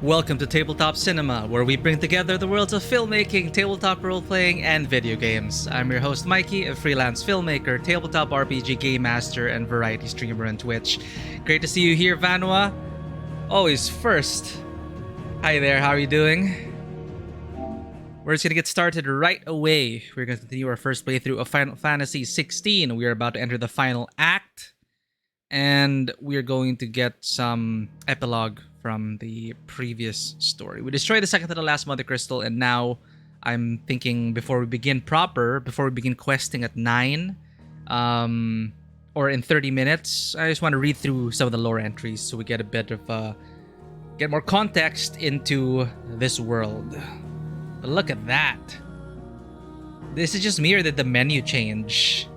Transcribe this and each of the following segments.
Welcome to Tabletop Cinema, where we bring together the worlds of filmmaking, tabletop role-playing, and video games. I'm your host Mikey, a freelance filmmaker, tabletop RPG game master, and variety streamer on Twitch. Great to see you here, Vanwa. Always first. Hi there, how are you doing? We're just gonna get started right away. We're gonna continue our first playthrough of Final Fantasy XVI. We are about to enter the final act, and we're going to get some epilogue from the previous story. We destroyed the second to the last Mother Crystal, and now I'm thinking before we begin questing at 9, or in 30 minutes, I just want to read through some of the lore entries so we get a bit of, get more context into this world. But look at that. This is just me, or did the menu change?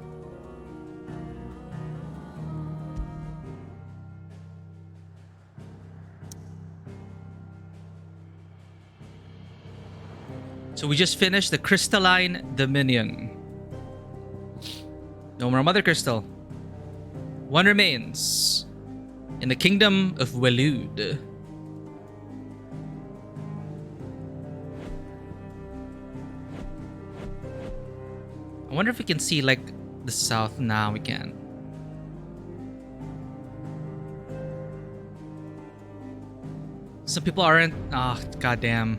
So we just finished the Crystalline Dominion. No more Mother Crystal. One remains in the Kingdom of Waloed. I wonder if we can see like the south now. We can. Some people aren't. Ah, goddamn.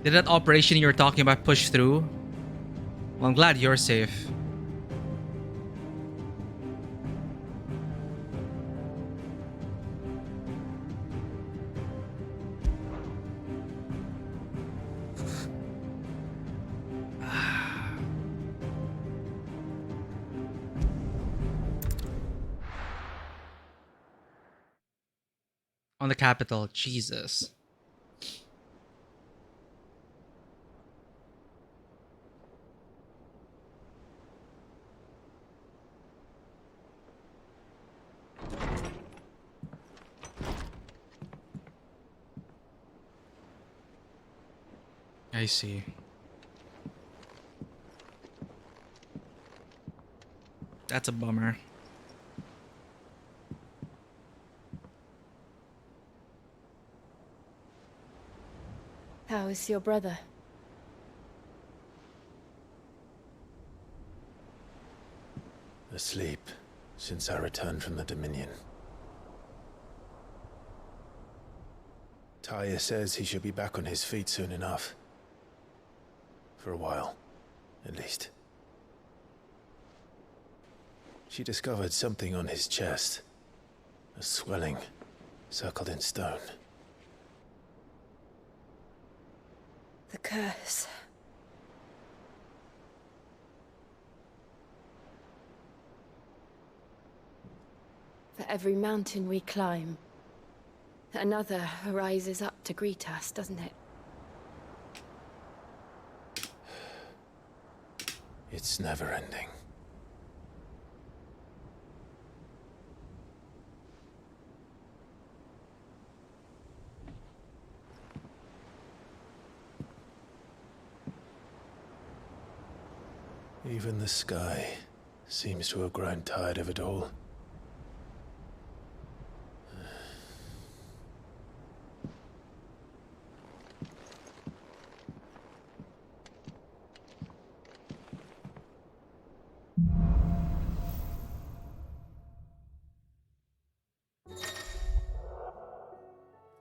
Did that operation you were talking about push through? Well, I'm glad you're safe. On the capital, Jesus. I see. That's a bummer. How is your brother? Asleep since I returned from the Dominion. Taya says he should be back on his feet soon enough. For a while, at least. She discovered something on his chest. A swelling, circled in stone. The curse. For every mountain we climb, another rises up to greet us, doesn't it? It's never ending. Even the sky seems to have grown tired of it all.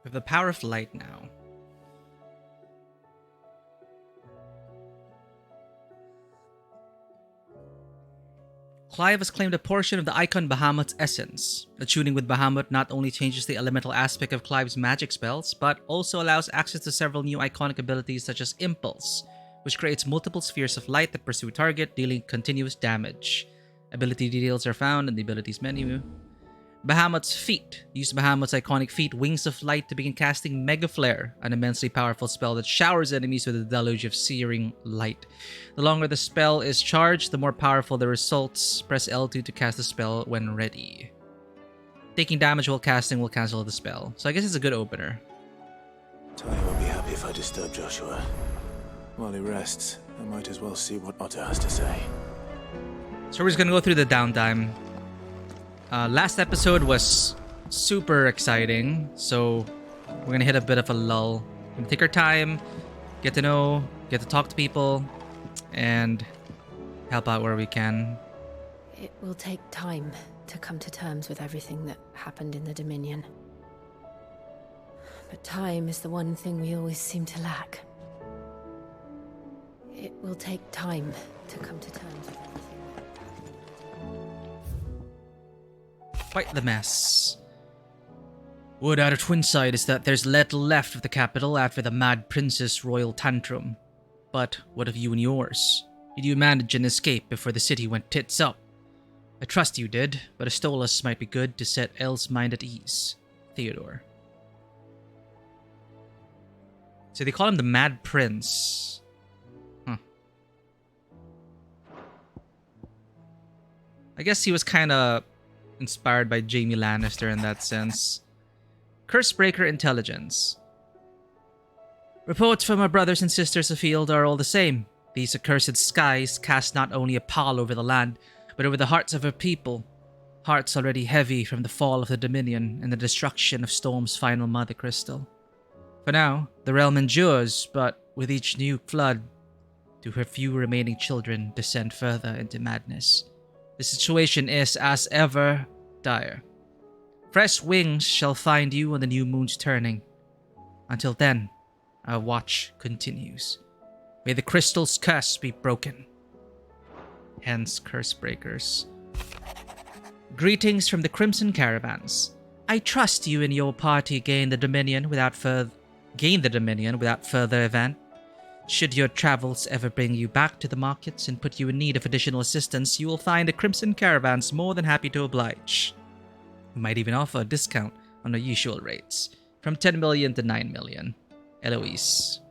With the power of light now. Clive has claimed a portion of the icon Bahamut's essence. Attuning with Bahamut not only changes the elemental aspect of Clive's magic spells, but also allows access to several new iconic abilities such as Impulse, which creates multiple spheres of light that pursue target, dealing continuous damage. Ability details are found in the abilities menu. Bahamut's feat. Use Bahamut's iconic feat, Wings of Light, to begin casting Mega Flare, an immensely powerful spell that showers enemies with a deluge of searing light. The longer the spell is charged, the more powerful the results. Press L2 to cast the spell when ready. Taking damage while casting will cancel the spell. So I guess it's a good opener. Taya won't be happy if I disturb Joshua. While he rests, I might as well see what Otter has to say. So we're just gonna go through the downtime. Last episode was super exciting, so we're gonna hit a bit of a lull. We're gonna take our time, get to know, get to talk to people, and help out where we can. It will take time to come to terms with everything that happened in the Dominion. But time is the one thing we always seem to lack. It will take time to come to terms with everything. Quite the mess. Word out of Twinside is that there's little left of the capital after the Mad Princess royal tantrum. But what of you and yours? Did you manage an escape before the city went tits up? I trust you did, but a Stolas might be good to set Elle's mind at ease. Theodore. So they call him the Mad Prince. Huh. I guess he was kind of inspired by Jaime Lannister in that sense. Cursebreaker intelligence. Reports from our brothers and sisters afield are all the same. These accursed skies cast not only a pall over the land, but over the hearts of our people. Hearts already heavy from the fall of the Dominion and the destruction of Storm's final mother crystal. For now, the realm endures, but with each new flood, do her few remaining children descend further into madness. The situation is, as ever, dire. Fresh wings shall find you when the new moon's turning. Until then, our watch continues. May the crystal's curse be broken. Hence, curse breakers. Greetings from the Crimson Caravans. I trust you and your party gain the Dominion without further event. Should your travels ever bring you back to the markets and put you in need of additional assistance, you will find the Crimson Caravans more than happy to oblige. We might even offer a discount on our usual rates, from 10 million to 9 million. Eloise.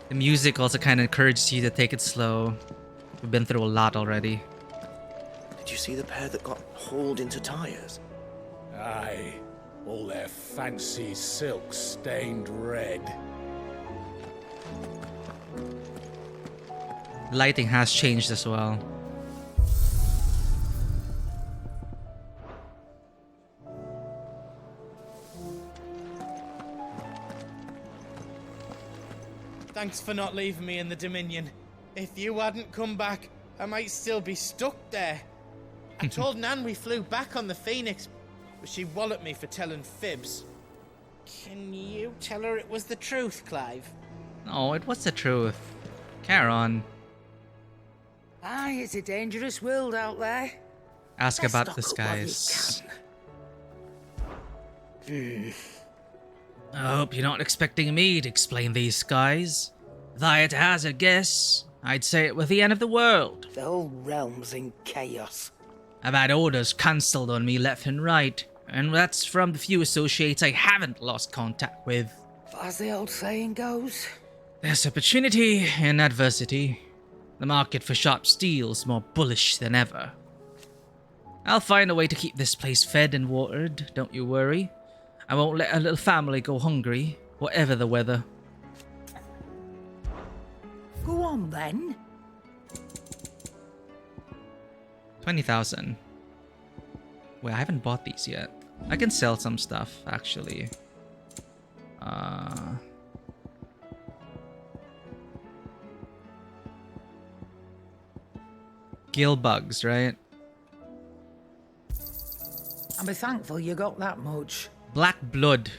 The music also kind of encourages you to take it slow. We've been through a lot already. Did you see the pair that got hauled into tyres? Aye, all their fancy silks stained red. Lighting has changed as well. Thanks for not leaving me in the Dominion. If you hadn't come back, I might still be stuck there. I told Nan we flew back on the Phoenix, but she walloped me for telling fibs. Can you tell her it was the truth, Clive? No, it was the truth. Carry on. Aye, it's a dangerous world out there. Ask Let's about stock the up while you skies. can. I hope you're not expecting me to explain these skies. If I had to hazard a guess, I'd say it was the end of the world. The whole realm's in chaos. I've had orders cancelled on me left and right, and that's from the few associates I haven't lost contact with. But as the old saying goes, There's opportunity in adversity. The market for sharp steel's more bullish than ever. I'll find a way to keep this place fed and watered, don't you worry. I won't let a little family go hungry, whatever the weather. go on then. 20,000. Wait, I haven't bought these yet. I can sell some stuff, actually. Gill bugs, right? I'm thankful you got that much. Black blood.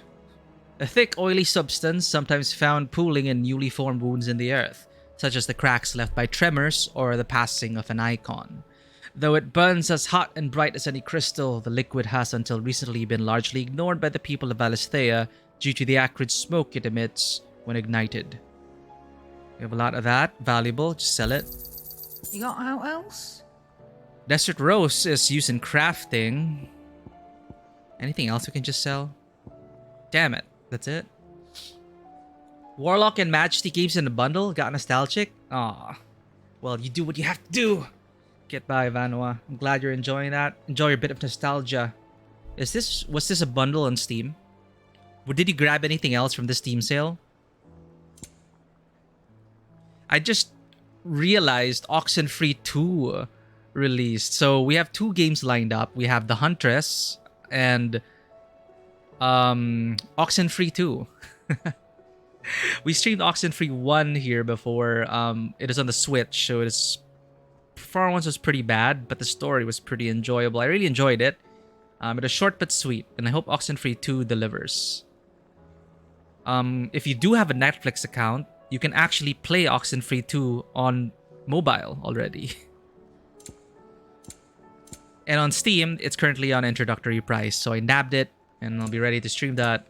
A thick, oily substance sometimes found pooling in newly formed wounds in the earth, such as the cracks left by tremors or the passing of an icon. Though it burns as hot and bright as any crystal, the liquid has until recently been largely ignored by the people of Valisthea due to the acrid smoke it emits when ignited. We have a lot of that. Valuable. Just sell it. You got out else? Desert Rose is used in crafting. Anything else we can just sell? Damn it. That's it. Warlock and Majesty games in a bundle? Got nostalgic? Aw. Well, you do what you have to do. Get by, Vanua. I'm glad you're enjoying that. Enjoy your bit of nostalgia. Was this a bundle on Steam? Or did you grab anything else from the Steam sale? I just realized Oxenfree 2 released. So we have 2 games lined up. We have The Huntress and Oxenfree 2. We streamed Oxenfree 1 here before. It is on the Switch, so its performance was pretty bad, but the story was pretty enjoyable. I really enjoyed it. It was short but sweet, and I hope Oxenfree 2 delivers. If you do have a Netflix account, you can actually play Oxenfree 2 on mobile already. And on Steam, it's currently on introductory price, so I nabbed it, and I'll be ready to stream that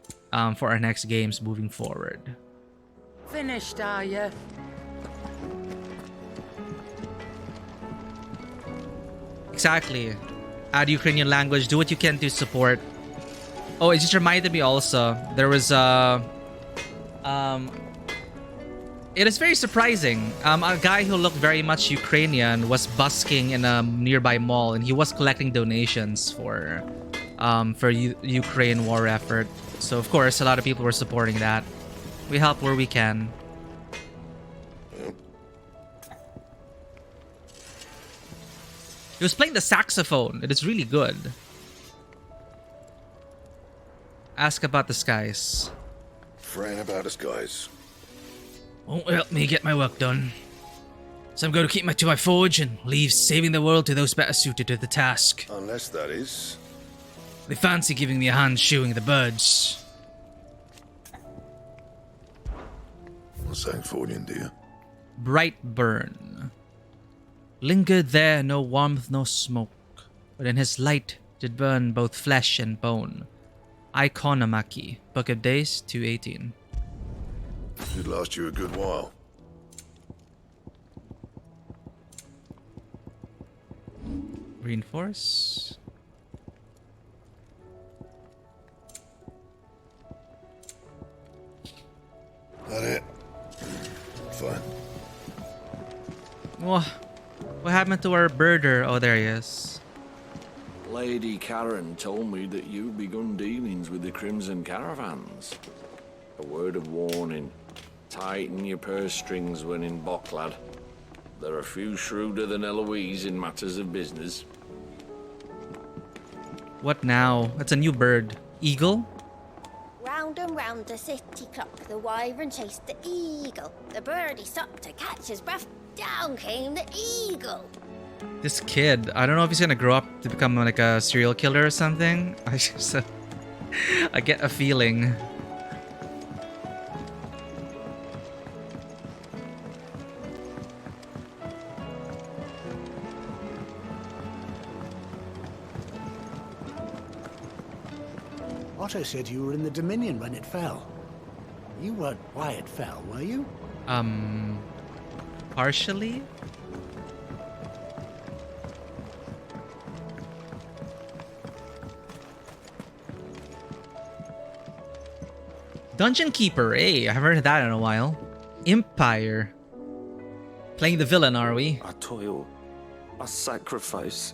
for our next games moving forward. Finished, are you? Exactly. Add Ukrainian language. Do what you can to support. Oh, it just reminded me also. There was it is very surprising. A guy who looked very much Ukrainian was busking in a nearby mall, and he was collecting donations for Ukraine war effort. So of course, a lot of people were supporting that. We help where we can. He was playing the saxophone. It is really good. Ask about the skies. Fran about us, guys. Won't help me get my work done. So I'm going to keep to my forge and leave saving the world to those better suited to the task. Unless that is... They fancy giving me a hand shoeing the birds. Sancfordian, dear. Bright burn. Lingered there no warmth nor smoke, but in his light did burn both flesh and bone. Ikonomaki, Book of Days 2:18. Should last you a good while. Reinforce. That it? Fine. What happened to our birder? Oh, there he is. Lady Karen told me that you've begun dealings with the Crimson Caravans. A word of warning. Tighten your purse strings when in Bocklad. They're a few shrewder than Eloise in matters of business. What now? That's a new bird. Eagle? Round and round the city clock, the wyvern chased the eagle. The birdie stopped to catch his breath. Down came the eagle. This kid, I don't know if he's gonna grow up to become like a serial killer or something. I get a feeling. Otto said you were in the Dominion when it fell. You weren't why it fell, were you? Partially? Dungeon Keeper, hey, I haven't heard that in a while. Empire. Playing the villain, are we? Our toil, our sacrifice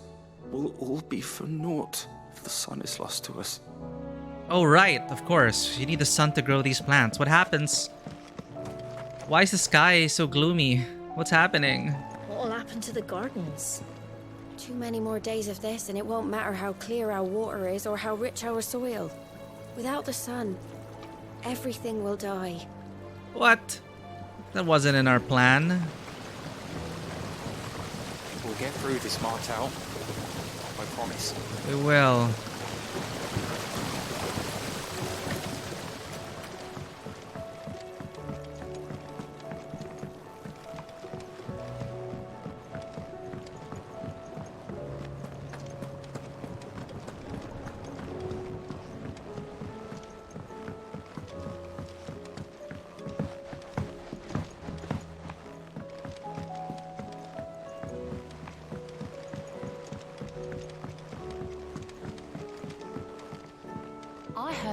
will all be for naught if the sun is lost to us. Oh, right, of course. You need the sun to grow these plants. What happens? Why is the sky so gloomy? What's happening? What'll happen to the gardens? Too many more days of this, and it won't matter how clear our water is or how rich our soil. Without the sun, everything will die. What? That wasn't in our plan. We'll get through this marked out. I promise. We will.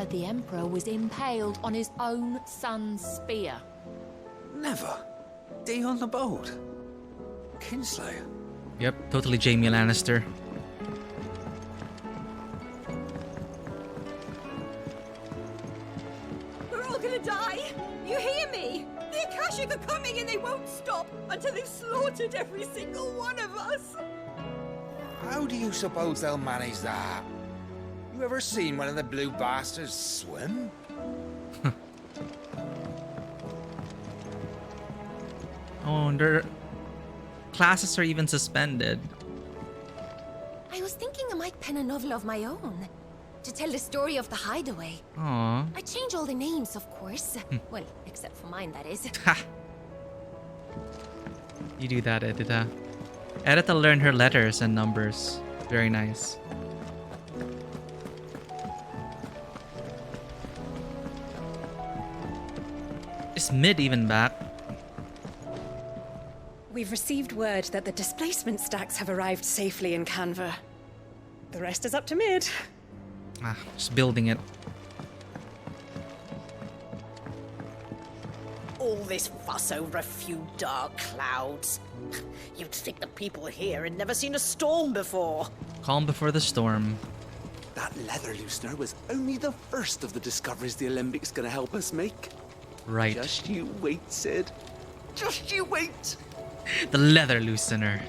The Emperor was impaled on his own son's spear. Never. Dion the Bold. Kinslayer. Yep, totally Jaime Lannister. We're all all gonna die. You hear me? The Akashic are coming and they won't stop until they've slaughtered every single one of us. How do you suppose they'll manage that? You ever seen one of the blue bastards swim? Oh, their classes are even suspended. I was thinking I might pen a novel of my own to tell the story of the hideaway. Aww. I change all the names, of course. Well, except for mine, that is. You do that, Edita. Edita learned her letters and numbers. Very nice. Is Mid even back? We've received word that the displacement stacks have arrived safely in Canva. The rest is up to Mid. Ah, just building it. All this fuss over a few dark clouds. You'd think the people here had never seen a storm before. Calm before the storm. That leather loosener was only the first of the discoveries the Olympics gonna help us make. Right. Just you wait, Sid. Just you wait. The leather loosener.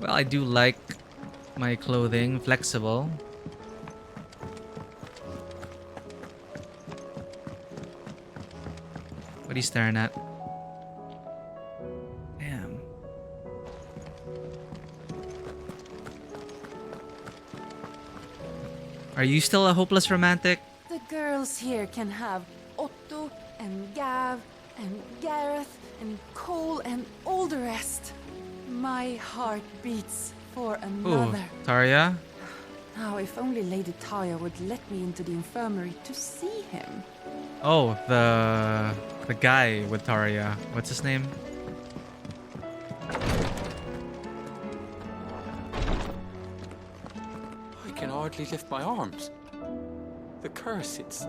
Well, I do like my clothing. Flexible. What are you staring at? Damn. Are you still a hopeless romantic? The girls here can have Otto and Gav and Gareth and Cole and all the rest. My heart beats for another. Ooh, Tarya? Now, if only Lady Taya would let me into the infirmary to see him. Oh, the guy with Tarya. What's his name? I can hardly lift my arms. The curse, it's...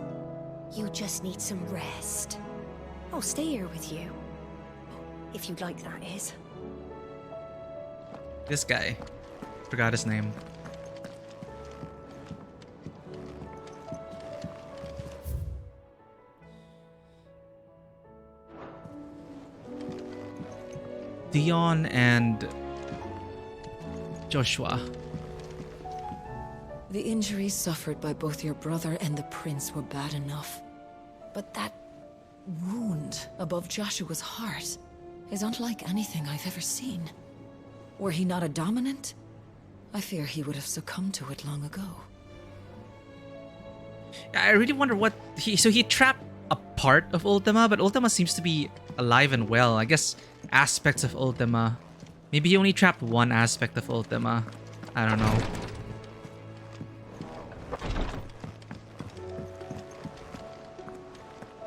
You just need some rest. I'll stay here with you. If you'd like, that is. This guy. Forgot his name. Dion and Joshua. The injuries suffered by both your brother and the prince were bad enough. But that wound above Joshua's heart is unlike anything I've ever seen. Were he not a dominant, I fear he would have succumbed to it long ago. I really wonder what he trapped a part of Ultima, but Ultima seems to be alive and well. I guess aspects of Ultima. Maybe he only trapped one aspect of Ultima. I don't know.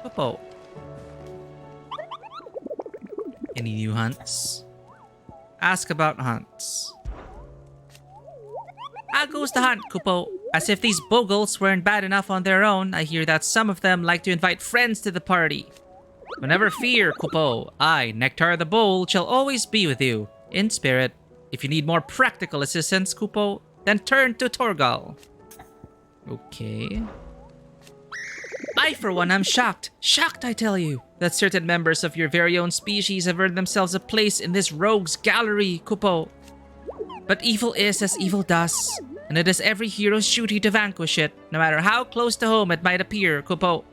Popo. Any new hunts? Ask about hunts. How goes the hunt, Kupo? As if these bogles weren't bad enough on their own, I hear that some of them like to invite friends to the party. But never fear, Kupo. I, Nectar the Bowl, shall always be with you, in spirit. If you need more practical assistance, Kupo, then turn to Torgal. Okay. I, for one, am shocked. Shocked, I tell you, that certain members of your very own species have earned themselves a place in this rogues gallery, Kupo. But evil is as evil does, and it is every hero's duty to vanquish it, no matter how close to home it might appear, Kupo.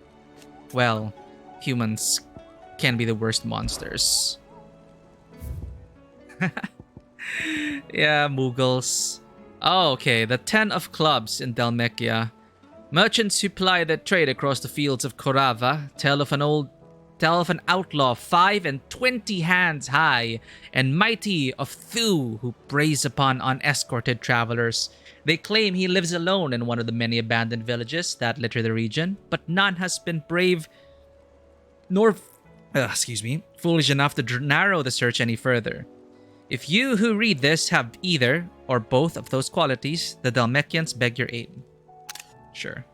Well, humans can be the worst monsters. Yeah, Mughals. Oh, okay, the 10 of clubs in Dhalmekia. Merchants who ply their trade across the fields of Korava tell of an outlaw 5 and 20 hands high and mighty of Thu who preys upon unescorted travelers. They claim he lives alone in one of the many abandoned villages that litter the region, but none has been brave nor foolish enough to narrow the search any further. If you who read this have either or both of those qualities, the Dhalmekians beg your aid. Sure.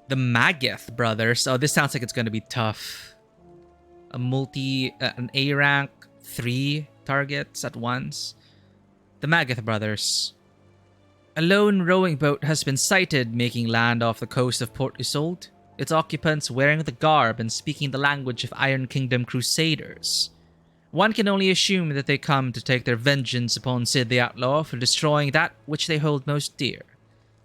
The Mageth brothers. Oh, this sounds like it's going to be tough. An A rank, 3 targets at once. The Magath brothers. A lone rowing boat has been sighted making land off the coast of Port Isolde, its occupants wearing the garb and speaking the language of Iron Kingdom crusaders. One can only assume that they come to take their vengeance upon Sid the Outlaw for destroying that which they hold most dear.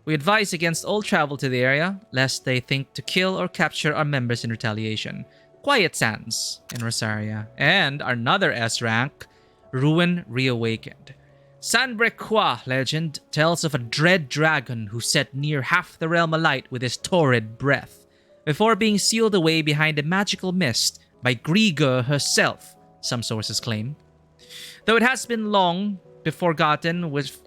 We advise against all travel to the area, lest they think to kill or capture our members in retaliation. Quiet Sands in Rosaria. And another S rank, Ruin Reawakened. Sanbrequois legend tells of a dread dragon who set near half the realm alight with his torrid breath, before being sealed away behind a magical mist by Griga herself, some sources claim. Though it has long been forgotten which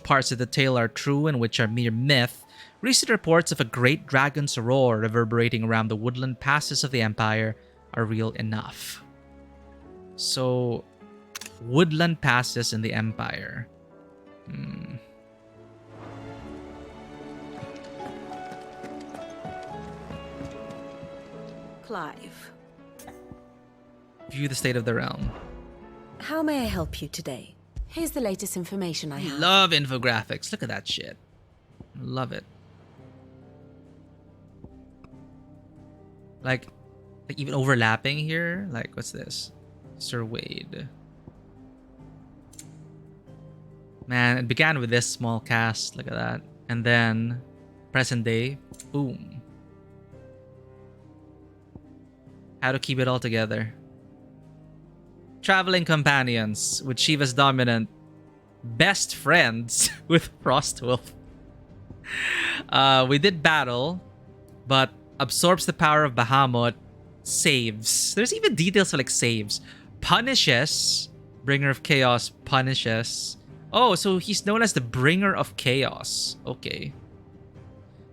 parts of the tale are true and which are mere myth, recent reports of a great dragon's roar reverberating around the woodland passes of the Empire are real enough. So, woodland passes in the Empire. Clive. View the state of the realm. How may I help you today? Here's the latest information I have. Love infographics. Look at that shit. Love it. Like even overlapping here. Like, what's this? Sir Wade. Man, it began with this small cast. Look at that. And then present day. Boom. How to keep it all together. Traveling companions with Shiva's dominant. Best friends with Frostwolf. We did battle, but absorbs the power of Bahamut. Saves. There's even details for like saves. Punishes. Bringer of Chaos punishes. Oh, so he's known as the Bringer of Chaos. Okay.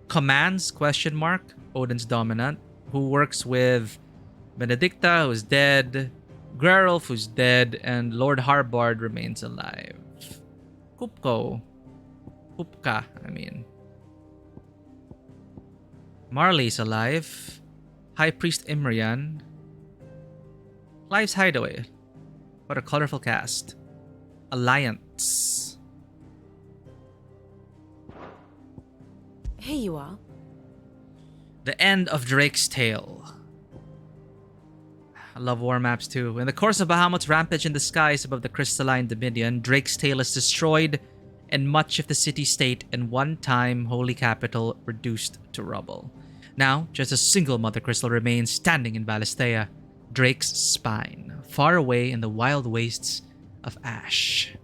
Commands, question mark. Odin's dominant. Who works with Benedicta, who's dead. Geralf, who's dead. And Lord Harbard remains alive. Kupka, I mean. Marley's alive. High Priest Imrian. Clive's Hideaway. What a colorful cast. Alliance. Here you are. The end of Drake's Tale. I love war maps too. In the course of Bahamut's rampage in the skies above the crystalline dominion, Drake's Tale is destroyed and much of the city-state and one-time holy capital reduced to rubble. Now, just a single Mother Crystal remains standing in Valisthea, Drake's spine, far away in the wild wastes of ash.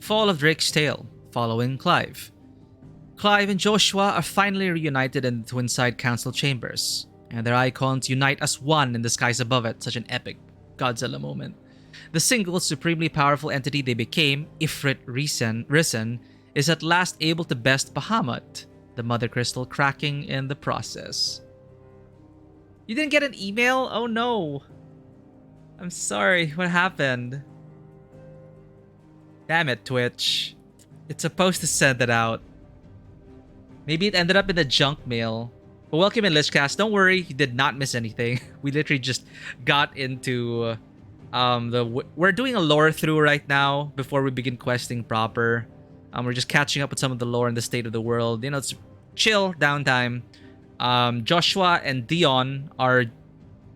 Fall of Drake's Tale, following Clive. Clive and Joshua are finally reunited in the Twinside Council chambers, and their icons unite as one in the skies above it, such an epic Godzilla moment. The single, supremely powerful entity they became, Ifrit Risen, is at last able to best Bahamut, the Mother Crystal cracking in the process. You didn't get an email? Oh no. I'm sorry, what happened? Damn it, Twitch. It's supposed to send it out. Maybe it ended up in the junk mail. But welcome in, Lichcast. Don't worry, you did not miss anything. We literally just got into we're doing a lore through right now before we begin questing proper. We're just catching up with some of the lore and the state of the world. You know, it's chill downtime. Joshua and Dion are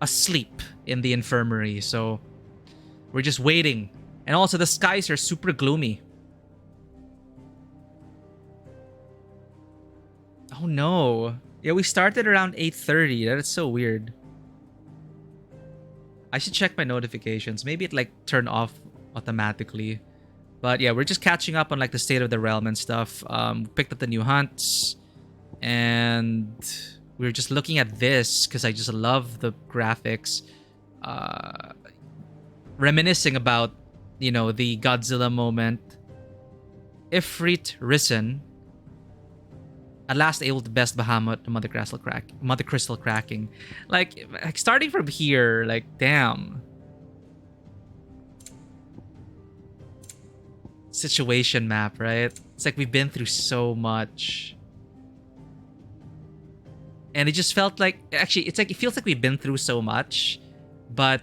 asleep in the infirmary, so we're just waiting. And also the skies are super gloomy. Oh no. Yeah, we started around 8:30. That's so weird. I should check my notifications. Maybe it like turned off automatically. But yeah, we're just catching up on like the state of the realm and stuff. Picked up the new hunts. And we're just looking at this because I just love the graphics. Reminiscing about, you know, the Godzilla moment. Ifrit Risen. At last able to best Bahamut, the Mother Crystal cracking. Like starting from here, like damn. Situation map, right? It's like we've been through so much. And it just felt like, actually, it feels like we've been through so much, but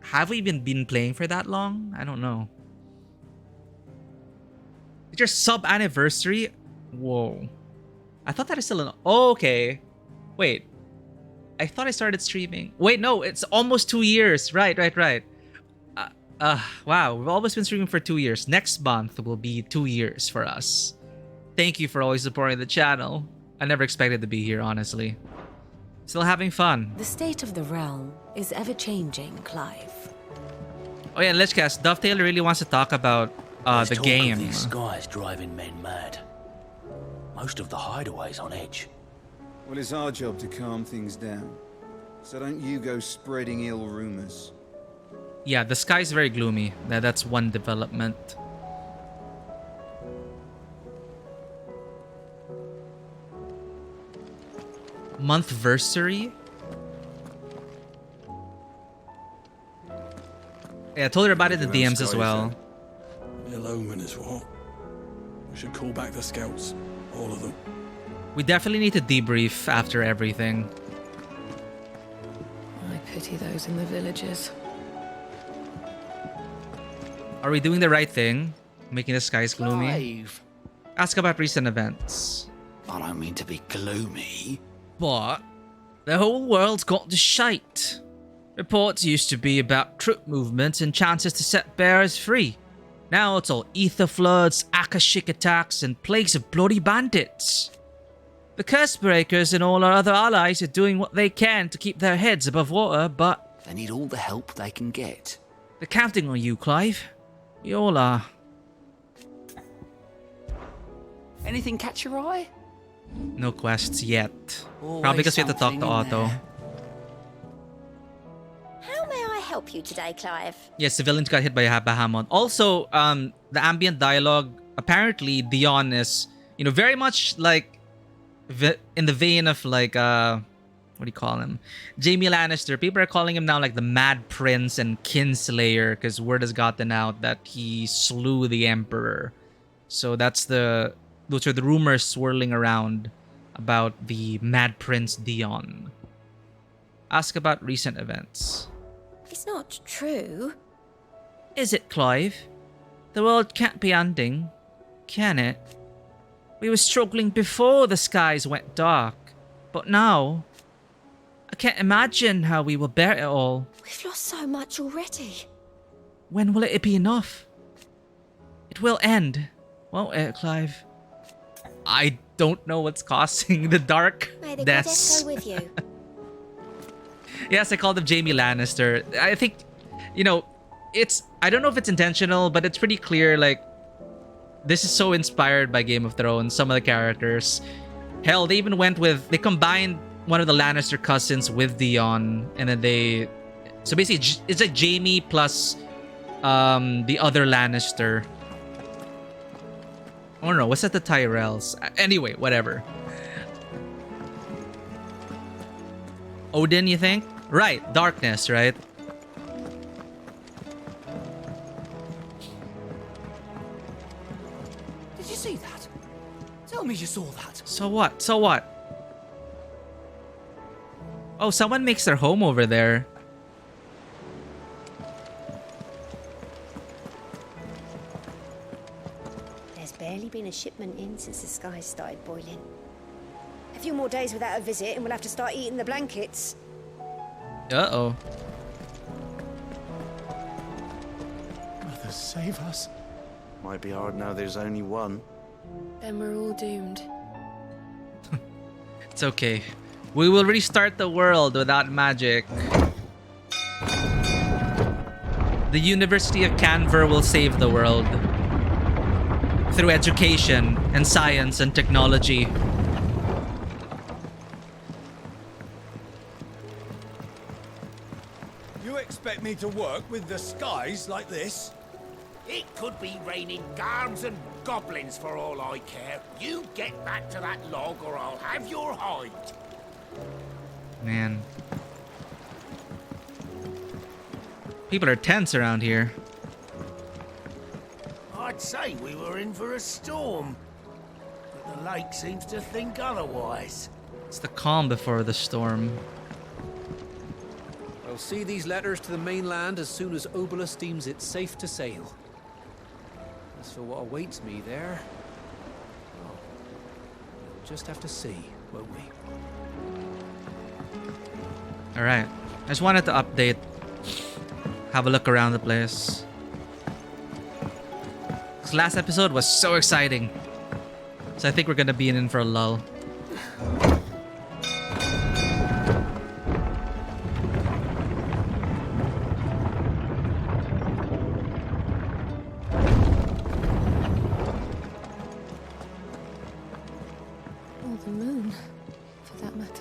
have we even been playing for that long? I don't know. It's your sub anniversary? Whoa. I thought that is still an... Oh, okay. Wait. I thought I started streaming. Wait, no, it's almost 2 years. Right. Wow, we've always been streaming for 2 years. Next month will be 2 years for us. Thank you for always supporting the channel. I never expected to be here, honestly. Still having fun. The state of the realm is ever-changing, Clive. Oh yeah, Lichcast, Dovetail really wants to talk about the game. These skies driving men mad. Most of the hideaways on edge. Well, it's our job to calm things down. So don't you go spreading ill rumors. Yeah, the sky's very gloomy. That's one development. Monthversary? Yeah, I told her about it in the DMs as well. Ill omen is what? We should call back the scouts. All of them. We definitely need to debrief after everything. I pity those in the villages. Are we doing the right thing? Making the skies gloomy? Clive. Ask about recent events. I don't mean to be gloomy. But the whole world's gone to shite. Reports used to be about troop movements and chances to set bearers free. Now it's all ether floods, Akashic attacks, and plagues of bloody bandits. The curse breakers and all our other allies are doing what they can to keep their heads above water, but they need all the help they can get. They're counting on you, Clive. You all are. Anything catch your eye? No quests yet. Always Probably because we have to talk to something in Otto. there. How may I help you today, Clive? Yes, civilians got hit by a Bahamut. Also, the ambient dialogue, apparently Dion is, very much like in the vein of like what do you call him? Jaime Lannister. People are calling him now like the Mad Prince and Kinslayer because word has gotten out that he slew the Emperor. So those are the rumors swirling around about the Mad Prince Dion. Ask about recent events. It's not true. Is it, Clive? The world can't be ending, can it? We were struggling before the skies went dark, but now I can't imagine how we will bear it all. We've lost so much already. When will it be enough? It will end, won't it, Clive? I don't know what's causing the dark May the deaths. goddess go with you. Yes, I called him Jaime Lannister. I think, I don't know if it's intentional, but it's pretty clear, like, this is so inspired by Game of Thrones, some of the characters. Hell, they even they combined one of the Lannister cousins with Dion, and then so basically, it's like Jaime plus the other Lannister. Oh no, what's that, the Tyrells? Anyway, whatever. Odin, you think? Right, darkness, right? Did you see that? Tell me you saw that. So what? So what? Oh, someone makes their home over there. There's barely been a shipment in since the skies started boiling. A few more days without a visit and we'll have to start eating the blankets. Uh-oh. Mother, save us. Might be hard now there's only one. Then we're all doomed. It's okay. We will restart the world without magic. The University of Canver will save the world. Through education and science and technology. You expect me to work with the skies like this? It could be raining guards and goblins for all I care. You get back to that log or I'll have your hide. Man. People are tense around here. I'd say we were in for a storm, but the lake seems to think otherwise. It's the calm before the storm. I'll see these letters to the mainland as soon as Obolus deems it safe to sail. As for what awaits me there, well, we'll just have to see, won't we? Alright. I just wanted to update. Have a look around the place. This last episode was so exciting. So I think we're gonna be in for a lull. Or the moon, for that matter.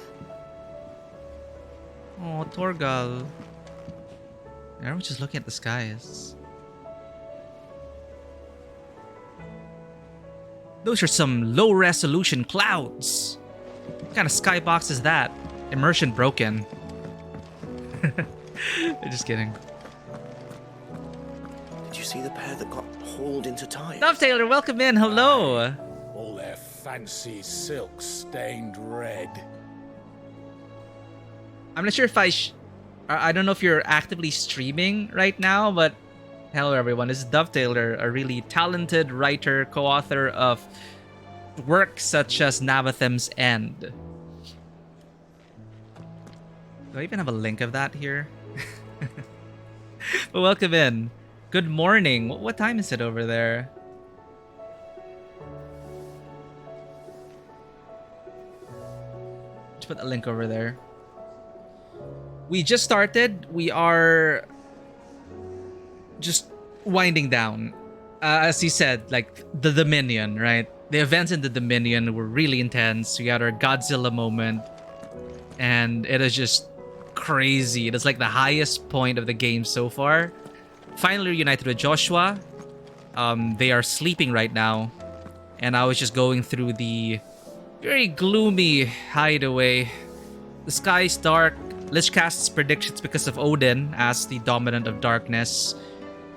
Oh, Torgal. Everyone's just looking at the skies. Those are some low-resolution clouds. What kind of skybox is that? Immersion broken. Just kidding. Did you see the pair that got hauled into tide? Dove Taylor, welcome in. Hello. All their fancy silks stained red. I'm not sure if I don't know if you're actively streaming right now, but hello everyone. This is Dove Taylor, a really talented writer, co-author of works such as Navathem's End. Do I even have a link of that here? But welcome in. Good morning. What time is it over there? Just put a link over there. We just started. We are just winding down. As he said, like the Dominion, right? The events in the Dominion were really intense. We got our Godzilla moment. And it is just crazy. It is like the highest point of the game so far. Finally reunited with Joshua. They are sleeping right now. And I was just going through the very gloomy hideaway. The sky's dark. Lich casts predictions because of Odin as the dominant of darkness.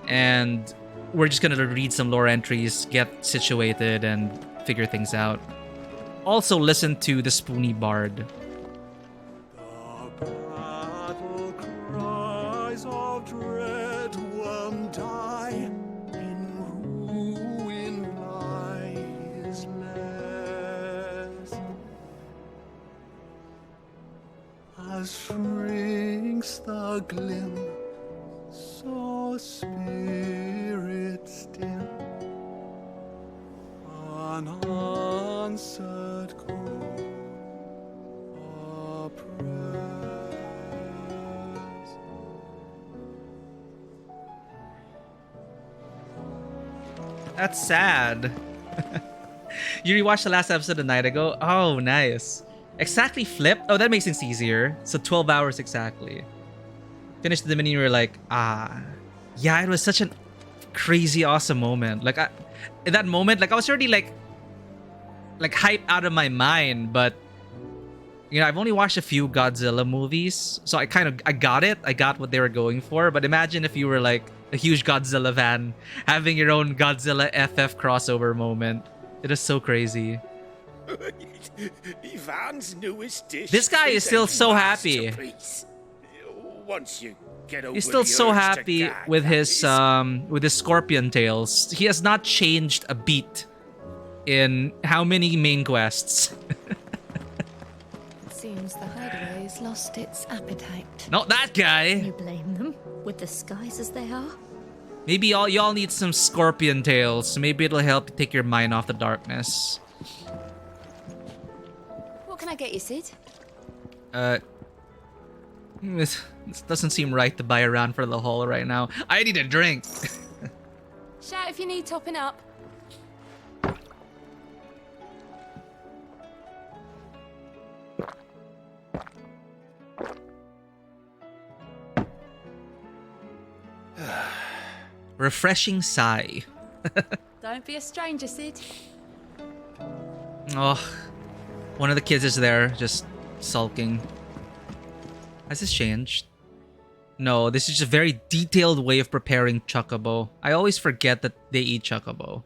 And we're just gonna read some lore entries, get situated, and figure things out. Also listen to the Spoony Bard. Battle cries of dread one die, in ruin lies less. As shrinks the glim, so spirits dim, unanswered call oppressed. That's sad. You rewatched the last episode a night ago? Oh, nice. Exactly flipped? Oh, that makes things easier. So 12 hours exactly. Finished the Dominion, you were like, yeah, it was such a crazy, awesome moment. Like, in that moment, like, I was already, like hyped out of my mind, but, you know, I've only watched a few Godzilla movies, so I got it. I got what they were going for, but imagine if you were, like, a huge Godzilla fan, having your own Godzilla FF crossover moment. It is so crazy. Ivan's newest dish. This guy is still so happy. Once you get over He's still the so urge to happy gag, with that his scorpion tails. He has not changed a beat in how many main quests? It seems the hideaway's lost its appetite. Not that guy. Can you blame them? With the skies as they are? Maybe y'all need some scorpion tails. Maybe it'll help you take your mind off the darkness. What can I get you, Sid? This doesn't seem right to buy around for the hall right now. I need a drink. Shout if you need topping up. Refreshing sigh. Don't be a stranger, Sid. Oh, one of the kids is there, just sulking. Has this changed? No, this is just a very detailed way of preparing chocobo. I always forget that they eat chocobo.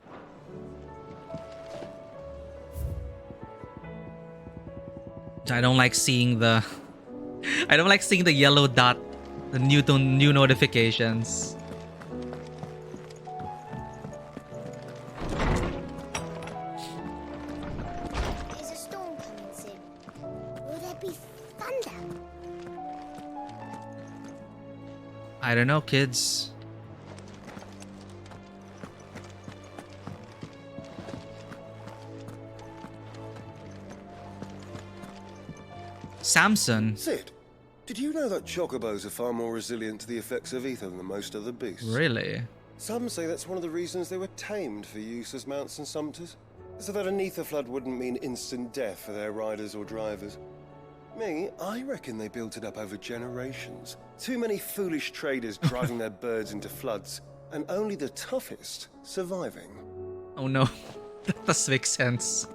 I don't like seeing the yellow dot, the new notifications. Is a storm coming soon? Will there be thunder? I don't know, kids. Samson. Sid, did you know that chocobos are far more resilient to the effects of ether than most other beasts? Really? Some say that's one of the reasons they were tamed for use as mounts and sumpters, so that an ether flood wouldn't mean instant death for their riders or drivers. Me, I reckon they built it up over generations. Too many foolish traders driving their birds into floods, and only the toughest surviving. Oh no, that does make sense.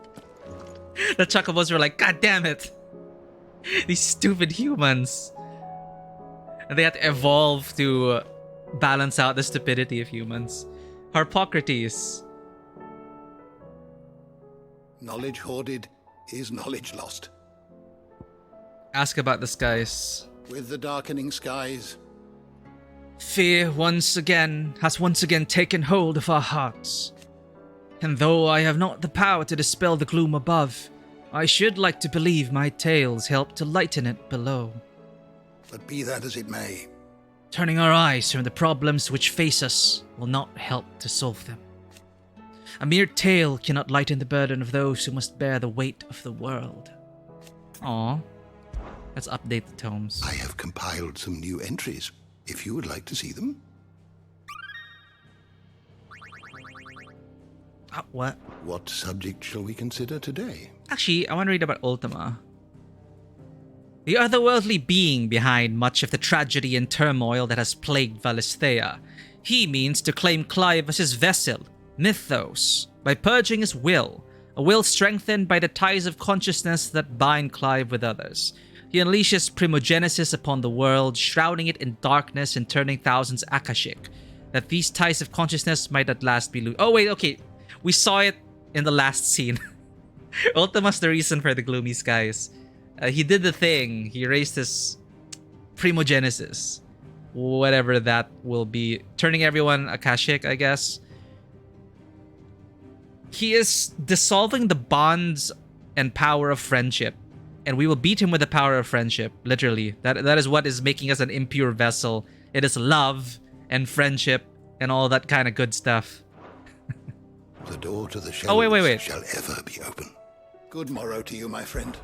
The chocobos were like, God damn it! These stupid humans. And they had to evolve to balance out the stupidity of humans. Harpocrates. Knowledge hoarded is knowledge lost. Ask about the skies. With the darkening skies, Fear has once again taken hold of our hearts. And though I have not the power to dispel the gloom above, I should like to believe my tales help to lighten it below. but be that as it may. Turning our eyes from the problems which face us will not help to solve them. A mere tale cannot lighten the burden of those who must bear the weight of the world. Aw. Let's update the tomes. I have compiled some new entries, if you would like to see them. What? What subject shall we consider today? Actually, I want to read about Ultima. The otherworldly being behind much of the tragedy and turmoil that has plagued Valisthea. He means to claim Clive as his vessel, Mythos, by purging his will, a will strengthened by the ties of consciousness that bind Clive with others. He unleashes primogenesis upon the world, shrouding it in darkness and turning thousands Akashic, that these ties of consciousness might at last be oh wait, okay. We saw it in the last scene. Ultima's the reason for the gloomy skies. He did the thing. He raised his primogenesis. Whatever that will be. Turning everyone Akashic, I guess. He is dissolving the bonds and power of friendship. And we will beat him with the power of friendship. Literally. That is what is making us an impure vessel. It is love and friendship and all that kind of good stuff. The door to the wait. shall ever be open. Good morrow to you, my friend.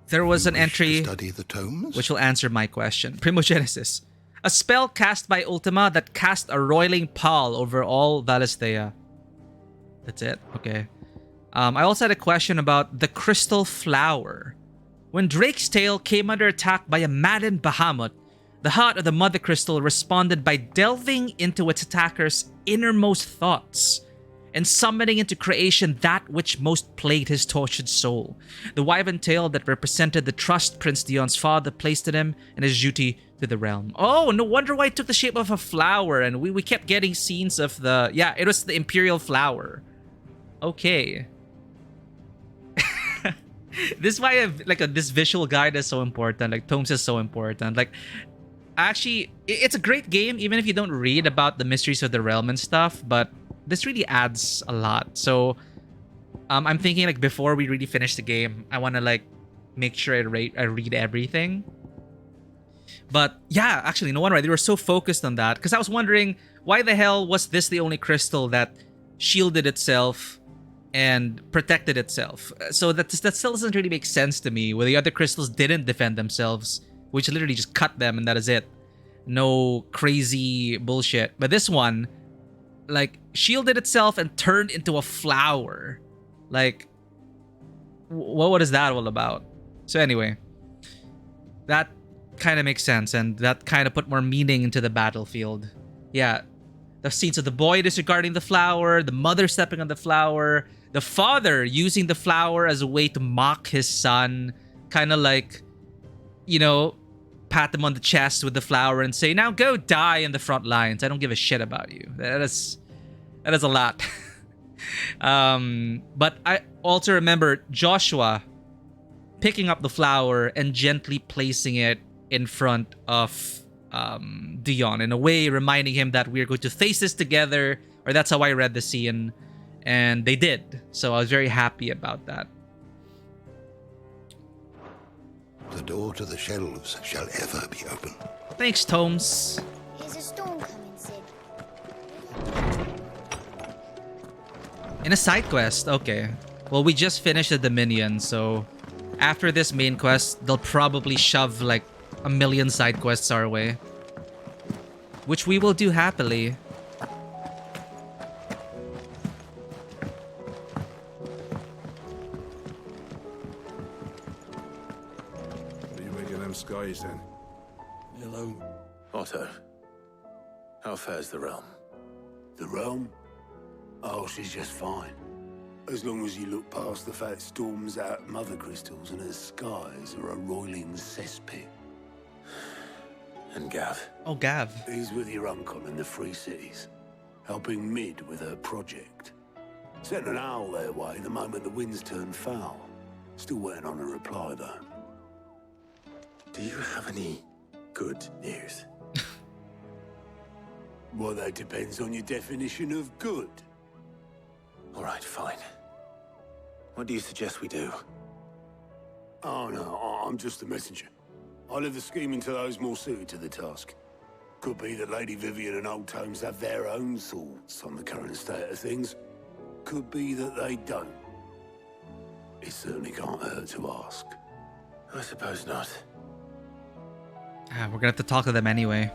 There was an entry study the tomes? which will answer my question. Primogenesis. A spell cast by Ultima that cast a roiling pall over all Valisthea. That's it? Okay. I also had a question about the Crystal Flower. When Drake's Tail came under attack by a maddened Bahamut, the heart of the Mother Crystal responded by delving into its attacker's innermost thoughts and summoning into creation that which most plagued his tortured soul. The wyvern tail that represented the trust Prince Dion's father placed in him and his duty to the realm. Oh, no wonder why it took the shape of a flower, and we kept getting scenes of the... Yeah, it was the Imperial Flower. Okay. This is why this visual guide is so important. Like, tomes is so important. Like, actually, it's a great game, even if you don't read about the mysteries of the realm and stuff, but this really adds a lot. So I'm thinking, like, before we really finish the game, I want to, like, make sure I read everything. But yeah, actually, no wonder they were so focused on that, because I was wondering, why the hell was this the only crystal that shielded itself and protected itself? So that still doesn't really make sense to me, where the other crystals didn't defend themselves, which literally just cut them and that is it. No crazy bullshit. But this one, like, shielded itself and turned into a flower. Like, what is that all about? So anyway, that kind of makes sense, and that kind of put more meaning into the battlefield. Yeah, the scenes of the boy disregarding the flower, the mother stepping on the flower, the father using the flower as a way to mock his son, kind of like, you know, pat him on the chest with the flower and say, now go die in the front lines. I don't give a shit about you. That is a lot. But I also remember Joshua picking up the flower and gently placing it in front of Dion, in a way reminding him that we're going to face this together, or that's how I read the scene, and they did. So I was very happy about that. The door to the shelves shall ever be open. Thanks, Tomes. Here's a storm coming, Sid. In a side quest, okay. Well, we just finished the Dominion, so after this main quest, they'll probably shove like a million side quests our way, which we will do happily. What do you make of them skies then? Hello. Otto, how fares the realm? The realm? Oh, she's just fine. As long as you look past the fact storms out mother crystals and her skies are a roiling cesspit. And Gav? Oh, Gav. He's with your uncle in the Free Cities, helping Mid with her project. Sent an owl their way the moment the winds turned foul. Still waiting on a reply, though. Do you have any good news? Well, that depends on your definition of good. All right, fine. What do you suggest we do? Oh, no, I'm just a messenger. I leave the scheming to those more suited to the task. Could be that Lady Vivian and Old Tomes have their own thoughts on the current state of things. Could be that they don't. It certainly can't hurt to ask. I suppose not. We're gonna have to talk to them anyway.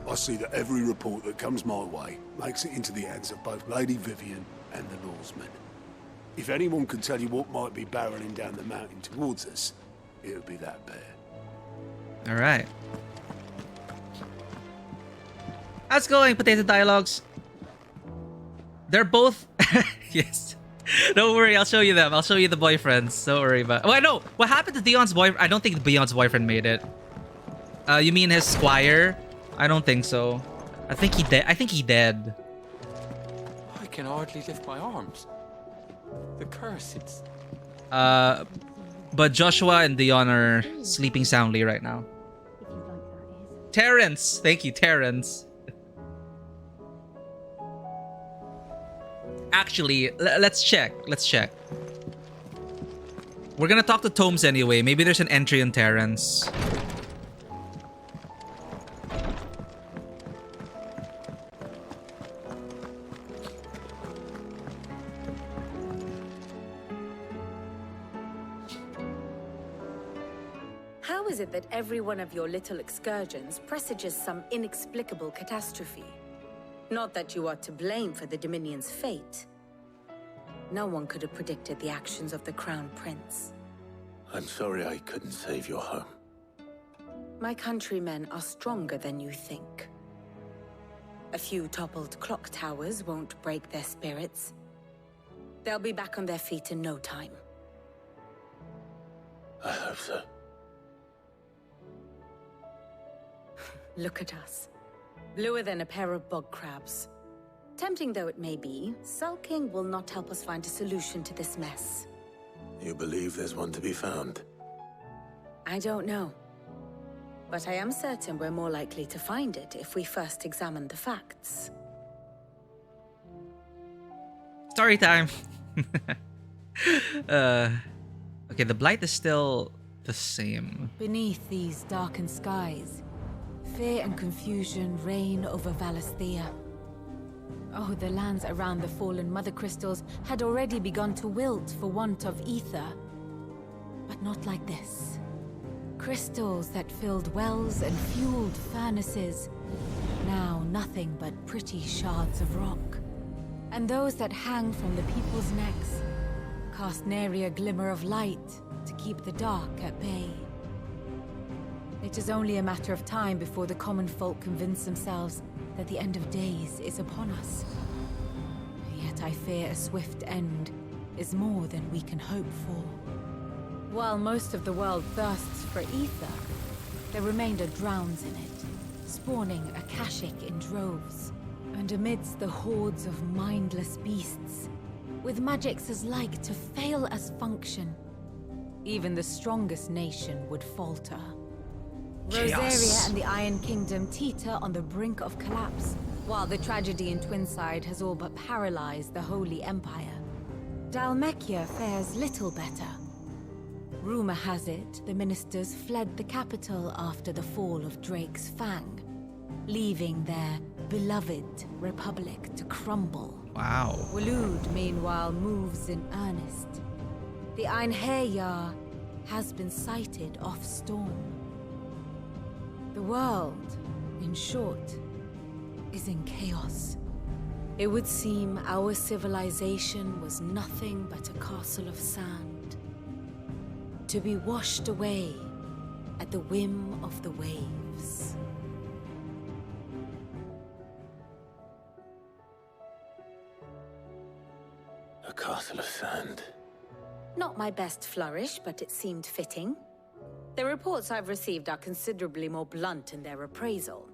I see that every report that comes my way makes it into the hands of both Lady Vivian and the Lawsmen. If anyone could tell you what might be barreling down the mountain towards us, it would be that pair. All right. How's it going, Potato Dialogues? They're both... Yes. Don't worry, I'll show you them. I'll show you the boyfriends. Don't worry about... Oh, I know. What happened to Dion's boyfriend? I don't think Dion's boyfriend made it. You mean his squire? I don't think so. I think he dead. I think he dead. I can hardly lift my arms. The curse, it's... But Joshua and Dion are sleeping soundly right now. Terrence! Thank you, Terrence. Actually, let's check. Let's check. We're gonna talk to Tomes anyway. Maybe there's an entry on Terrence. How is it that every one of your little excursions presages some inexplicable catastrophe? Not that you are to blame for the Dominion's fate. No one could have predicted the actions of the Crown Prince. I'm sorry I couldn't save your home. My countrymen are stronger than you think. A few toppled clock towers won't break their spirits. They'll be back on their feet in no time. I hope so. Look at us. Bluer than a pair of bog crabs. Tempting though it may be, sulking will not help us find a solution to this mess. You believe there's one to be found? I don't know. But I am certain we're more likely to find it if we first examine the facts. Story time. Okay, the blight is still the same. Beneath these darkened skies, fear and confusion reign over Valisthea. Oh, the lands around the fallen mother crystals had already begun to wilt for want of ether. But not like this. Crystals that filled wells and fueled furnaces. Now nothing but pretty shards of rock. And those that hang from the people's necks cast nary a glimmer of light to keep the dark at bay. It is only a matter of time before the common folk convince themselves that the end of days is upon us. Yet I fear a swift end is more than we can hope for. While most of the world thirsts for ether, the remainder drowns in it, spawning Akashic in droves. And amidst the hordes of mindless beasts, with magics as like to fail as function, even the strongest nation would falter. Chaos. Rosaria and the Iron Kingdom teeter on the brink of collapse, while the tragedy in Twinside has all but paralyzed the Holy Empire. Dalmekia fares little better. Rumor has it the ministers fled the capital after the fall of Drake's Fang, leaving their beloved republic to crumble. Wow. Waloed, meanwhile, moves in earnest. The Einherjar has been sighted off Storm. The world, in short, is in chaos. It would seem our civilization was nothing but a castle of sand, to be washed away at the whim of the waves. A castle of sand. Not my best flourish, but it seemed fitting. The reports I've received are considerably more blunt in their appraisal.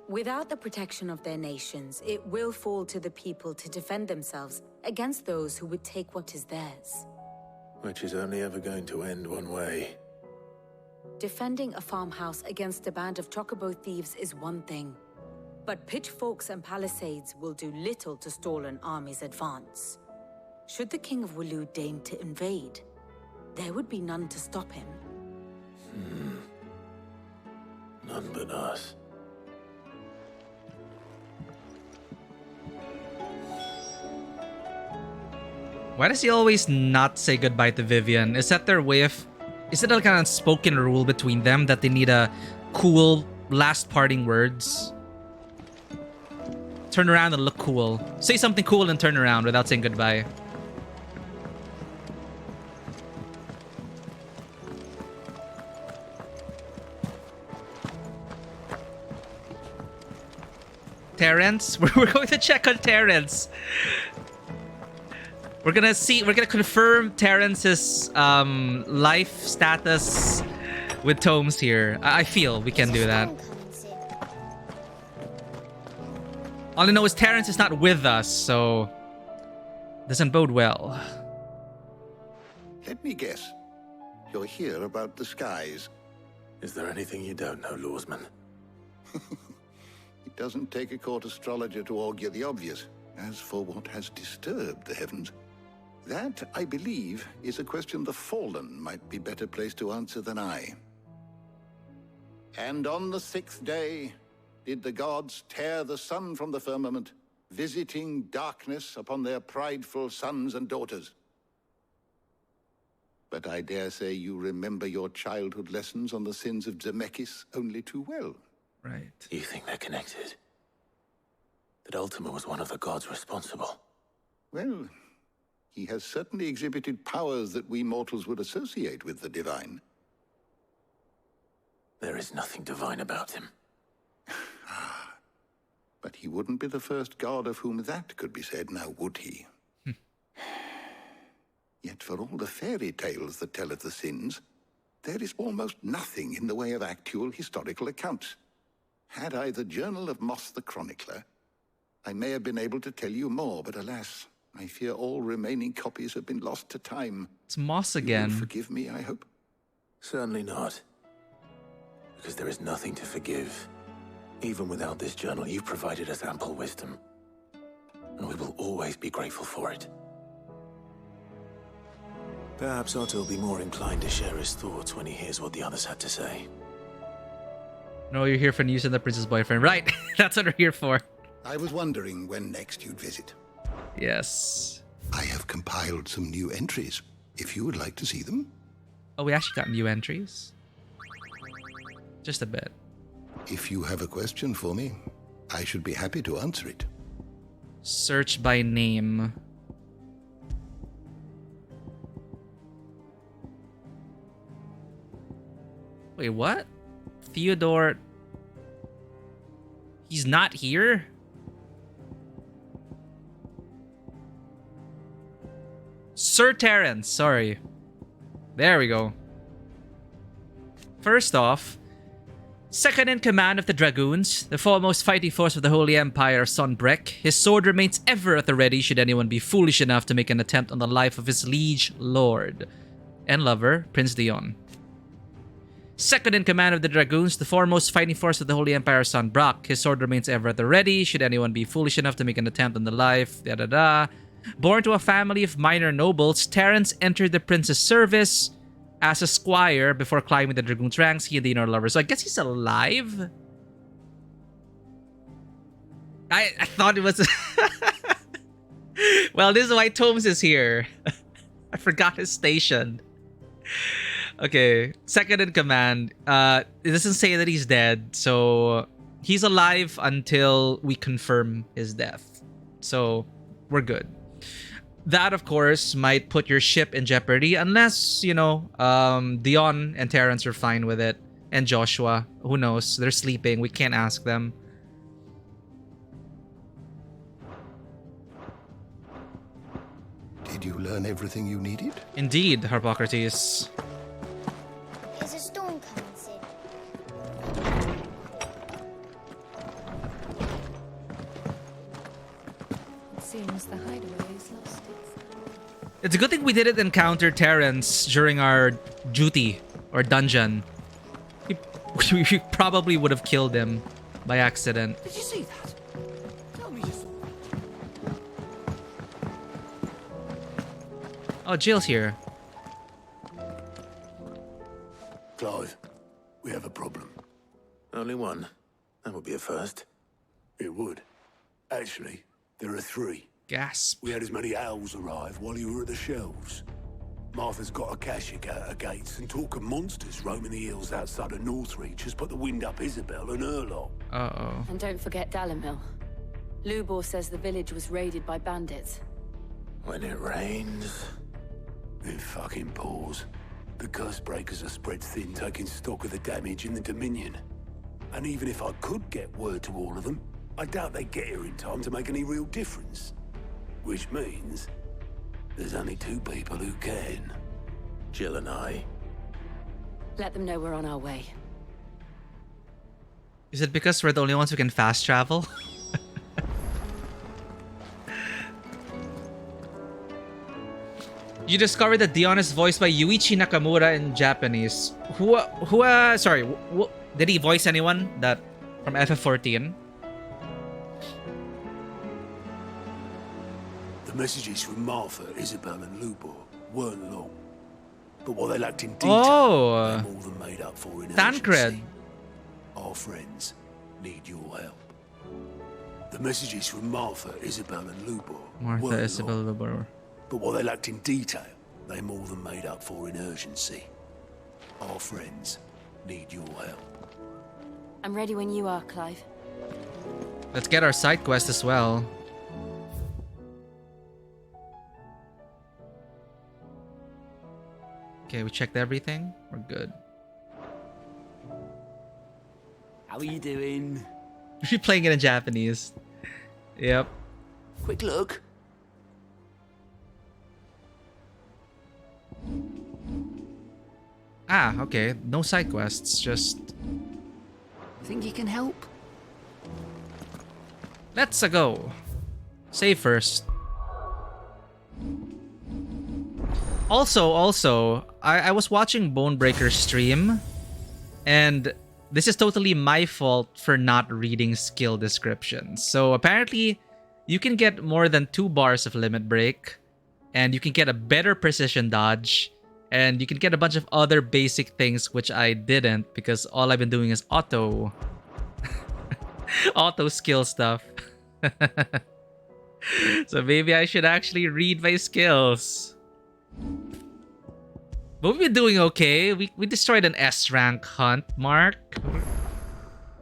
Without the protection of their nations, it will fall to the people to defend themselves against those who would take what is theirs. Which is only ever going to end one way. Defending a farmhouse against a band of chocobo thieves is one thing, but pitchforks and palisades will do little to stall an army's advance. Should the King of Waloed deign to invade, there would be none to stop him. None but us. Why does he always not say goodbye to Vivian? Is that their way of... Is it like an unspoken rule between them that they need a cool last parting words? Turn around and look cool. Say something cool and turn around without saying goodbye. Terrence? We're going to check on Terrence. We're gonna confirm Terrence's life status with Tomes here. I feel we can do that. All I know is Terrence is not with us, so doesn't bode well. Let me guess. You're here about the skies. Is there anything you don't know, Lawsman? It doesn't take a court astrologer to augur the obvious. As for what has disturbed the heavens, that, I believe, is a question the Fallen might be better placed to answer than I. And on the 6th day did the gods tear the sun from the firmament, visiting darkness upon their prideful sons and daughters. But I dare say you remember your childhood lessons on the sins of Zemeckis only too well. Right. You think they're connected? That Ultima was one of the gods responsible? Well, he has certainly exhibited powers that we mortals would associate with the divine. There is nothing divine about him. But he wouldn't be the first god of whom that could be said, now would he? Yet for all the fairy tales that tell of the sins, there is almost nothing in the way of actual historical accounts. Had I the Journal of Moss the Chronicler, I may have been able to tell you more, but alas, I fear all remaining copies have been lost to time. It's Moss again. You will forgive me, I hope? Certainly not. Because there is nothing to forgive. Even without this journal, you've provided us ample wisdom. And we will always be grateful for it. Perhaps Otto will be more inclined to share his thoughts when he hears what the others had to say. No, you're here for news and the prince's boyfriend. Right, that's what we're here for. I was wondering when next you'd visit. Yes. I have compiled some new entries, if you would like to see them. Oh, we actually got new entries? Just a bit. If you have a question for me, I should be happy to answer it. Search by name. Wait, what? Theodore... He's not here? Sir Terrence, sorry. There we go. First off, second in command of the Dragoons, the foremost fighting force of the Holy Empire of Sonbrek, his sword remains ever at the ready should anyone be foolish enough to make an attempt on the life of his liege lord. and lover, Prince Dion. Second in command of the Dragoons, the foremost fighting force of the Holy Empire's son Brock. His sword remains ever at the ready, should anyone be foolish enough to make an attempt on the life, Born to a family of minor nobles, Terence entered the prince's service as a squire before climbing the Dragoons' ranks. He and Dion are lovers. So I guess he's alive? I thought it was... Well, this is why Tomes is here. I forgot his station. Okay, second in command. It doesn't say that he's dead, so he's alive until we confirm his death. So we're good. That, of course, might put your ship in jeopardy unless, you know, Dion and Terence are fine with it. And Joshua, who knows? They're sleeping. We can't ask them. Did you learn everything you needed? Indeed, Harpocrates. Is a storm coming, Sid? It seems the hideaway is lost It's a good thing we didn't encounter Terence during our duty or dungeon. We probably would have killed him by accident. Did you see that? Tell me you saw. Oh, Jill's here. Clive, we have a problem. Only one. That would be a first. It would. Actually, there are 3. Gasp. We had as many owls arrive while you were at the shelves. Martha's got a Akashic out her gates, and talk of monsters roaming the hills outside of Northreach has put the wind up Isabel and her lot. Uh-oh. And don't forget Dalimil. Lubor says the village was raided by bandits. When it rains... It fucking pours. The curse breakers are spread thin, taking stock of the damage in the Dominion. And even if I could get word to all of them, I doubt they'd get here in time to make any real difference. Which means... there's only 2 people who can. Jill and I. Let them know we're on our way. Is it because we're the only ones who can fast travel? You discovered that Dion is voiced by Yuichi Nakamura in Japanese. Sorry, did he voice anyone that from FF14? The messages from Martha, Isabel, and Lubor weren't long. But what they lacked in detail, they more than made up for in urgency. Our friends need your help. The messages from Martha, Isabel, and Lubor weren't Isabel, long. Lubor. But what they lacked in detail, they more than made up for in urgency. Our friends need your help. I'm ready when you are, Clive. Let's get our side quest as well. Okay, we checked everything. We're good. How are you doing? We're playing it in Japanese. Yep. Quick look. Ah, okay. No side quests, just... Think you can help? Let's go. Save first. Also, I was watching Bonebreaker's stream, and this is totally my fault for not reading skill descriptions. So apparently, you can get more than 2 bars of limit break, and you can get a better precision dodge, and you can get a bunch of other basic things which I didn't because all I've been doing is auto skill stuff. So maybe I should actually read my skills. But we've been doing okay. We destroyed an S rank hunt, Mark.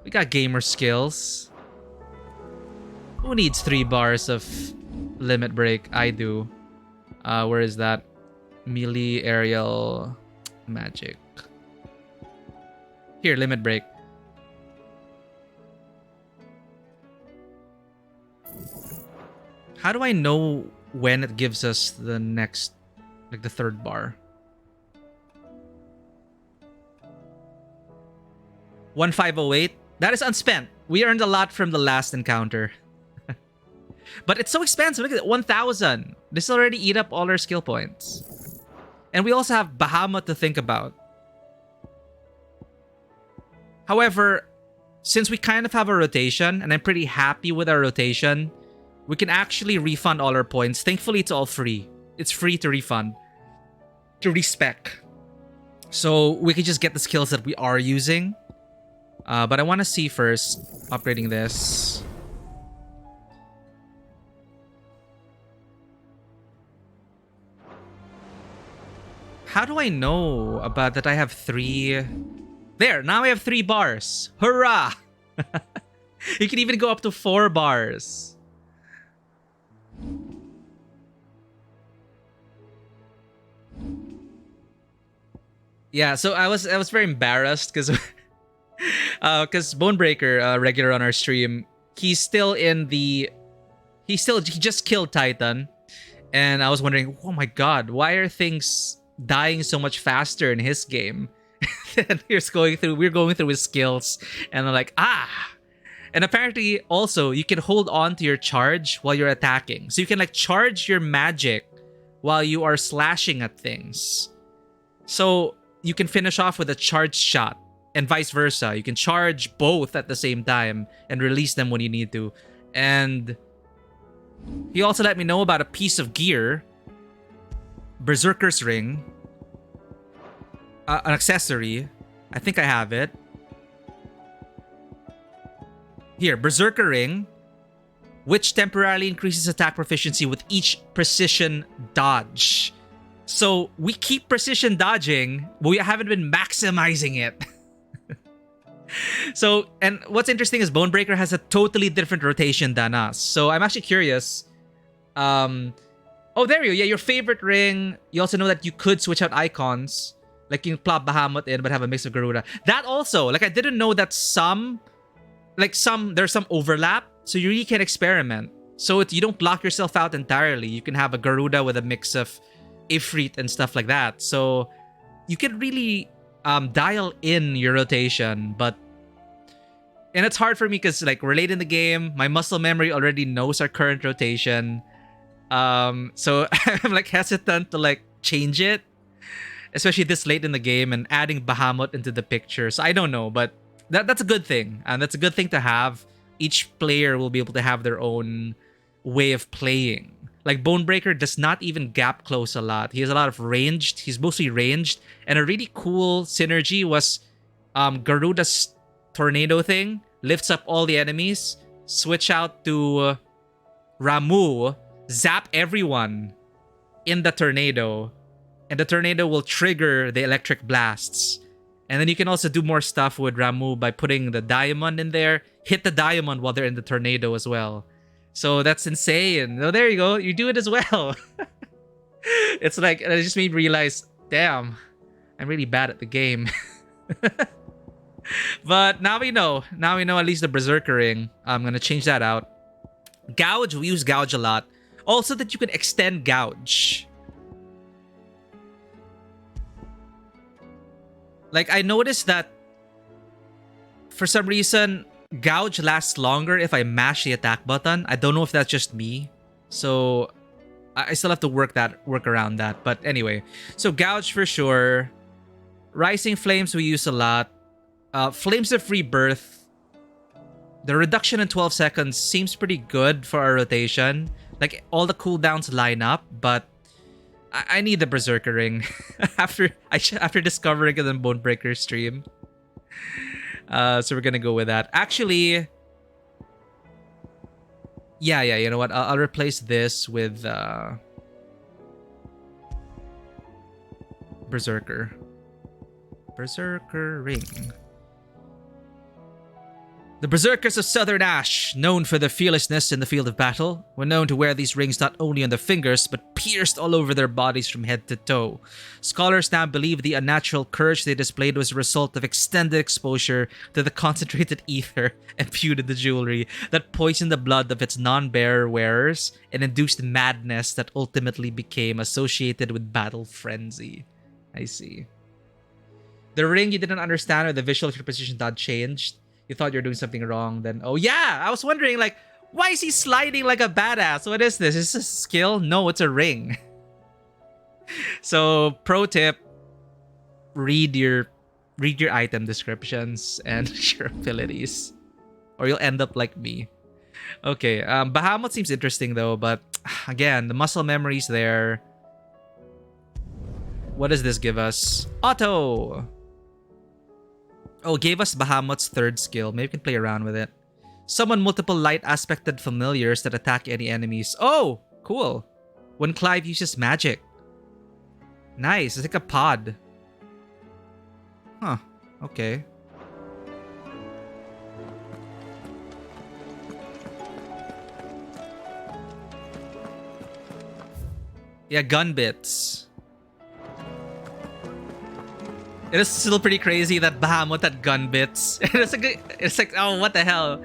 We got gamer skills. Who needs 3 bars of limit break? I do. Where is that? Melee, aerial, magic. Here, limit break. How do I know when it gives us the next, like the 3rd bar? 1508. That is unspent. We earned a lot from the last encounter. But it's so expensive. Look at it. 1,000. This already eat up all our skill points. And we also have Bahamut to think about. However, since we kind of have a rotation, and I'm pretty happy with our rotation, we can actually refund all our points. Thankfully, it's all free. It's free to refund, to respec. So we can just get the skills that we are using. But I want to see first, upgrading this. How do I know about that I have 3... There, now I have 3 bars. Hurrah! You can even go up to 4 bars. Yeah, so I was very embarrassed because Bonebreaker, regular on our stream, he just killed Titan, and I was wondering, oh my god, why are things dying so much faster in his game? And we're going through his skills, and I'm like, and apparently also you can hold on to your charge while you're attacking, so you can like charge your magic while you are slashing at things, so you can finish off with a charged shot, and vice versa. You can charge both at the same time and release them when you need to. And he also let me know about a piece of gear, Berserker's Ring, an accessory. I think I have it. Here, Berserker Ring, which temporarily increases attack proficiency with each precision dodge. So we keep precision dodging, but we haven't been maximizing it. So, and what's interesting is Bonebreaker has a totally different rotation than us. So I'm actually curious. Oh, there you go. Yeah, your favorite ring. You also know that you could switch out icons. Like you can plop Bahamut in, but have a mix of Garuda. That also, like I didn't know that there's some overlap. So you really can experiment. So you don't block yourself out entirely. You can have a Garuda with a mix of Ifrit and stuff like that. So you can really dial in your rotation, and it's hard for me because like we're late in the game. My muscle memory already knows our current rotation. So I'm like hesitant to like change it, especially this late in the game and adding Bahamut into the picture. So I don't know, but that's a good thing, and that's a good thing to have. Each player will be able to have their own way of playing. Like Bonebreaker does not even gap close a lot. He has a lot of ranged. He's mostly ranged. And a really cool synergy was Garuda's tornado thing. Lifts up all the enemies. Switch out to Ramu. Zap everyone in the tornado. And the tornado will trigger the electric blasts. And then you can also do more stuff with Ramu by putting the diamond in there. Hit the diamond while they're in the tornado as well. So that's insane. Oh, there you go. You do it as well. It's like, it just made me realize, damn, I'm really bad at the game. But now we know. Now we know at least the Berserker Ring. I'm going to change that out. Gouge, we use Gouge a lot. Also that you can extend Gouge. Like, I noticed that for some reason, Gouge lasts longer if I mash the attack button. I don't know if that's just me. So I still have to work around that. But anyway, so Gouge for sure. Rising Flames we use a lot. Flames of Rebirth. The reduction in 12 seconds seems pretty good for our rotation. Like all the cooldowns line up, but I need the Berserker Ring after discovering it on Bonebreaker stream. So we're gonna go with that. Actually, yeah, you know what? I'll replace this with Berserker Ring. The Berserkers of Southern Ash, known for their fearlessness in the field of battle, were known to wear these rings not only on their fingers, but pierced all over their bodies from head to toe. Scholars now believe the unnatural courage they displayed was a result of extended exposure to the concentrated ether imbued in the jewelry that poisoned the blood of its non-bearer wearers and induced madness that ultimately became associated with battle frenzy. I see. The ring you didn't understand or the visual of your position dot changed. You thought you were doing something wrong, then oh yeah, I was wondering like, why is he sliding like a badass? What is this? Is this a skill? No, it's a ring. So, pro tip: read your item descriptions and your abilities, or you'll end up like me. Okay, Bahamut seems interesting though, but again, the muscle memory's there. What does this give us? Auto! Oh, gave us Bahamut's third skill. Maybe we can play around with it. Summon multiple light-aspected familiars that attack any enemies. Oh, cool. When Clive uses magic. Nice, it's like a pod. Huh, okay. Yeah, gun bits. It is still pretty crazy that Bahamut had gun bits. It's like, oh, what the hell?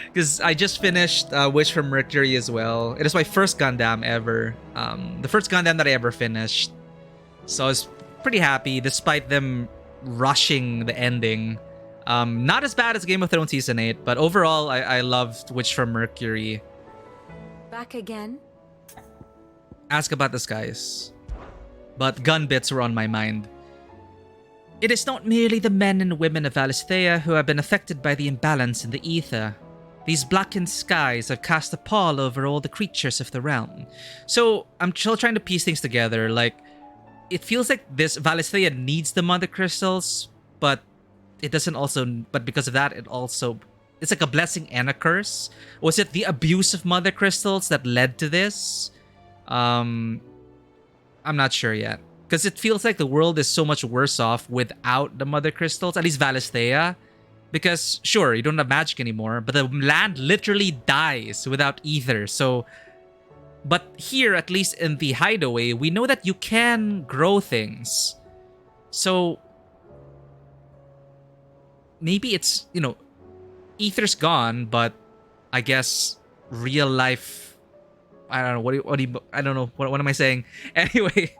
Because I just finished Wish from Mercury as well. It is my first Gundam ever. The first Gundam that I ever finished. So I was pretty happy despite them rushing the ending. Not as bad as Game of Thrones Season 8, but overall, I loved Witch from Mercury. Back again? Ask about the skies. But gun bits were on my mind. It is not merely the men and women of Valisthea who have been affected by the imbalance in the ether. These blackened skies have cast a pall over all the creatures of the realm. So, I'm still trying to piece things together. Like, it feels like this Valisthea needs the mother crystals, but it doesn't also... But because of that, it's like a blessing and a curse. Was it the abuse of mother crystals that led to this? I'm not sure yet. Because it feels like the world is so much worse off without the mother crystals, at least Valisthea. Because, sure, you don't have magic anymore, but the land literally dies without either. So, but here, at least in the hideaway, we know that you can grow things. So, maybe it's, ether's gone, but I guess real life... I don't know, I don't know, what am I saying? Anyway...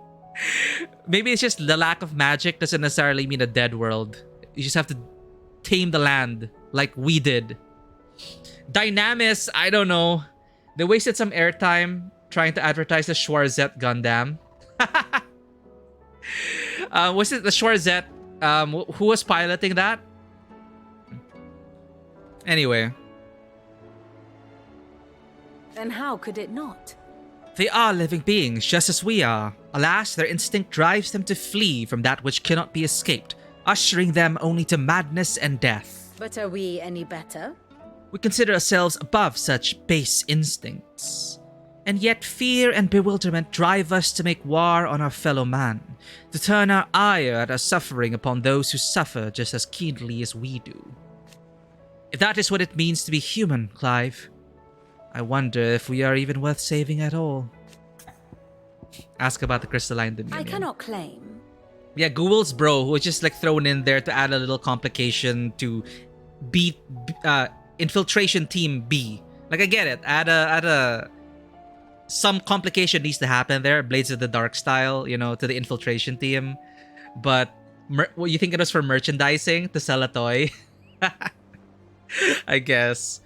Maybe it's just the lack of magic doesn't necessarily mean a dead world. You just have to tame the land like we did. Dynamis, I don't know. They wasted some airtime trying to advertise the Schwarzette Gundam. Was it the Schwarzette? Who was piloting that? Anyway. Then how could it not? They are living beings, just as we are. Alas, their instinct drives them to flee from that which cannot be escaped, ushering them only to madness and death. But are we any better? We consider ourselves above such base instincts. And yet fear and bewilderment drive us to make war on our fellow man, to turn our ire at our suffering upon those who suffer just as keenly as we do. If that is what it means to be human, Clive, I wonder if we are even worth saving at all. Ask about the crystalline dominion. I cannot claim. Yeah, Google's bro, who was just like thrown in there to add a little complication to beat infiltration team B. Like, I get it. Some complication needs to happen there. Blades of the Dark style, to the infiltration team. But you think it was for merchandising to sell a toy? I guess.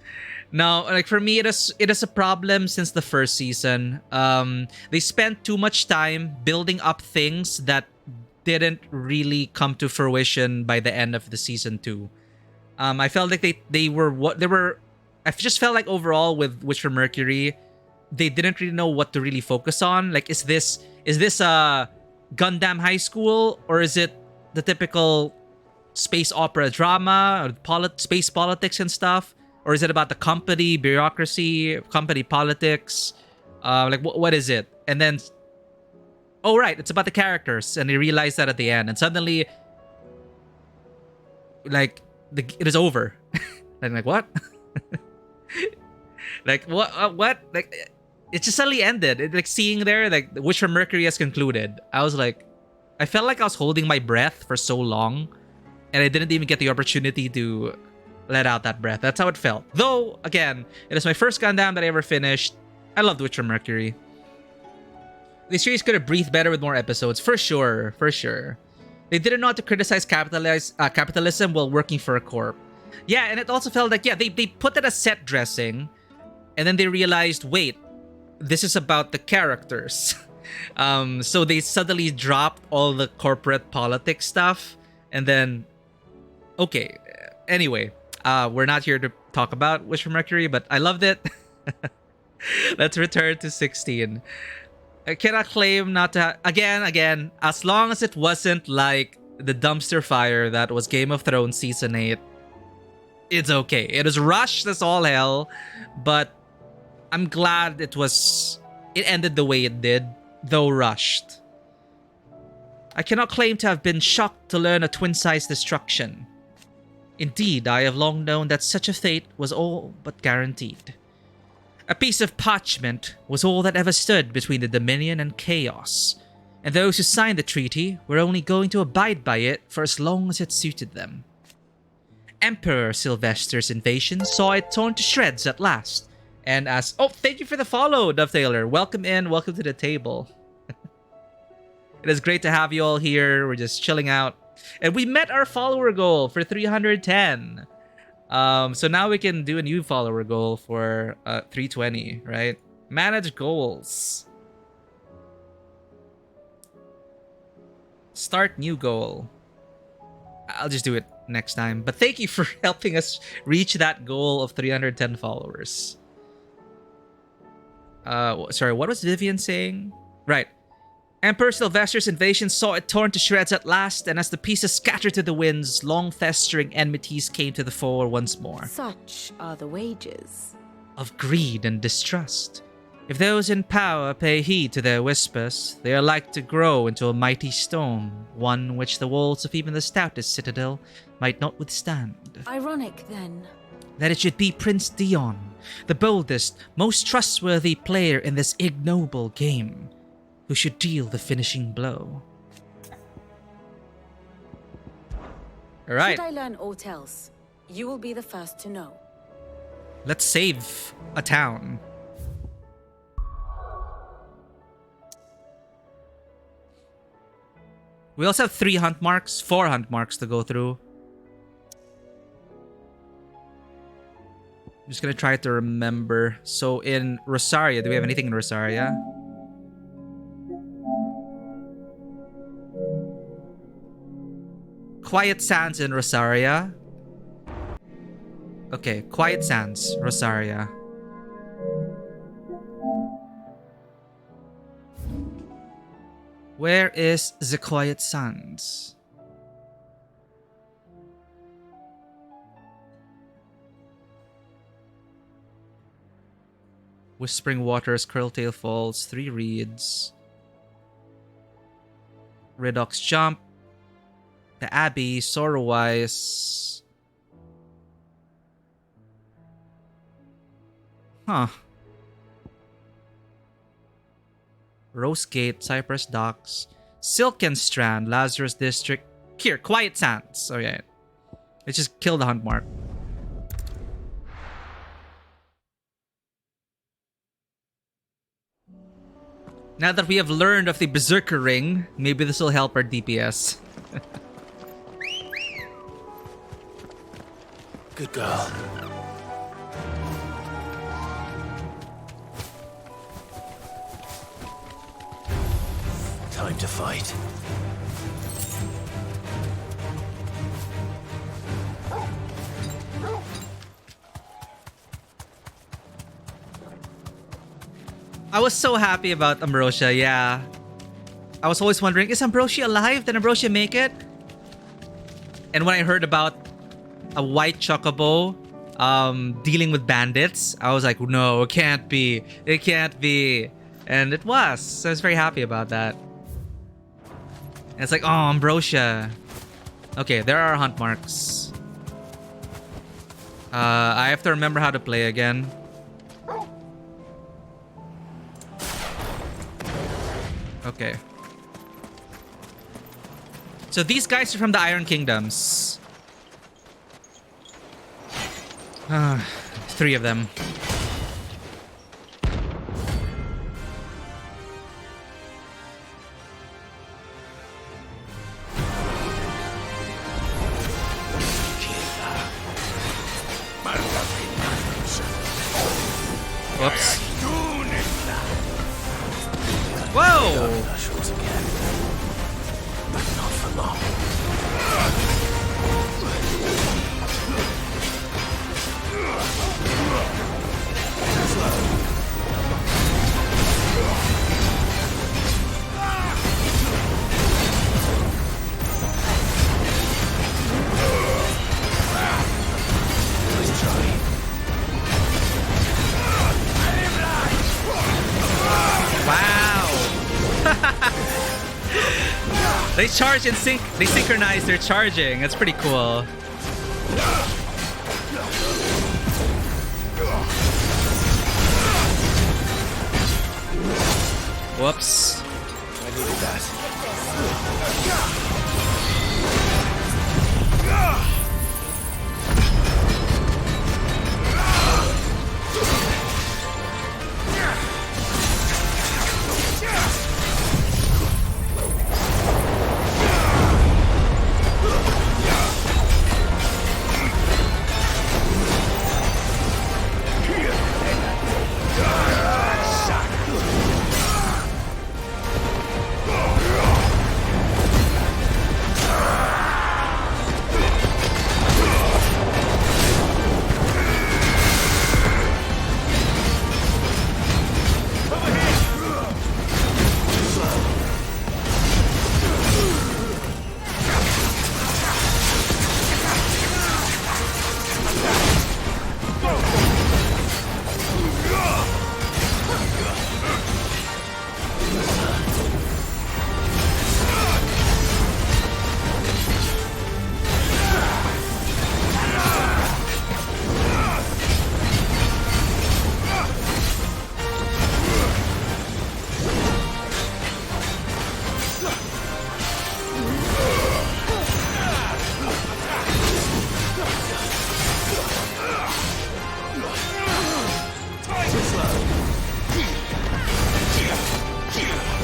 No, like for me, it is a problem since the first season. They spent too much time building up things that didn't really come to fruition by the end of the season 2. I felt like I just felt like overall with Witch from Mercury, they didn't really know what to really focus on. Like, is this a Gundam High School, or is it the typical space opera drama or space politics and stuff? Or is it about the company, bureaucracy, company politics? Like, what is it? And then, oh, right, it's about the characters. And they realize that at the end. And suddenly, like, it is over. And like, what? Like, what? Like, it just suddenly ended. Like, seeing there, like, Witch from Mercury has concluded. I was like, I felt like I was holding my breath for so long. And I didn't even get the opportunity to let out that breath. That's how it felt. Though, again, it is my first Gundam that I ever finished. I loved Witch from Mercury. The series could have breathed better with more episodes, for sure. They didn't know how to criticize capitalism while working for a corp. Yeah, and it also felt like, they put it as set dressing, and then they realized, wait, this is about the characters. So they suddenly dropped all the corporate politics stuff, and then, okay. Anyway, we're not here to talk about Wish for Mercury, but I loved it. Let's return to 16. I cannot claim not to again, as long as it wasn't like the dumpster fire that was Game of Thrones Season 8, it's okay. It was rushed as all hell, but I'm glad it ended the way it did, though rushed. I cannot claim to have been shocked to learn of twin-size destruction. Indeed, I have long known that such a fate was all but guaranteed. A piece of parchment was all that ever stood between the Dominion and chaos, and those who signed the treaty were only going to abide by it for as long as it suited them. Emperor Sylvester's invasion saw it torn to shreds at last, and as... Oh, thank you for the follow, Dovetailor. Welcome in, welcome to the table. It is great to have you all here. We're just chilling out. And we met our follower goal for 310. So now we can do a new follower goal for 320, right? Manage goals. Start new goal. I'll just do it next time. But thank you for helping us reach that goal of 310 followers. Sorry, what was Vivian saying? Right. Emperor Sylvester's invasion saw it torn to shreds at last, and as the pieces scattered to the winds, long-festering enmities came to the fore once more. Such are the wages of greed and distrust. If those in power pay heed to their whispers, they are like to grow into a mighty storm, one which the walls of even the stoutest citadel might not withstand. Ironic, then, that it should be Prince Dion, the boldest, most trustworthy player in this ignoble game, who should deal the finishing blow. All right. Should I learn aught else, you will be the first to know. Let's save a town. We also have 4 hunt marks to go through. I'm just gonna try to remember. So in Rosaria, do we have anything in Rosaria? Quiet Sands in Rosaria. Okay, Quiet Sands, Rosaria. Where is the Quiet Sands? Whispering Waters, Curltail Falls, 3 Reeds. Redox Jump. The Abbey, Sorrowwise. Huh. Rosegate, Cypress Docks, Silken Strand, Lazarus District. Here, Quiet Sands. Okay. Let's just kill the hunt mark. Now that we have learned of the Berserker Ring, maybe this will help our DPS. Good girl. Time to fight. I was so happy about Ambrosia, yeah. I was always wondering, is Ambrosia alive? Did Ambrosia make it? And when I heard about a white chocobo dealing with bandits, I was like, no, it can't be. It can't be. And it was. So I was very happy about that. And it's like, oh, Ambrosia. Okay, there are hunt marks. I have to remember how to play again. Okay. So these guys are from the Iron Kingdoms. 3 of them. Whoops. Whoa! Short again. But not for long. Wow! They charge in sync. They synchronize their charging. That's pretty cool. Whoops. I needed that.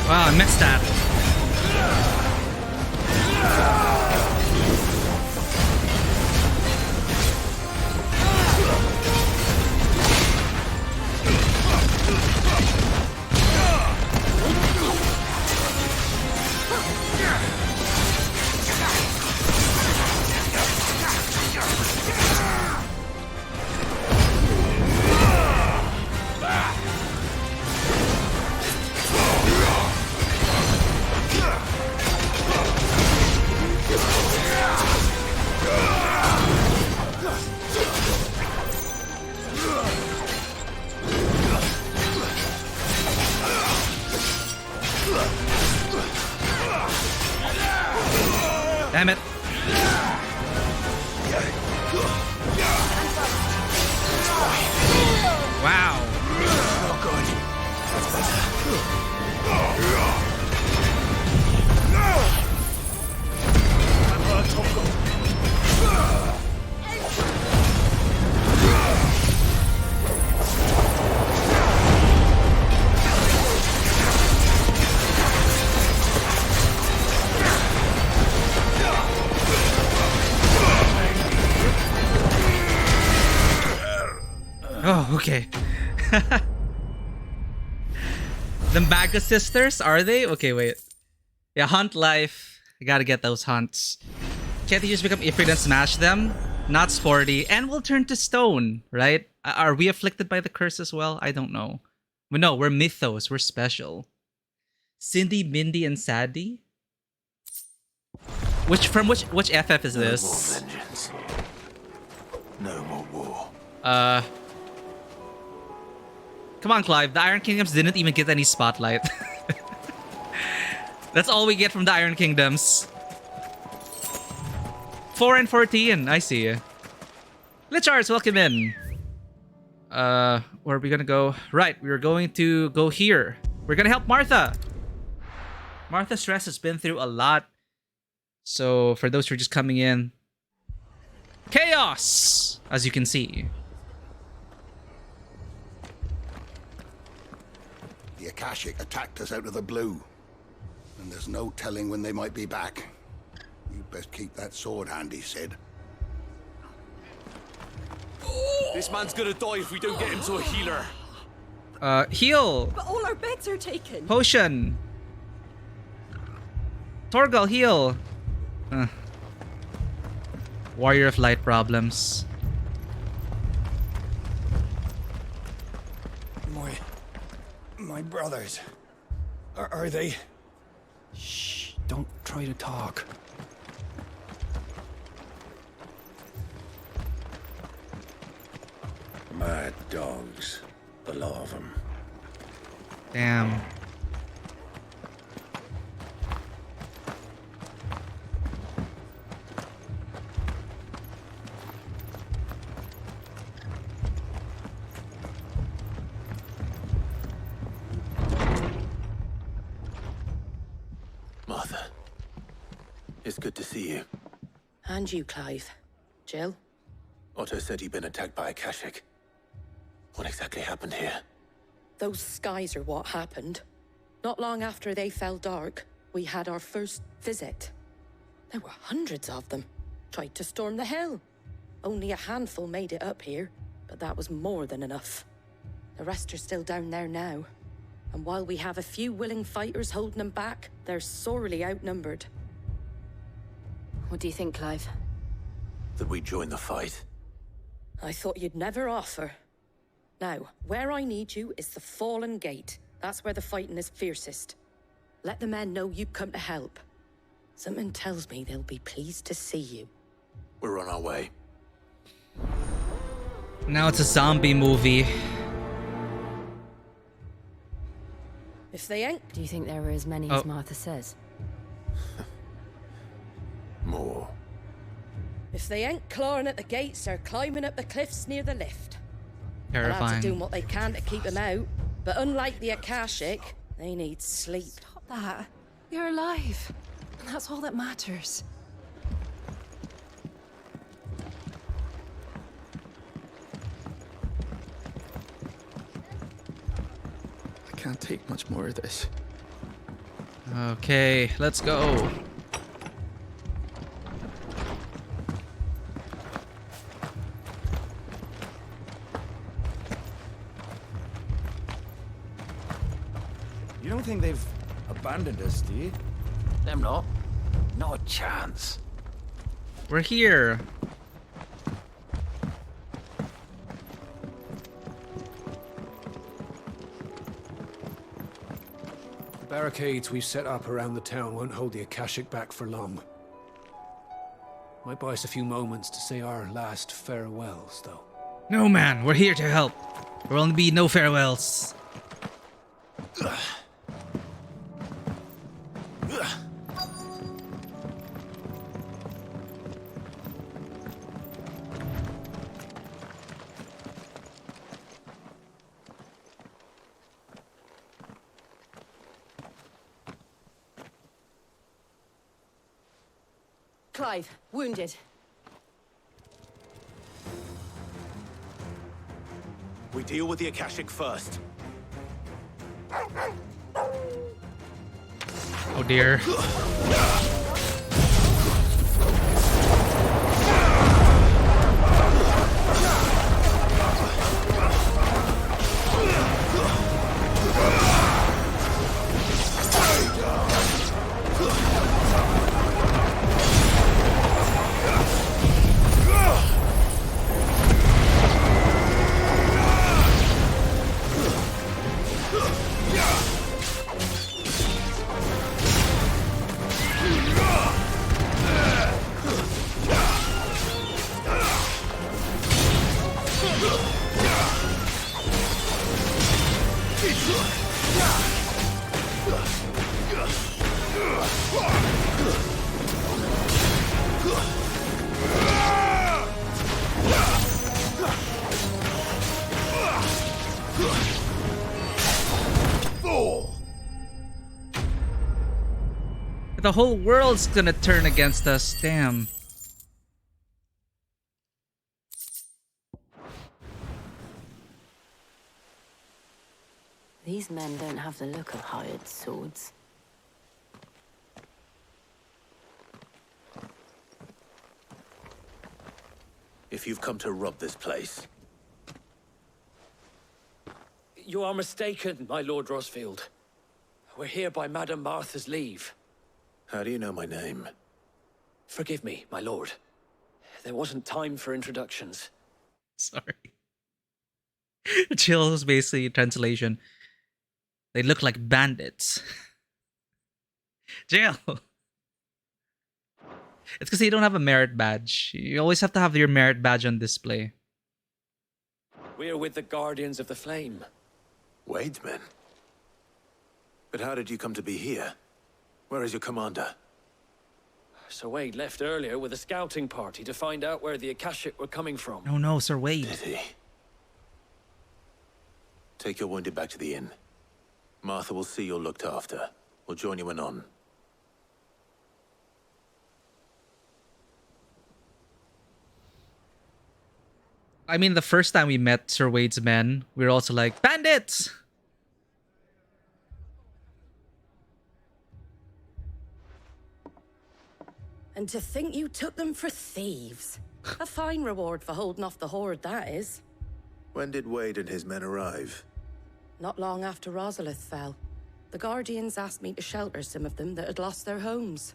Wow, I missed that. Damn it. Wow. Oh, good. That's Oh, okay. The Maga sisters, are they? Okay, wait. Yeah, hunt life. I gotta get those hunts. Can't you just become Ifrit and smash them? Not sporty. And we'll turn to stone, right? Are we afflicted by the curse as well? I don't know. But no, we're mythos. We're special. Cindy, Mindy, and Sadie? Which FF is this? No more vengeance. No more war. Come on, Clive. The Iron Kingdoms didn't even get any spotlight. That's all we get from the Iron Kingdoms. 4 and 14. I see. Lichards, welcome in. Where are we gonna go? Right, we're going to go here. We're gonna help Martha. Martha Stress has been through a lot. So, for those who are just coming in, chaos, as you can see. The Akashic attacked us out of the blue, and there's no telling when they might be back. You best keep that sword handy, Sid. This man's gonna die if we don't get him to a healer. Heal! But all our beds are taken. Potion! Torgal, heal! Warrior of Light problems. My brothers. Are they... Shh, don't try to talk. Mad dogs. A lot of them. Damn. Martha. It's good to see you. And you, Clive. Jill? Otto said you'd been attacked by a Kashik. What exactly happened here? Those skies are what happened. Not long after they fell dark, we had our first visit. There were hundreds of them. Tried to storm the hill. Only a handful made it up here, but that was more than enough. The rest are still down there now. And while we have a few willing fighters holding them back, they're sorely outnumbered. What do you think, Clive? That we join the fight? I thought you'd never offer. Now, where I need you is the Fallen Gate. That's where the fighting is fiercest. Let the men know you've come to help. Something tells me they'll be pleased to see you. We're on our way. Now it's a zombie movie. If they ain't... Do you think there are as many as Martha says? More. If they ain't clawing at the gates, they're climbing up the cliffs near the lift. The lads are Terrifying. doing what they can to keep them out, but unlike the Akashic, they need sleep. Stop that. You're alive. And that's all that matters. I can't take much more of this. Okay, let's go. You don't think they've abandoned us, do you? Them not. Not a chance. We're here. The barricades we've set up around the town won't hold the Akashic back for long. Might buy us a few moments to say our last farewells, though. No, man, we're here to help. There will be no farewells. Clive, wounded. We deal with the Akashic first. Oh dear. The whole world's gonna turn against us, damn. These men don't have the look of hired swords. If you've come to rob this place, You are mistaken, my Lord Rosfield. We're here by Madame Martha's leave. How do you know my name? Forgive me, my lord. There wasn't time for introductions. Sorry. Chill's basically translation. They look like bandits. Jail. It's because you don't have a merit badge. You always have to have your merit badge on display. We're with the Guardians of the Flame. Wade's men? But how did you come to be here? Where is your commander? Sir Wade left earlier with a scouting party to find out where the Akashic were coming from. Oh no, Sir Wade. Did he? Take your wounded back to the inn. Martha will see you're looked after. We'll join you anon. I mean, the first time we met Sir Wade's men, we were also like, bandits! And to think you took them for thieves. A fine reward for holding off the horde, that is. When did Wade and his men arrive? Not long after Rosalith fell. The Guardians asked me to shelter some of them that had lost their homes.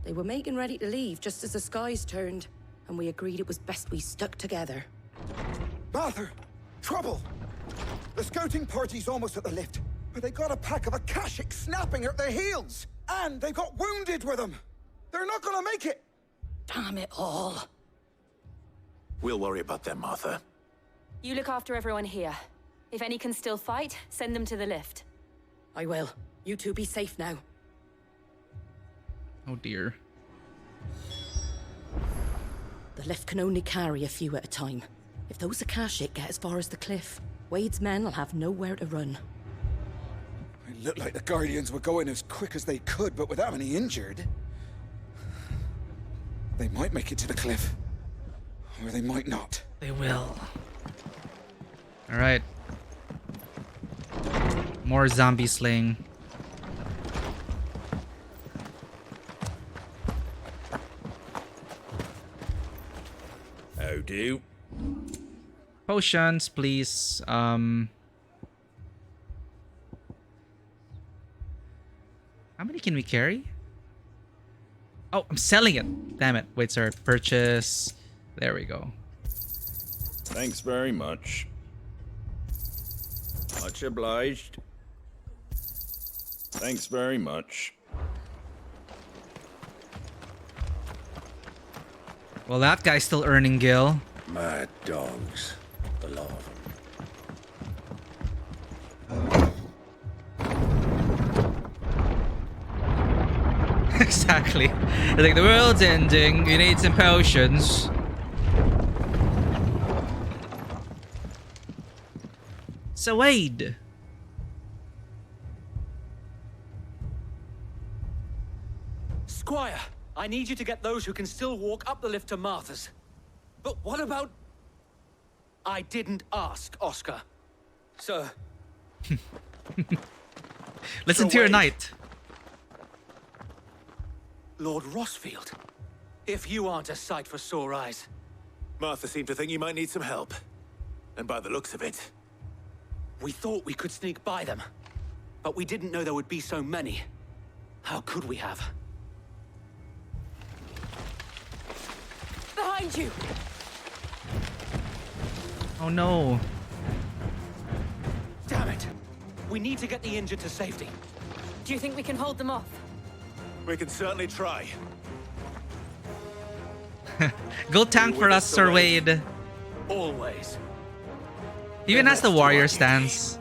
They were making ready to leave just as the skies turned, and we agreed it was best we stuck together. Martha! Trouble! The scouting party's almost at the lift, but they got a pack of Akashics snapping at their heels! And they got wounded with them! They're not gonna make it! Damn it all. We'll worry about them, Martha. You look after everyone here. If any can still fight, send them to the lift. I will. You two be safe now. Oh dear. The lift can only carry a few at a time. If those Akashic get as far as the cliff, Wade's men will have nowhere to run. It looked like the Guardians were going as quick as they could, but without any injured. They might make it to the cliff. Or they might not. They will. Alright. More zombie slaying. How do? Potions, please. How many can we carry? Oh, I'm selling it. Damn it. Wait, sir. Purchase. There we go. Thanks very much. Much obliged. Thanks very much. Well, that guy's still earning Gil. Mad dogs. A lot of them. Exactly. I think the world's ending. You need some potions. So Wade. Squire, I need you to get those who can still walk up the lift to Martha's. But what about... I didn't ask, Oscar. Sir. Listen to your knight. Lord Rosfield, if you aren't a sight for sore eyes. Martha seemed to think you might need some help. And by the looks of it... We thought we could sneak by them, but we didn't know there would be so many. How could we have? Behind you! Oh no. Damn it! We need to get the injured to safety. Do you think we can hold them off? We can certainly try. Go tank for us, Sir Wade. Always. Even as the warrior stance.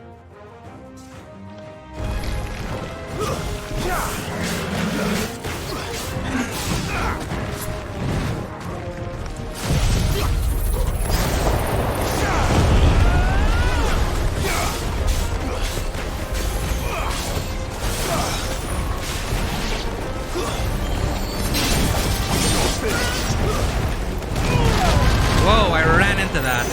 Whoa, I ran into that.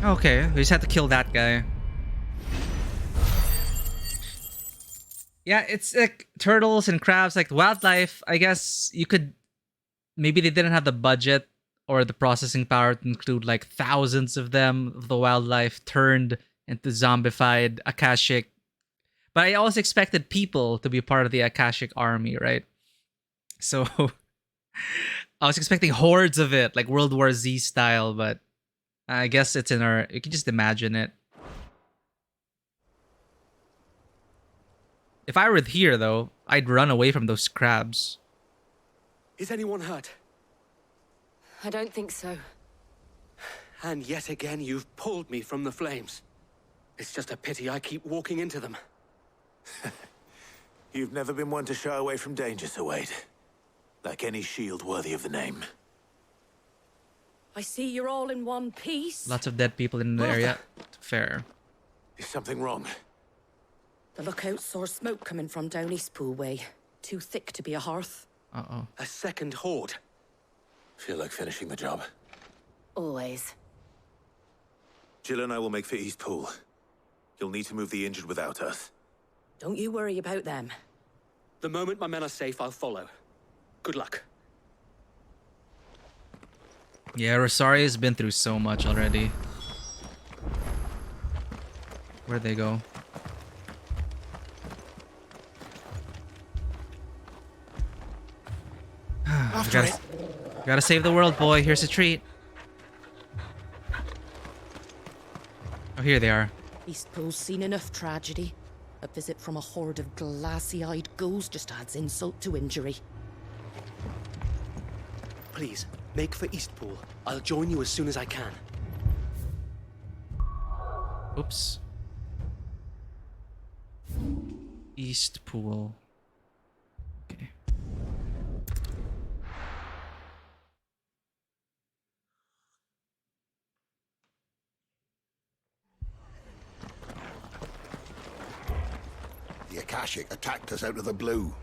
Okay, we just had to kill that guy. Yeah, it's like turtles and crabs, like wildlife. I guess you could... Maybe they didn't have the budget or the processing power to include like thousands of them, of the wildlife turned into zombified Akashic. But I always expected people to be part of the Akashic army, right? So I was expecting hordes of it, like World War Z style, but I guess it's in our... You can just imagine it. If I were here, though, I'd run away from those crabs. Is anyone hurt? I don't think so. And yet again, you've pulled me from the flames. It's just a pity I keep walking into them. You've never been one to shy away from danger, Sir Wade. Like any shield worthy of the name. I see you're all in one piece. Lots of dead people in the area. Fair. Is something wrong? The lookout saw smoke coming from down Eastpool way. Too thick to be a hearth. Uh-oh. A second horde. Feel like finishing the job. Always. Jill and I will make for Eastpool. You'll need to move the injured without us. Don't you worry about them. The moment my men are safe, I'll follow. Good luck. Yeah, Rosaria's been through so much already. Where'd they go? Gotta save the world, boy. Here's a treat. Oh, here they are. Eastpool's seen enough tragedy. A visit from a horde of glassy-eyed ghouls just adds insult to injury. Please, make for Eastpool. I'll join you as soon as I can. Oops. Eastpool. Okay. The Akashic attacked us out of the blue,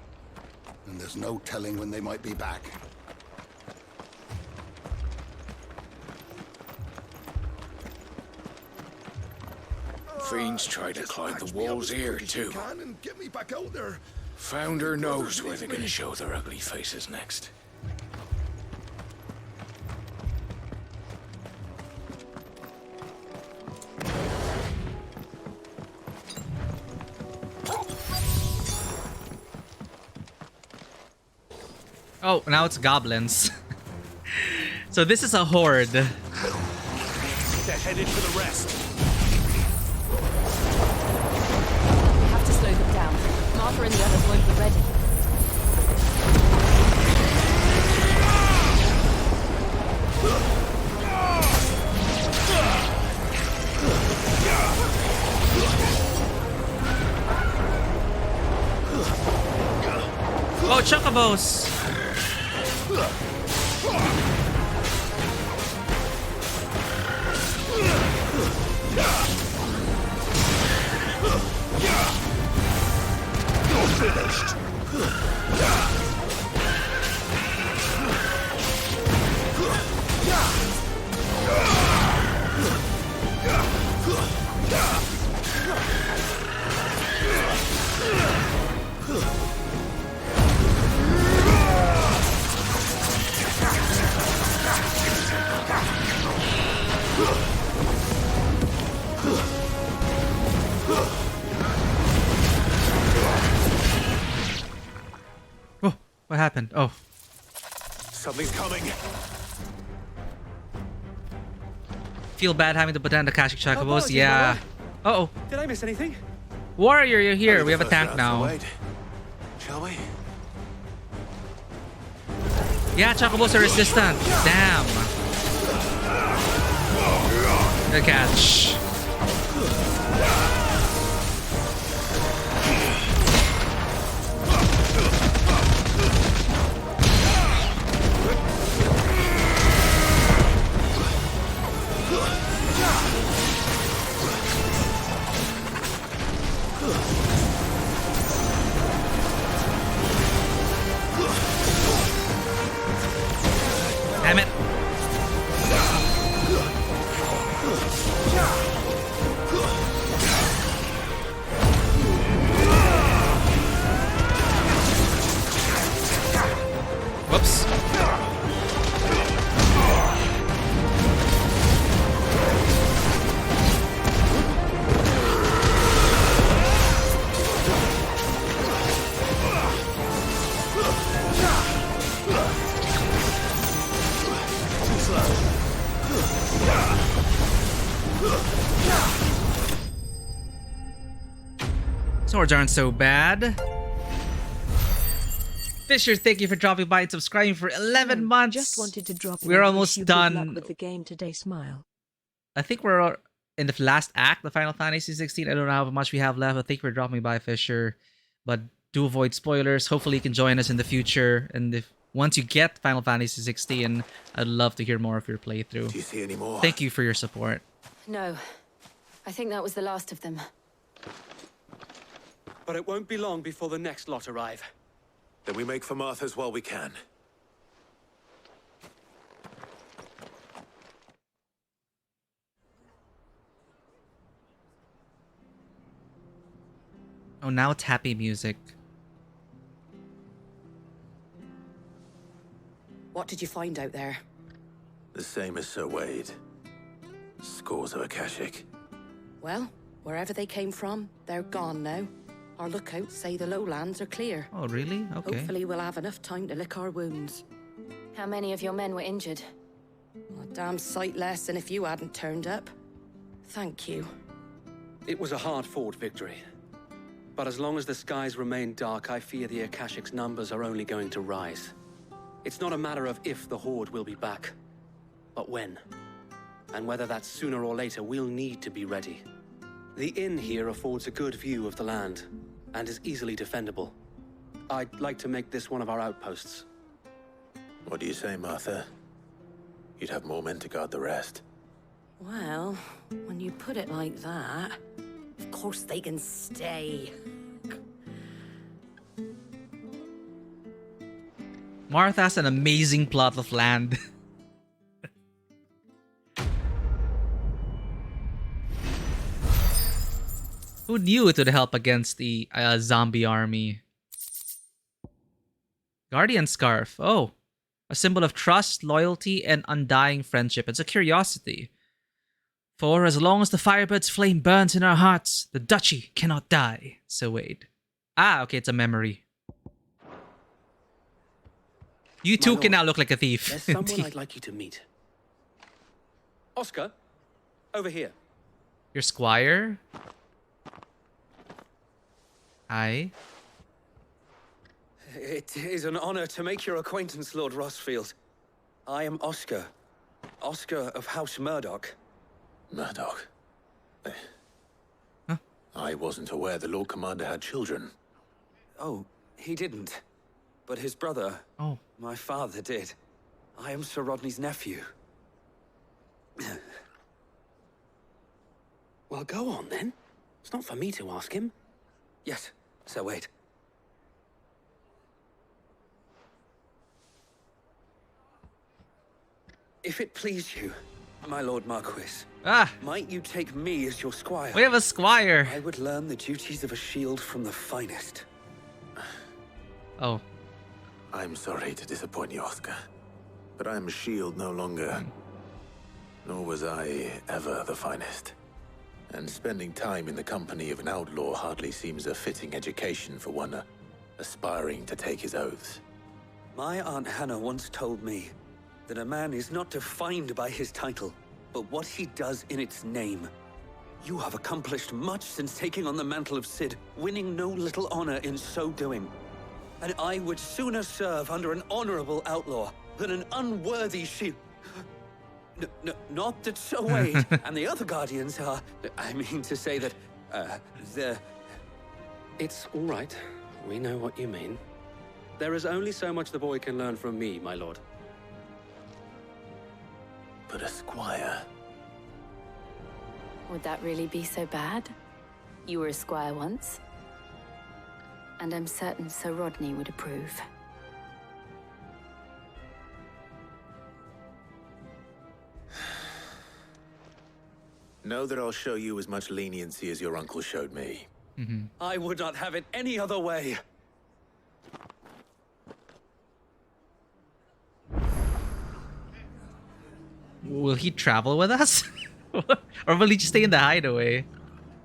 and there's no telling when they might be back. Fiends try to climb the walls here, too. And get me back out there. Founder knows where they're gonna show their ugly faces next. Oh, now it's goblins. So this is a horde. They're headed for the rest. We have to slow them down. Martha and the others won't be ready. Oh, chocobos! You're finished. Oh, what happened? Oh. Something's coming. Feel bad having to put down the Akashic chocobos. Yeah. Uh-oh. Did I miss anything? Warrior, you're here. We have a tank now. Shall we? Yeah, chocobos are resistant. Damn. Good catch. Damn it. Swords aren't so bad. Fisher, thank you for dropping by and subscribing for 11 months. Just wanted to drop. We're almost Good done. luck with the game today. Smile. I think we're in the last act, the Final Fantasy 16. I don't know how much we have left. I think we're dropping by, Fisher, but do avoid spoilers. Hopefully, you can join us in the future. And if once you get Final Fantasy 16, I'd love to hear more of your playthrough. Do you see any more? Thank you for your support. No. I think that was the last of them. But it won't be long before the next lot arrive. Then we make for Martha's while we can. Oh, now it's happy music. What did you find out there? The same as Sir Wade. Scores of Akashic. Well, wherever they came from, they're gone now. Our lookouts say the lowlands are clear. Oh, really? Okay. Hopefully we'll have enough time to lick our wounds. How many of your men were injured? A damn sight less than if you hadn't turned up. Thank you. It was a hard-fought victory. But as long as the skies remain dark, I fear the Akashic's numbers are only going to rise. It's not a matter of if the Horde will be back, but when. And whether that's sooner or later, we'll need to be ready. The inn here affords a good view of the land, and is easily defendable. I'd like to make this one of our outposts. What do you say, Martha? You'd have more men to guard the rest. Well, when you put it like that, of course they can stay. Martha has an amazing plot of land. Who knew it would help against the zombie army? Guardian Scarf. Oh, a symbol of trust, loyalty, and undying friendship. It's a curiosity. For as long as the Firebird's flame burns in our hearts, the duchy cannot die. So wait. Ah, okay, it's a memory. You too can now look like a thief. There's someone I'd like you to meet. Oscar, over here. Your squire? Hi. It is an honor to make your acquaintance, Lord Rossfield. I am Oscar. Oscar of House Murdoch. Murdoch? I wasn't aware the Lord Commander had children. Oh, he didn't. But his brother, my father, did. I am Sir Rodney's nephew. Well, go on then. It's not for me to ask him. Yes, Sir Wade. If it please you, my Lord Marquis, might you take me as your squire? We have a squire. I would learn the duties of a shield from the finest. Oh. I'm sorry to disappoint you, Oscar, but I am a shield no longer. Nor was I ever the finest. And spending time in the company of an outlaw hardly seems a fitting education for one aspiring to take his oaths. My Aunt Hannah once told me that a man is not defined by his title, but what he does in its name. You have accomplished much since taking on the mantle of Cid, winning no little honor in so doing. And I would sooner serve under an honorable outlaw than an unworthy shield. Not that Sir Wade and the other guardians are... I mean to say that, they're... It's all right. We know what you mean. There is only so much the boy can learn from me, my lord. But a squire... Would that really be so bad? You were a squire once. And I'm certain Sir Rodney would approve. Know that I'll show you as much leniency as your uncle showed me. I would not have it any other way. Will he travel with us? Or will he just stay in the hideaway?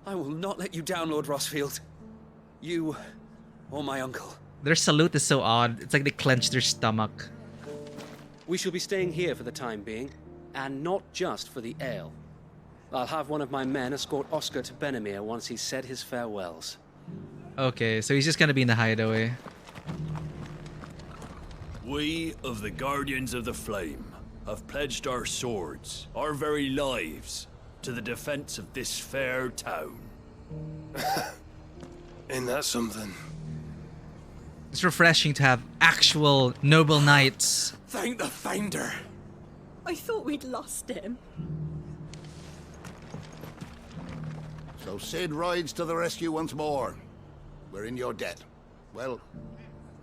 I will not let you down, Lord Rossfield. You or my uncle. Their salute is so odd. It's like they clench their stomach. We shall be staying here for the time being, and not just for the ale. I'll have one of my men escort Oscar to Benimir once he's said his farewells. Okay, so he's just gonna be in the hideaway. We of the Guardians of the Flame have pledged our swords, our very lives, to the defense of this fair town. Ain't that something? It's refreshing to have actual noble knights. Thank the Finder. I thought we'd lost him. So Sid rides to the rescue once more. We're in your debt. Well,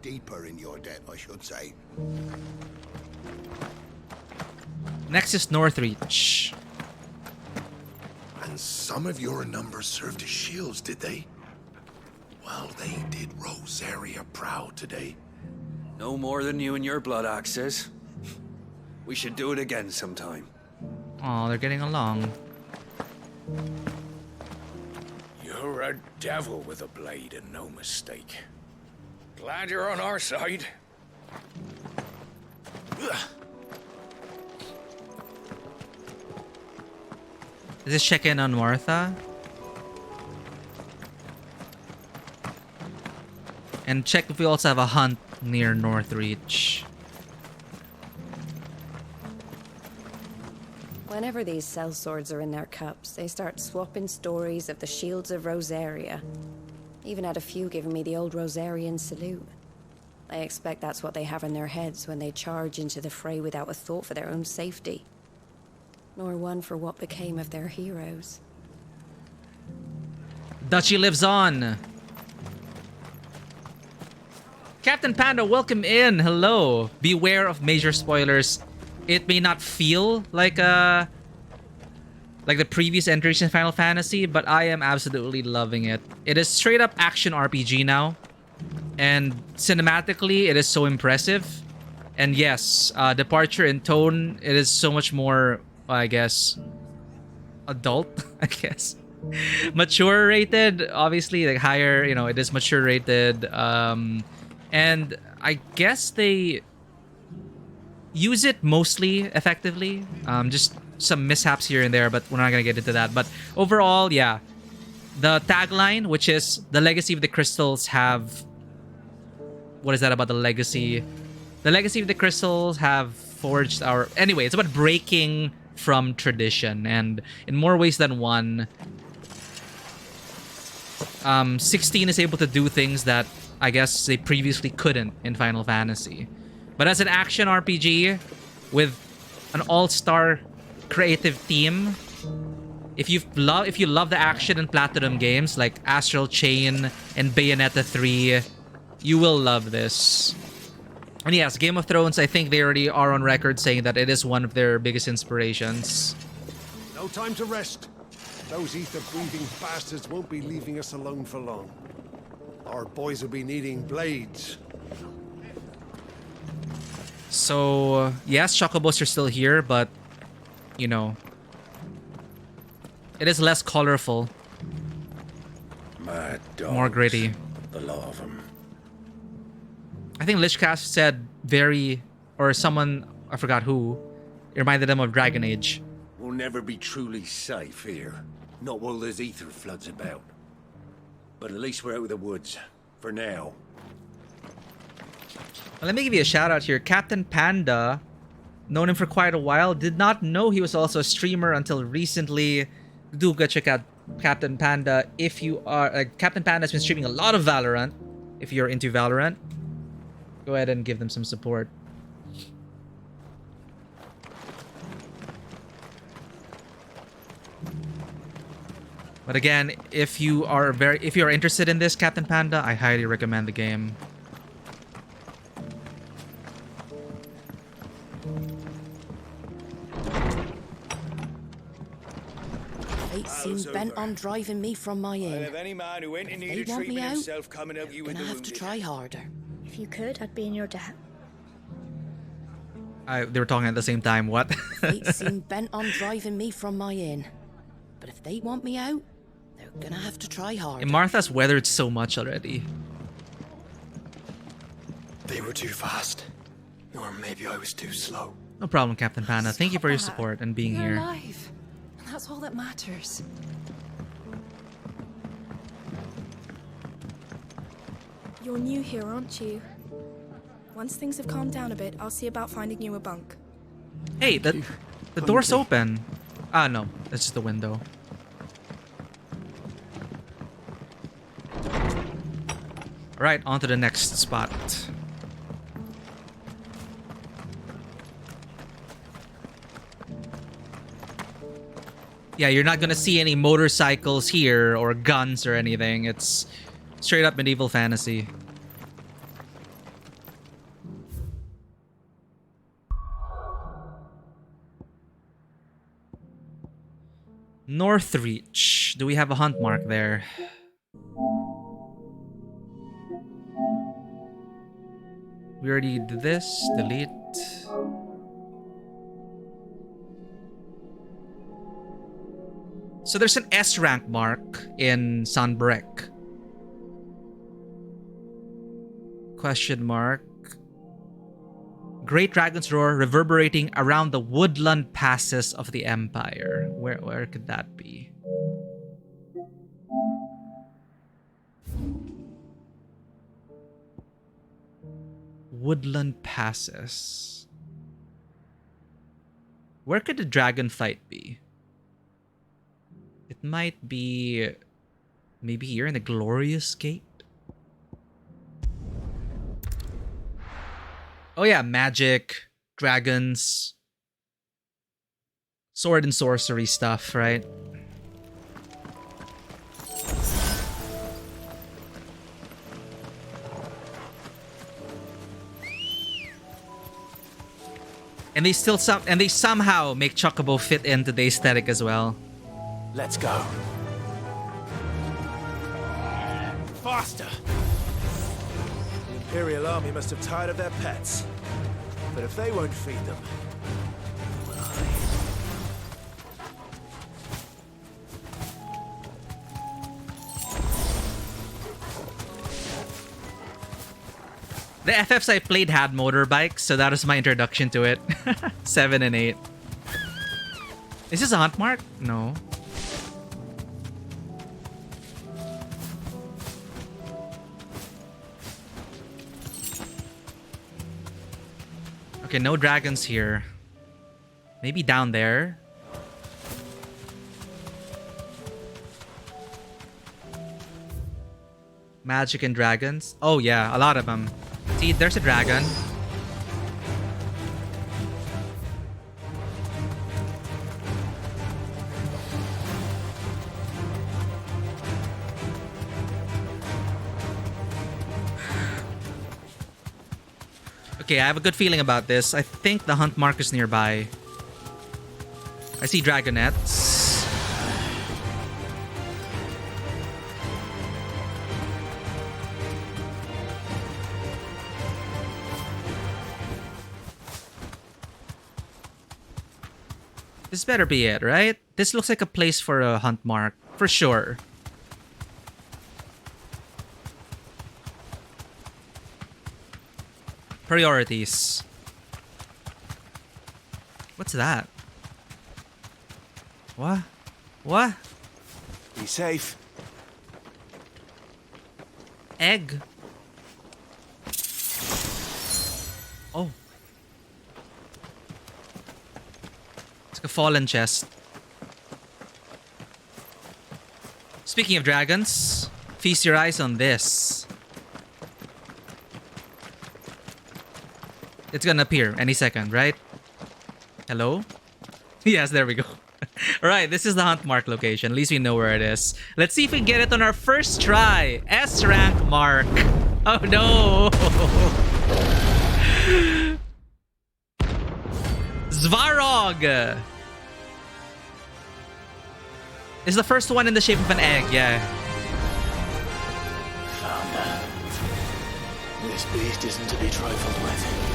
deeper in your debt, I should say. Next is Northreach. And some of your numbers served as shields, did they? Well, they did Rosaria proud today. No more than you and your blood axes. We should do it again sometime. Oh, they're getting along. You're a devil with a blade and no mistake. Glad you're on our side. Is this check in on Martha? And check if we also have a hunt near Northreach. Whenever these sellswords are in their cups, they start swapping stories of the shields of Rosaria. Even had a few giving me the old Rosarian salute. I expect that's what they have in their heads when they charge into the fray without a thought for their own safety. Nor one for what became of their heroes. Duchy lives on. Captain Panda, welcome in. Hello. Beware of major spoilers. It may not feel like the previous entries in Final Fantasy, but I am absolutely loving it. It is straight up action RPG now. And cinematically, it is so impressive. And yes, departure in tone, it is so much more, I guess, adult, I guess. Mature rated, obviously, like higher, you know, it is mature rated. And I guess they use it mostly effectively. Just some mishaps here and there, but we're not gonna get into that. But overall, yeah. The tagline, which is the legacy of the crystals have... What is that about the legacy? The legacy of the crystals have forged our... Anyway, it's about breaking from tradition. And in more ways than one, 16 is able to do things that I guess they previously couldn't in Final Fantasy. But as an action RPG with an all-star creative team, if you love the action in Platinum games like Astral Chain and Bayonetta 3, you will love this. And yes, Game of Thrones, I think they already are on record saying that it is one of their biggest inspirations. No time to rest. Those ether-breathing bastards won't be leaving us alone for long. Our boys will be needing blades. So, yes, Chocobos are still here, but, you know, it is less colorful. Mad dogs, more gritty. The law of them. I think Lichcast said or someone, I forgot who, it reminded them of Dragon Age. We'll never be truly safe here. Not while there's ether floods about. But at least we're out of the woods. For now. Let me give you a shout out here. Captain Panda, known him for quite a while, did not know he was also a streamer until recently. Do go check out Captain Panda if you are... Captain Panda has been streaming a lot of Valorant. If you're into Valorant, go ahead and give them some support. But again, if you are interested in this, Captain Panda, I highly recommend the game. Fate seemed bent on driving me from my inn. If any man who ain't in If need they of want me treatment out, himself coming out you with gonna the have to wounded. try harder. If you could, I'd be in your debt. They were talking at the same time. What? Fate seemed bent on driving me from my inn. But if they want me out, they're gonna have to try harder. And Martha's weathered so much already. They were too fast. Or maybe I was too slow. No problem, Captain Panda. Thank you for your support and being You're here. alive. And that's all that matters. You're new here, aren't you? Once things have calmed down a bit, I'll see about finding you a bunk. Hey, the door's open. Ah, no. It's just the window. Alright, on to the next spot. Yeah, you're not gonna see any motorcycles here or guns or anything. It's straight up medieval fantasy. Northreach. Do we have a hunt mark there? We already did this. Delete. So there's an S rank mark in Sunbreak. Question mark. Great Dragon's Roar reverberating around the woodland passes of the Empire. Where could that be? Woodland passes. Where could the dragon fight be? It might be maybe here in the Glorious Gate. Oh yeah, magic, dragons, sword and sorcery stuff, right? And they somehow make Chocobo fit into the aesthetic as well. Let's go. Faster! The Imperial Army must have tired of their pets. But if they won't feed them, will I? The FFs I played had motorbikes, so that was my introduction to it. 7 and 8. Is this a hunt mark? No. Okay, no dragons here. Maybe down there. Magic and dragons. Oh yeah, a lot of them. See, there's a dragon. Okay, I have a good feeling about this. I think the hunt mark is nearby. I see dragonettes. This better be it, right? This looks like a place for a hunt mark, for sure. Priorities. What's that? What? What? Be safe. Egg. Oh. It's like a fallen chest. Speaking of dragons, feast your eyes on this. It's gonna appear any second, right? Hello? Yes, there we go. Alright, this is the hunt mark location. At least we know where it is. Let's see if we can get it on our first try. S rank mark. Oh no! Svarog! Is the first one in the shape of an egg, yeah. Founder. This beast isn't to be trifled with.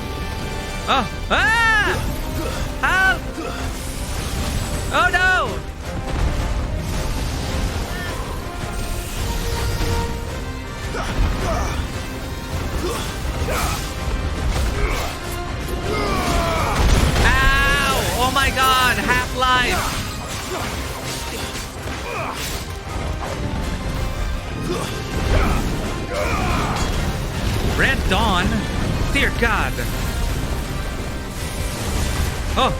Oh! Ah! Help! Oh no! Ow! Oh my god! Half-life! God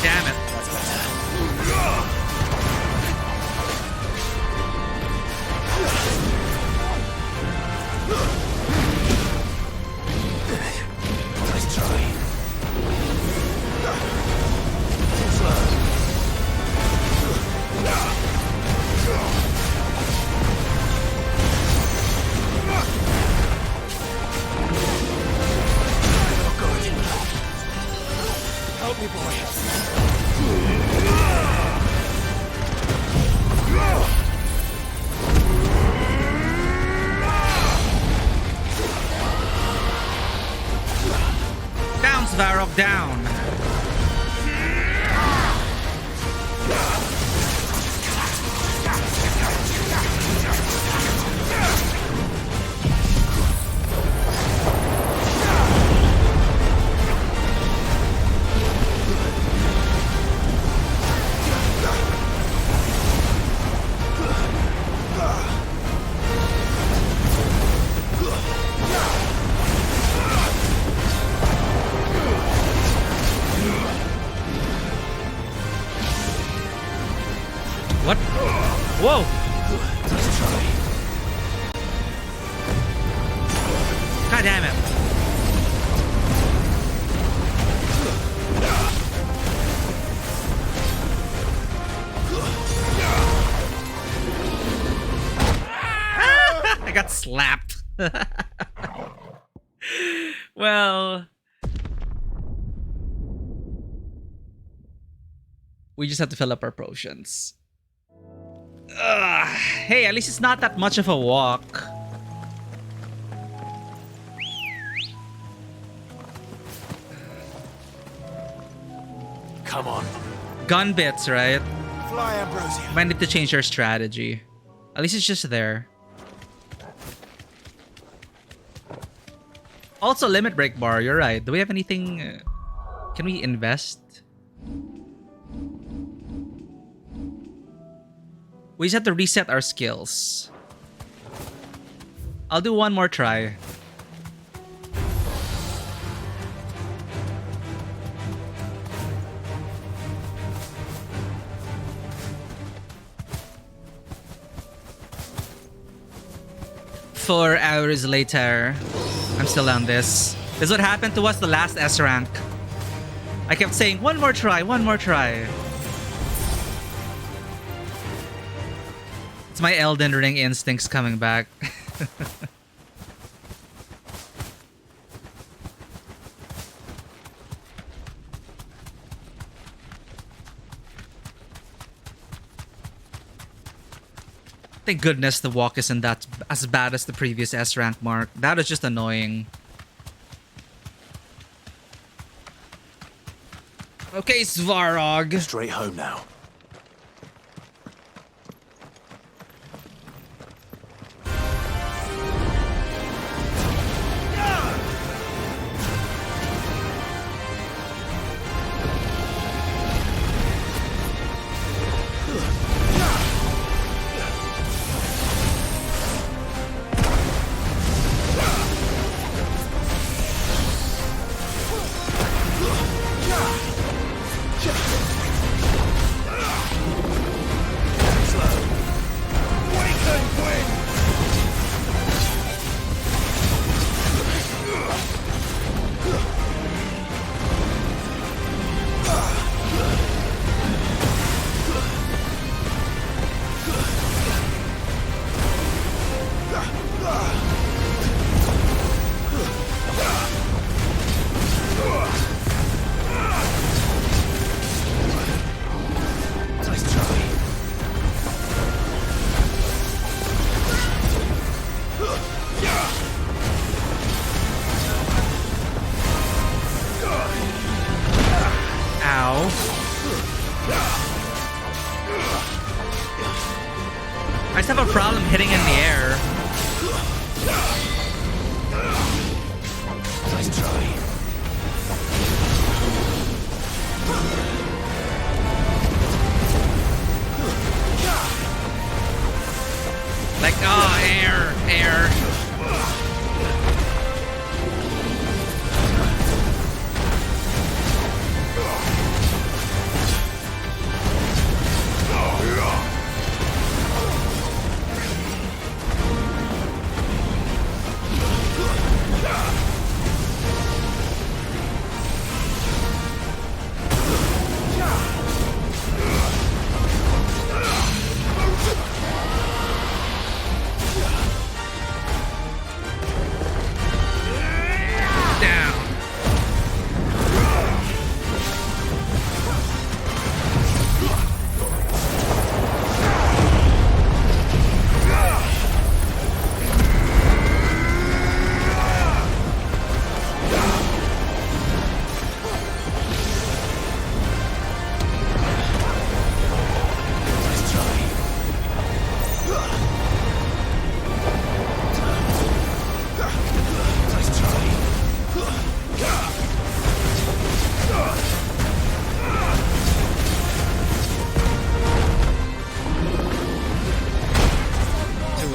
damn it. Nice try. Help me, boy. Down, Svarog, down. What? Whoa! Nice try. God damn it. I got slapped. Well, we just have to fill up our potions. Hey, at least it's not that much of a walk. Come on. Gun bits, right? Fly, Ambrosia. Might need to change our strategy. At least it's just there. Also, limit break bar, you're right. Do we have anything? Can we invest? We just have to reset our skills. I'll do one more try. Four hours later, I'm still on this. This is what happened to us the last S rank. I kept saying, one more try, one more try. It's my Elden Ring instincts coming back. Thank goodness the walk isn't that as bad as the previous S rank mark. That is just annoying. Okay, Svarog. Straight home now. Like, oh, air.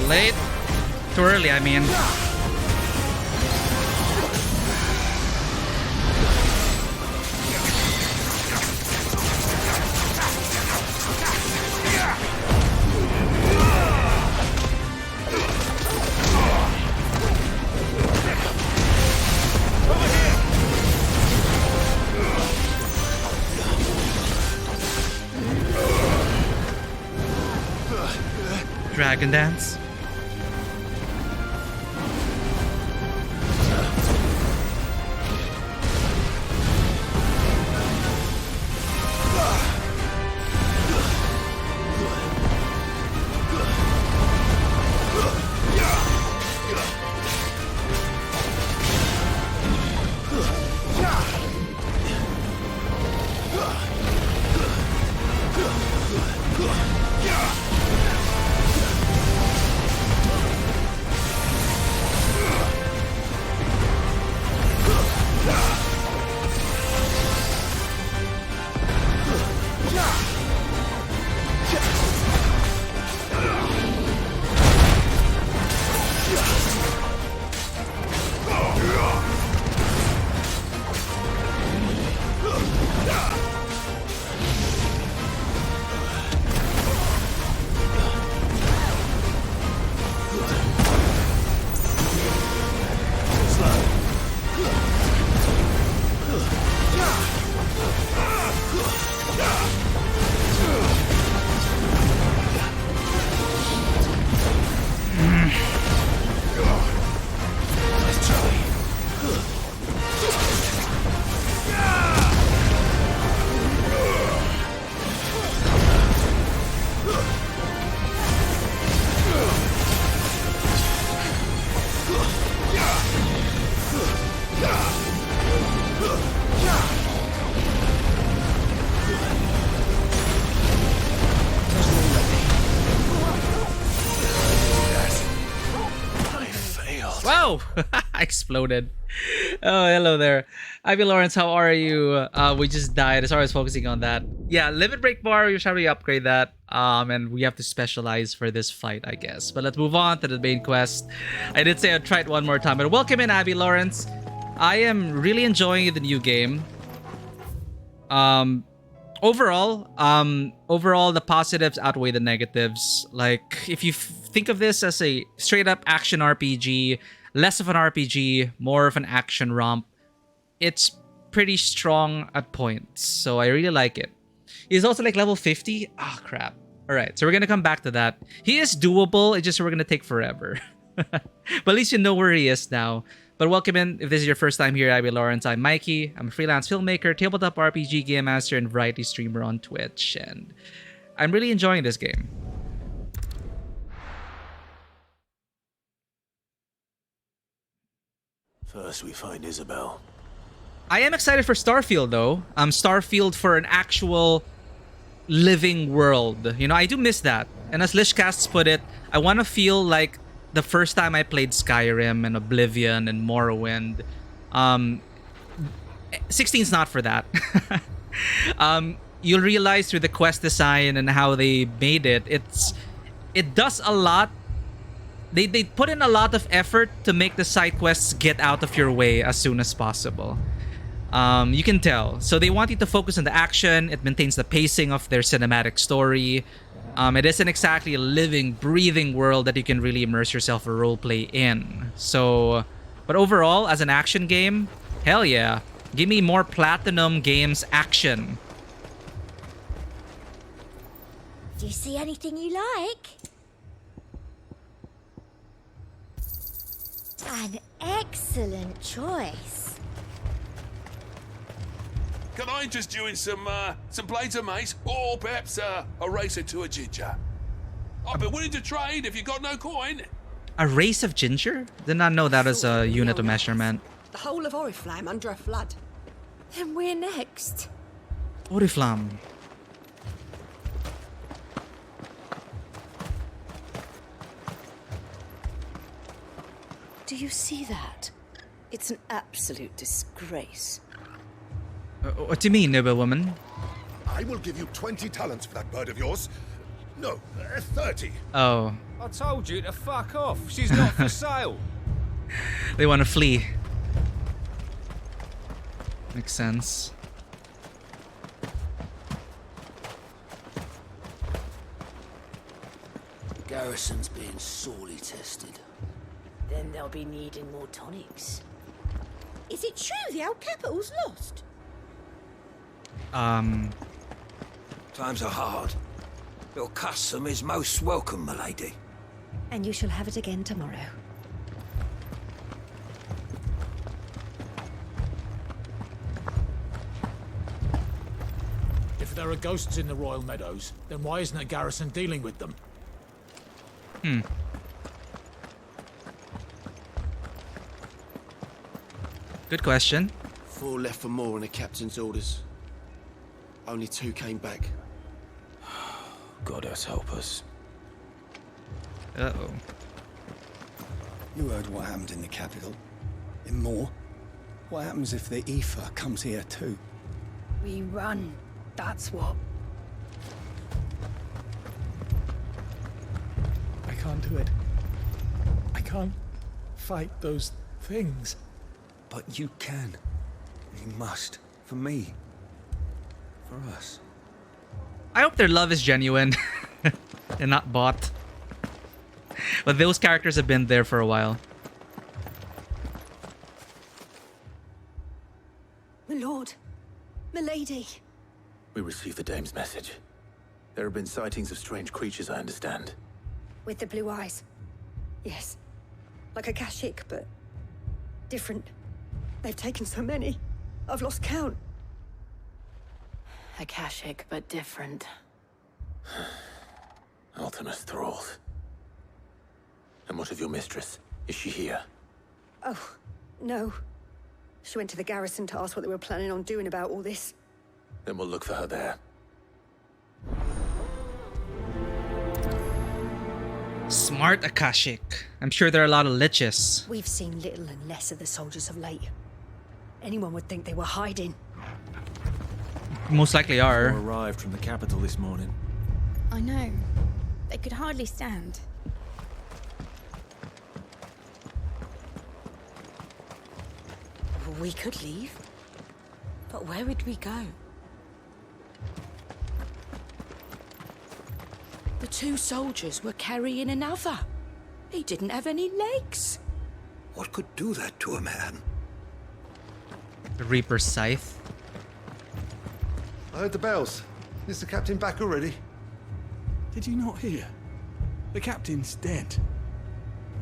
Late? Too early, I mean. Dragon Dance? Wow! I exploded. Oh, hello there. Ivy Lawrence, how are you? We just died. As far as focusing on that. Yeah, limit break bar, you shall we upgrade that. And we have to specialize for this fight, I guess. But let's move on to the main quest. I did say I'd try it one more time. But welcome in, Ivy Lawrence. I am really enjoying the new game. Overall, the positives outweigh the negatives. Like, if you think of this as a straight up action RPG, less of an RPG, more of an action romp, it's pretty strong at points. So I really like it. He's also like level 50. Ah, crap. All right, so we're gonna come back to that. He is doable. It's just we're gonna take forever. But at least you know where he is now. But welcome in. If this is your first time here, Ivy Lawrence, I'm Mikey. I'm a freelance filmmaker, tabletop RPG game master, and variety streamer on Twitch. And I'm really enjoying this game. First we find Isabel. I am excited for Starfield though. Starfield for an actual living world. You know, I do miss that. And as Lishcasts put it, I want to feel like the first time I played Skyrim and Oblivion and Morrowind. 16's not for that. You'll realize through the quest design and how they made it, it does a lot. They put in a lot of effort to make the side quests get out of your way as soon as possible. You can tell. So they want you to focus on the action. It maintains the pacing of their cinematic story. It isn't exactly a living, breathing world that you can really immerse yourself or roleplay in. So, but overall, as an action game, hell yeah. Give me more Platinum Games action. Do you see anything you like? An excellent choice. Can I interest you in some blades of mace, or perhaps a racer to a ginger? I've been willing to trade if you got no coin. A race of ginger? Did not know that as a unit of measurement. The whole of Oriflamme under a flood. Then we're next. Oriflamme. Do you see that? It's an absolute disgrace. What do you mean, noblewoman? I will give you 20 talents for that bird of yours. No, 30. Oh. I told you to fuck off. She's not for sale. They want to flee. Makes sense. Garrison's being sorely tested. Then they'll be needing more tonics. Is it true the old capital's lost? Times are hard. Your custom is most welcome, milady. And you shall have it again tomorrow. If there are ghosts in the Royal Meadows, then why isn't a garrison dealing with them? Good question. 4 left for more on the captain's orders. Only 2 came back. God help us. Uh-oh. You heard what happened in the capital. In Moore. What happens if the ether comes here too? We run. That's what. I can't do it. I can't fight those things. But you can. You must. For me. For us. I hope their love is genuine and not bought. But those characters have been there for a while. My lord. Milady. We received the dame's message. There have been sightings of strange creatures, I understand. With the blue eyes. Yes. Like a Kashik, but different. They've taken so many. I've lost count. Akashic, but different. Ultimus thralls. And what of your mistress? Is she here? Oh, no. She went to the garrison to ask what they were planning on doing about all this. Then we'll look for her there. Smart Akashic. I'm sure there are a lot of liches. We've seen little and less of the soldiers of late. Anyone would think they were hiding. Most likely are. Arrived from the capital this morning. I know. They could hardly stand. We could leave. But where would we go? The 2 soldiers were carrying another. He didn't have any legs. What could do that to a man? The Reaper's Scythe. I heard the bells. Is the captain back already? Did you not hear? The captain's dead.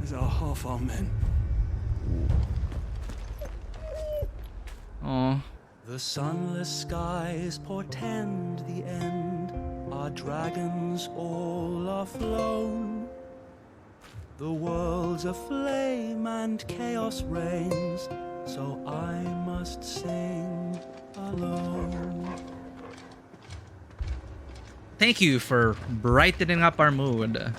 As are half our men. Oh. The sunless skies portend the end. Our dragons all are flown. The world's aflame and chaos reigns, so I must sing alone. Thank you for brightening up our mood.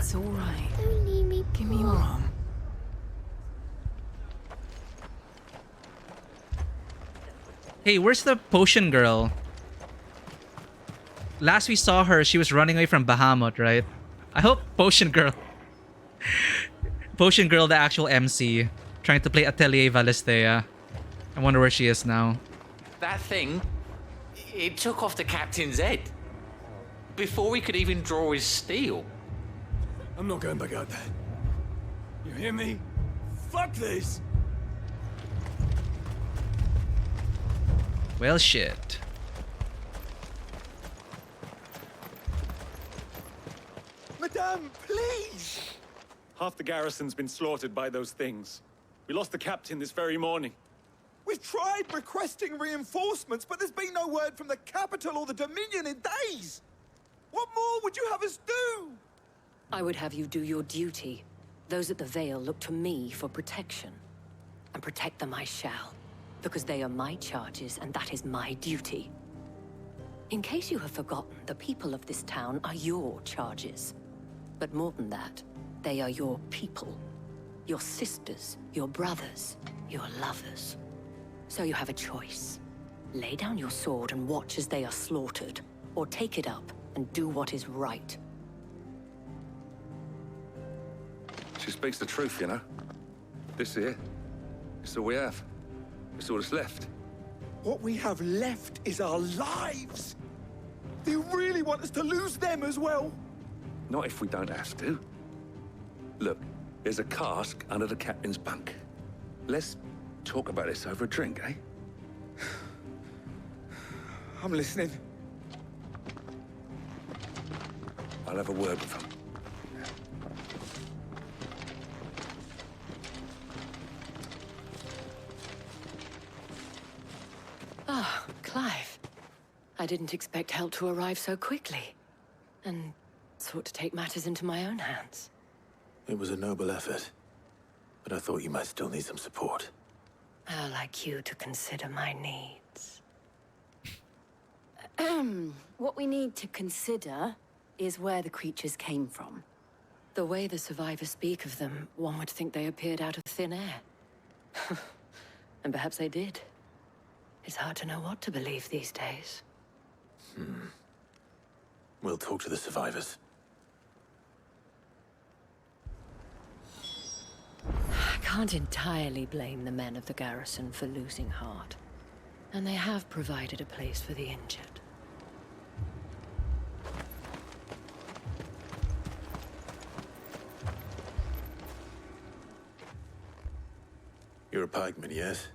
It's all right. Don't leave me, Give me your arm. Hey, where's the potion girl? Last we saw her, she was running away from Bahamut, right? I hope Potion Girl... Potion Girl, the actual MC, trying to play Atelier Valisthea. I wonder where she is now. That thing, it took off the captain's head. Before we could even draw his steel. I'm not going back out there. You hear me? Fuck this! Well, shit. Madame, please! Half the garrison's been slaughtered by those things. We lost the captain this very morning. We've tried requesting reinforcements, but there's been no word from the capital or the Dominion in days! What more would you have us do? I would have you do your duty. Those at the Vale look to me for protection. And protect them I shall. Because they are my charges, and that is my duty. In case you have forgotten, the people of this town are your charges. But more than that, they are your people. Your sisters, your brothers, your lovers. So you have a choice. Lay down your sword and watch as they are slaughtered, or take it up and do what is right. She speaks the truth, you know. This here, it's all we have. It's all that's left. What we have left is our lives! Do you really want us to lose them as well? Not if we don't have to. Look, there's a cask under the captain's bunk. Let's talk about this over a drink, eh? I'm listening. I'll have a word with him. Ah, Clive. I didn't expect help to arrive so quickly. And sought to take matters into my own hands. It was a noble effort, but I thought you might still need some support. I'd like you to consider my needs. What we need to consider is where the creatures came from. The way the survivors speak of them, one would think they appeared out of thin air. And perhaps they did. It's hard to know what to believe these days. We'll talk to the survivors. I can't entirely blame the men of the garrison for losing heart. And they have provided a place for the injured. You're a pikeman, yes?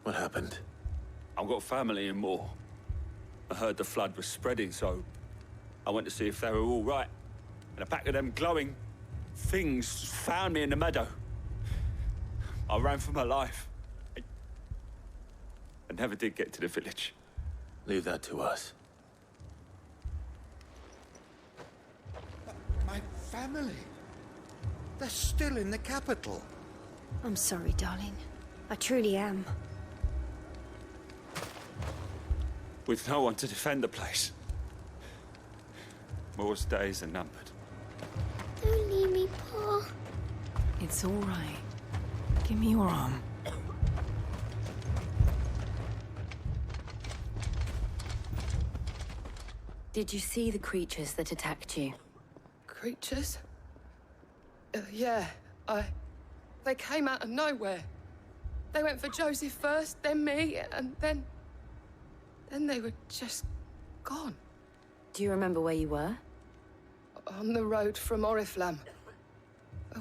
What happened? I've got family in Moor. I heard the flood was spreading, so I went to see if they were all right. And a pack of them glowing things found me in the meadow. I ran for my life. I never did get to the village. Leave that to us. My family? They're still in the capital. I'm sorry, darling. I truly am. With no one to defend the place. Moor's days are numbered. Don't leave me, Pa. It's all right. Give me your arm. Did you see the creatures that attacked you? Creatures? Yeah, They came out of nowhere. They went for Joseph first, then me, and then they were just gone. Do you remember where you were? On the road from Oriflamme.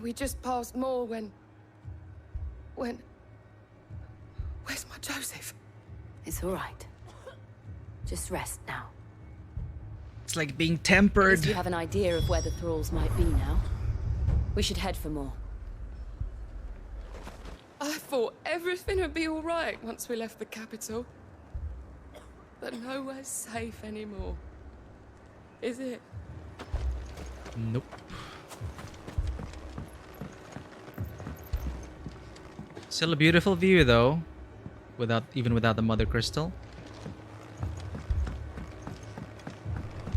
We just passed Moor when... Where's my Joseph? It's all right. Just rest now. It's like being tempered. At least you have an idea of where the thralls might be now. We should head for more. I thought everything would be all right once we left the capital. But nowhere's safe anymore. Is it? Nope. Still a beautiful view though, even without the Mother Crystal.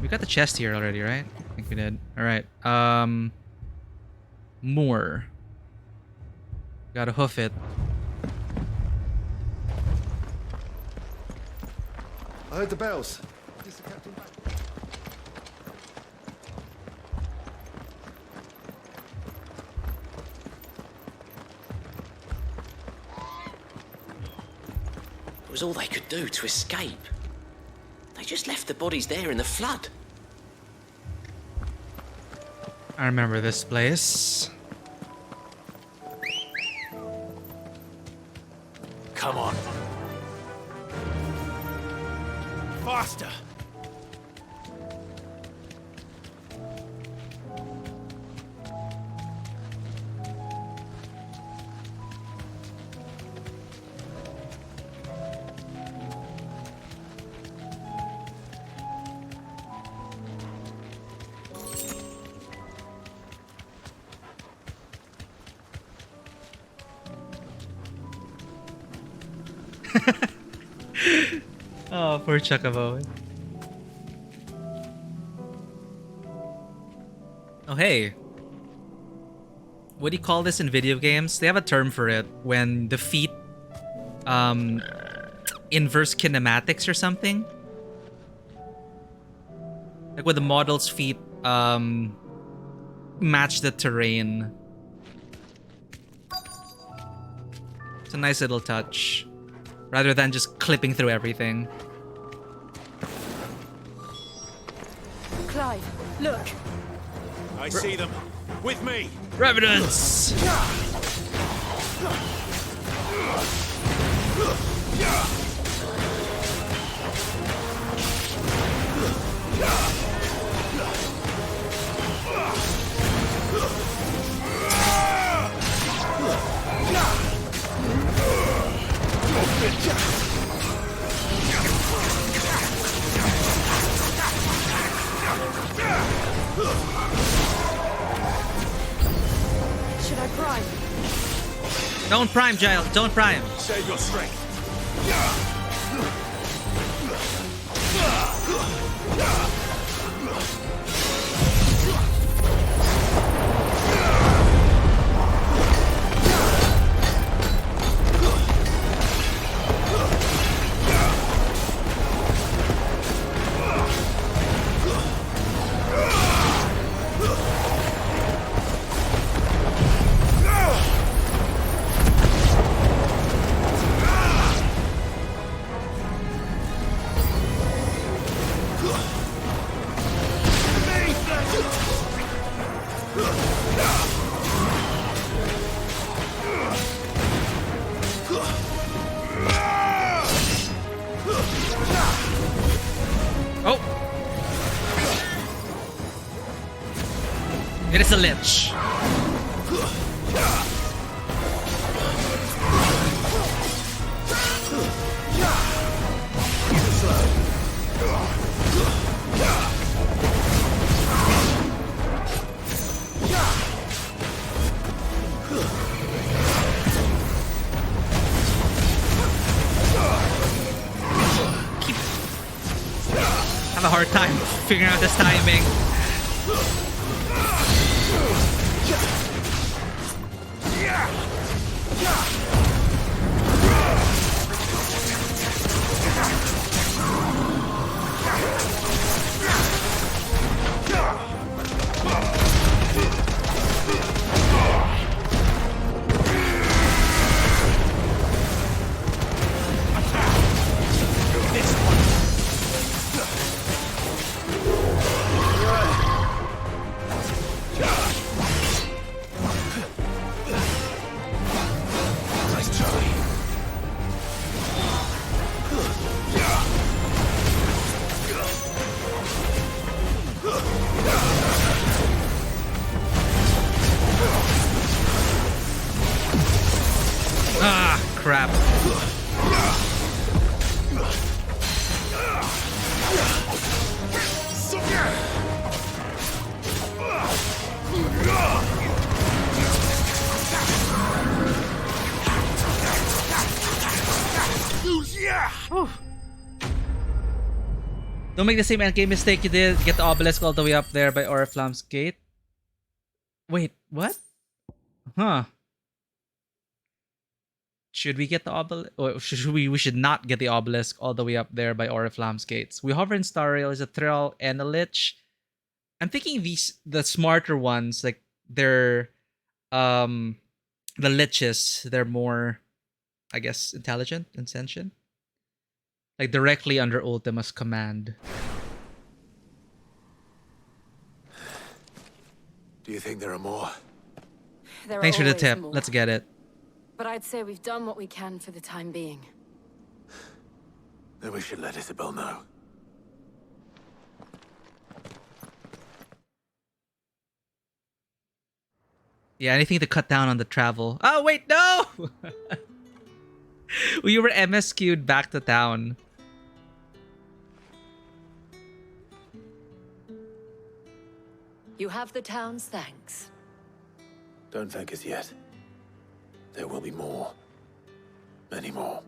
We got the chest here already, right? I think we did. All right. More. Gotta hoof it. I heard the bells. Is the captain back? It was all they could do to escape. They just left the bodies there in the flood. I remember this place. Come on. Faster! Oh, poor Chocobo. Oh, hey. What do you call this in video games? They have a term for it when the feet inverse kinematics or something. Like when the model's feet match the terrain. It's a nice little touch. Rather than just clipping through everything. Clive, look. I see them. With me. Revenants! Should I prime? Don't prime, Giles. Don't prime. Save your strength. It is a lich. Have a hard time figuring out this timing. Don't make the same endgame mistake you did. Get the obelisk all the way up there by Oriflamme's gate. Wait, what? Huh. Should we get the obelisk? Or should we should not get the obelisk all the way up there by Oriflamme's gates. We hover in Star Rail is a Thrall and a Lich. I'm thinking the smarter ones, like they're the Liches, they're more, I guess, intelligent and sentient. Like directly under Ultima's command. Do you think there are more? There Thanks are for the always tip. more. Let's get it. But I'd say we've done what we can for the time being. Then we should let Isabel know. Yeah, anything to cut down on the travel. Oh, wait, no! We were MSQ'd back to town. You have the town's thanks. Don't thank us yet. There will be more. Many more.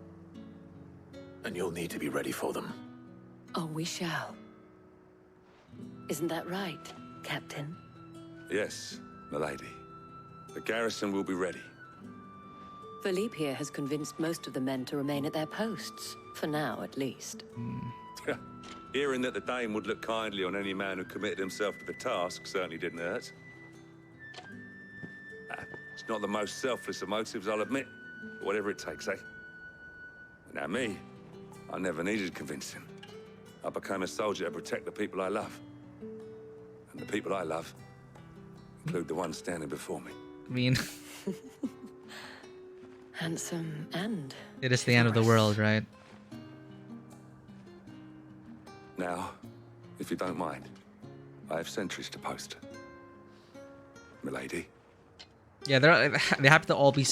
And you'll need to be ready for them. Oh, we shall. Isn't that right, Captain? Yes, milady. The garrison will be ready. Philippe here has convinced most of the men to remain at their posts. For now, at least. Hearing that the Dane would look kindly on any man who committed himself to the task certainly didn't hurt. It's not the most selfless of motives, I'll admit. But whatever it takes, eh? Now me, I never needed convincing. I became a soldier to protect the people I love. And the people I love include the one standing before me. I mean... Handsome and... It is the end of the world, right? Now, if you don't mind, I have sentries to post. Milady. Yeah, they happen to all be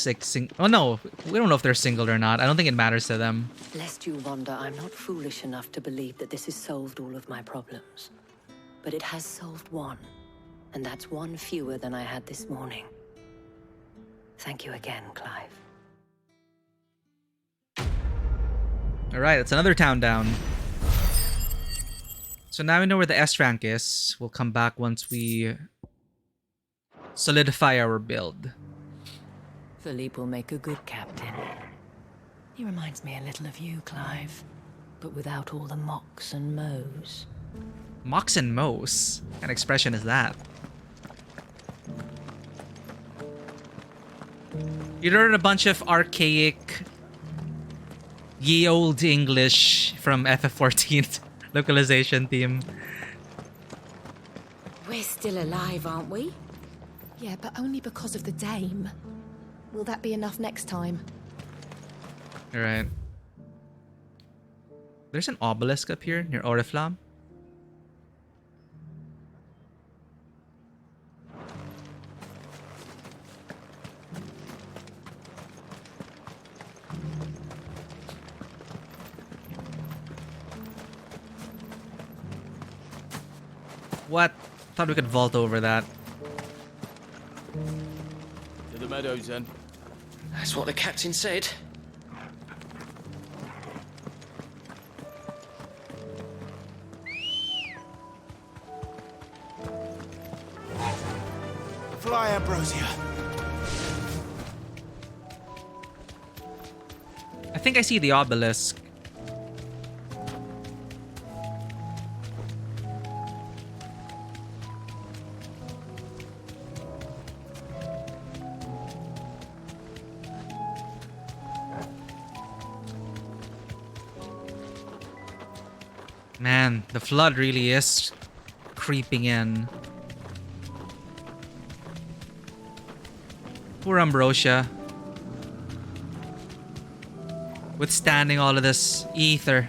oh no, we don't know if they're single or not. I don't think it matters to them. Lest you wonder, I'm not foolish enough to believe that this has solved all of my problems. But it has solved one. And that's one fewer than I had this morning. Thank you again, Clive. Alright, that's another town down. So now we know where the S rank is. We'll come back once we solidify our build. Philippe will make a good captain. He reminds me a little of you, Clive. But without all the mocks and mows. Mocks and mows? What kind of expression is that? You learn a bunch of archaic ye old English from FF14 localization team. We're still alive, aren't we? Yeah, but only because of the dame. Will that be enough next time? Alright. There's an obelisk up here near Oriflamme. What? Thought we could vault over that. To the meadows, then. That's what the captain said. Fly, Ambrosia. I think I see the obelisk. Man, the flood really is creeping in. Poor Ambrosia. Withstanding all of this ether.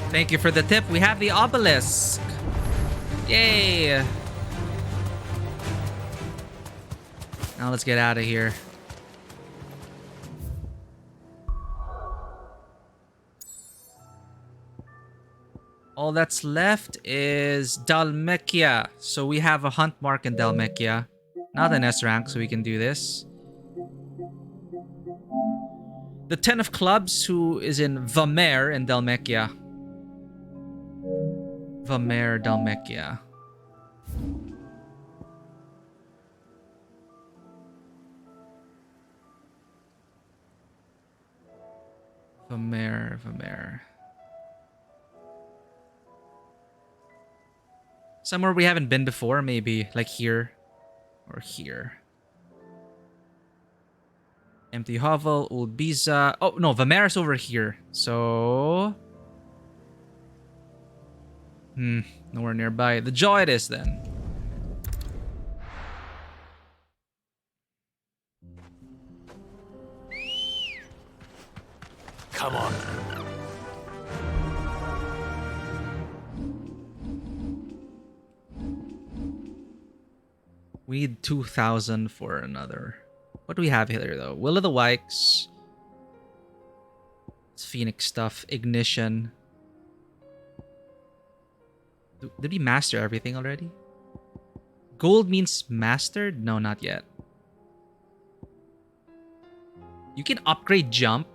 Thank you for the tip. We have the obelisk. Yay. Now let's get out of here. All that's left is Dalmekia. So we have a hunt mark in Dalmekia. Not an S rank, so we can do this. The 10 of clubs, who is in Vamer in Dalmekia. Vamer, Dalmekia. Vamer. Somewhere we haven't been before, maybe. Like here. Or here. Empty Hovel, Old Biza. Oh, no, Vamer's over here. So... nowhere nearby. The Jaw it is, then. Come on. We need 2,000 for another. What do we have here, though? Will of the Wikes. It's Phoenix stuff. Ignition. Did we master everything already? Gold means mastered? No, not yet. You can upgrade jump.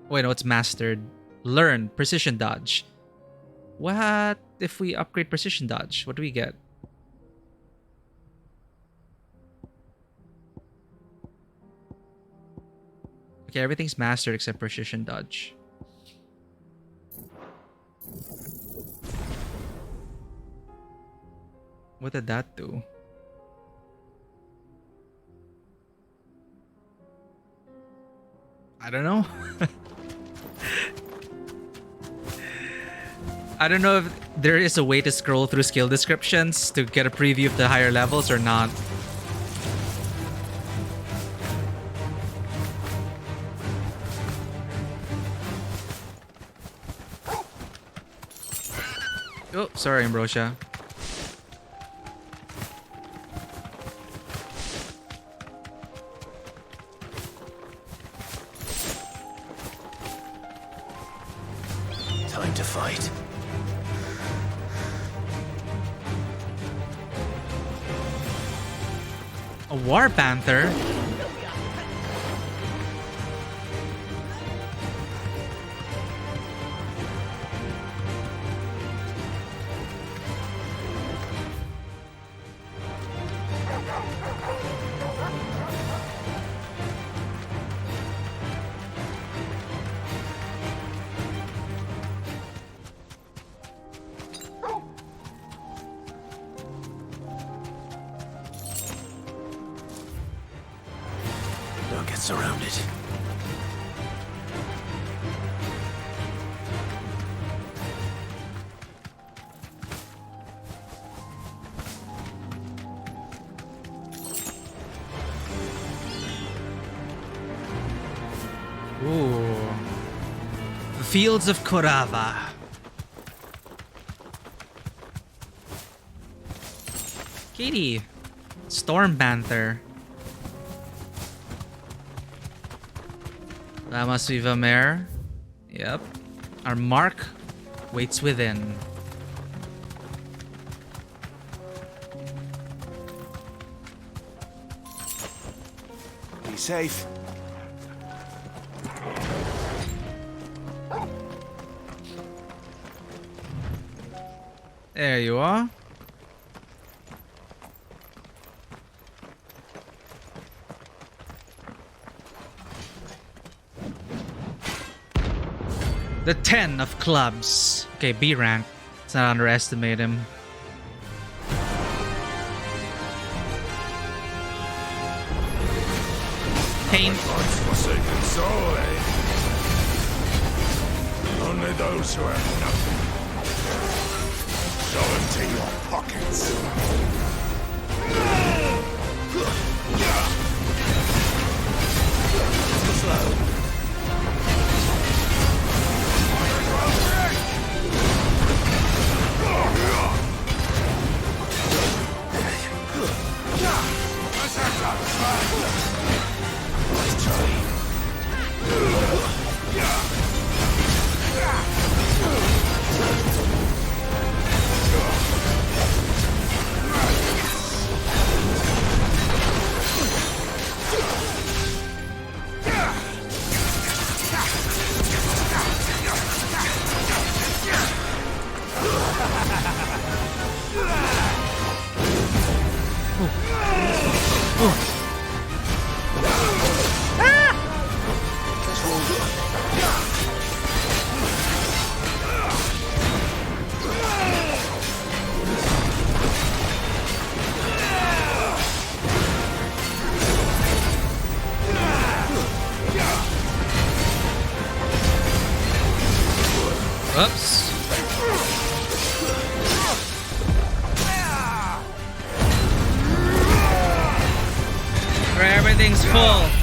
Wait, no, it's mastered. Learn precision dodge. What if we upgrade precision dodge? What do we get? Okay, everything's mastered except precision dodge. What did that do? I don't know. I don't know if there is a way to scroll through skill descriptions to get a preview of the higher levels or not. Oh, sorry, Ambrosia. Time to fight. A War Panther? Don't get surrounded. Ooh. The Fields of Korava. Katie. Storm Panther. That must be Vamer. Yep. Our mark waits within. Be safe. There you are. The 10 of clubs. Okay, B rank. Let's not underestimate him. Pain. Forsaken soul, eh? Only those who have nothing. Go into your pockets. Slow. Careful!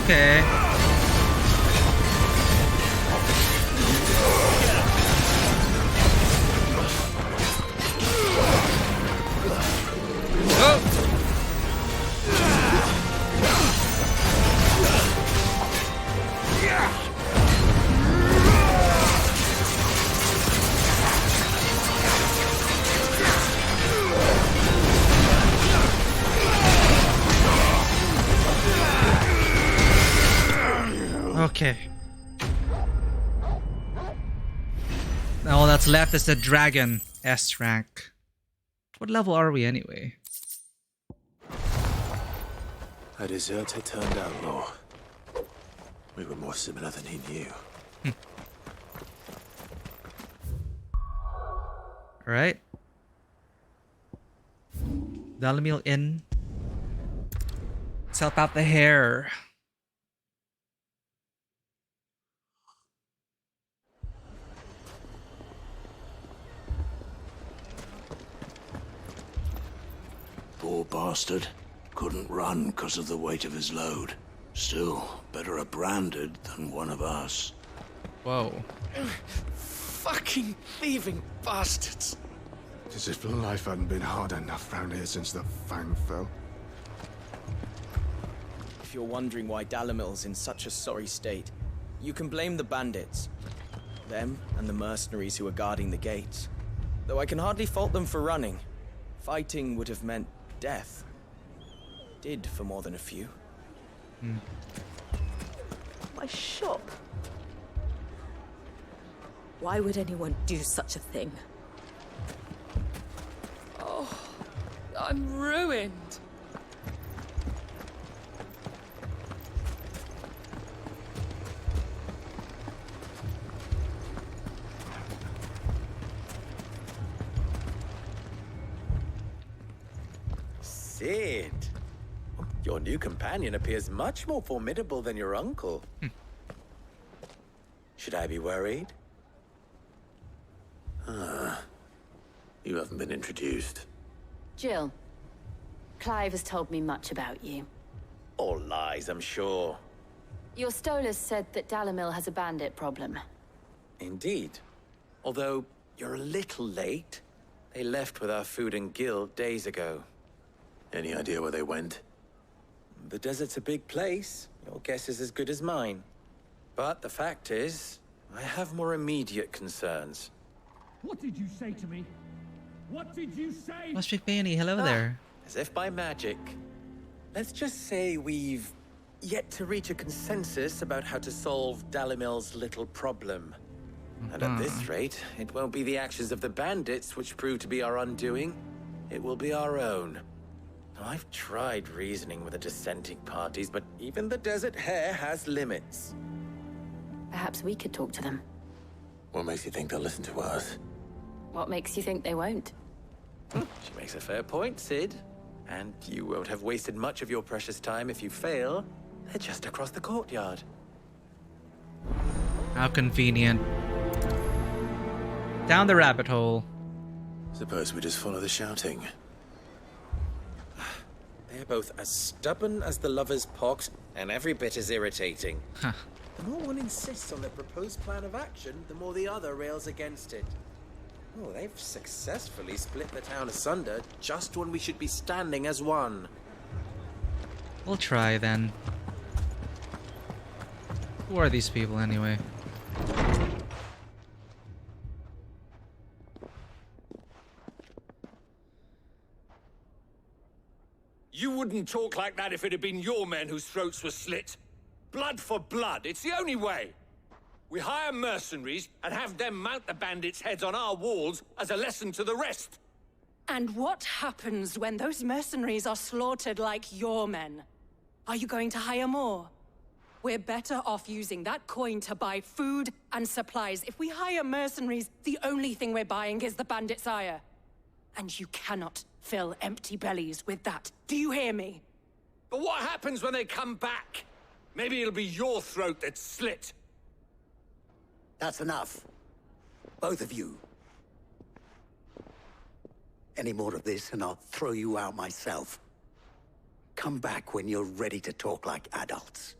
Okay. Okay. Now all that's left is the dragon S rank. What level are we anyway? A deserter turned outlaw. We were more similar than he knew. Alright. Dalamil Inn. Let's help out the hare. Poor bastard. Couldn't run because of the weight of his load. Still, better a branded than one of us. Whoa. Fucking thieving bastards. It's as if life hadn't been hard enough round here since the Fang fell. If you're wondering why Dalamil's in such a sorry state, you can blame the bandits. Them and the mercenaries who are guarding the gates. Though I can hardly fault them for running. Fighting would have meant death. Did for more than a few. My shop. Why would anyone do such a thing? Oh, I'm ruined. Sid, your new companion appears much more formidable than your uncle. Should I be worried? You haven't been introduced. Jill, Clive has told me much about you. All lies, I'm sure. Your Stolas said that Dalamil has a bandit problem. Indeed. Although, you're a little late. They left with our food and guild days ago. Any idea where they went? The desert's a big place. Your guess is as good as mine. But the fact is, I have more immediate concerns. What did you say to me? What did you say? Must be Fanny. Hello there. As if by magic. Let's just say we've yet to reach a consensus about how to solve Dalamil's little problem. And at this rate, it won't be the actions of the bandits which prove to be our undoing. It will be our own. I've tried reasoning with the dissenting parties, but even the Desert Hare has limits. Perhaps we could talk to them. What makes you think they'll listen to us? What makes you think they won't? She makes a fair point, Sid. And you won't have wasted much of your precious time if you fail. They're just across the courtyard. How convenient. Down the rabbit hole. Suppose we just follow the shouting. They're both as stubborn as the lover's pox, and every bit as irritating. Huh. The more one insists on their proposed plan of action, the more the other rails against it. Oh, they've successfully split the town asunder just when we should be standing as one. We'll try then. Who are these people anyway? You wouldn't talk like that if it had been your men whose throats were slit. Blood for blood, it's the only way. We hire mercenaries and have them mount the bandits' heads on our walls as a lesson to the rest. And what happens when those mercenaries are slaughtered like your men? Are you going to hire more? We're better off using that coin to buy food and supplies. If we hire mercenaries, the only thing we're buying is the bandits' ire. And you cannot fill empty bellies with that. Do you hear me? But what happens when they come back? Maybe it'll be your throat that's slit. That's enough. Both of you. Any more of this and I'll throw you out myself. Come back when you're ready to talk like adults.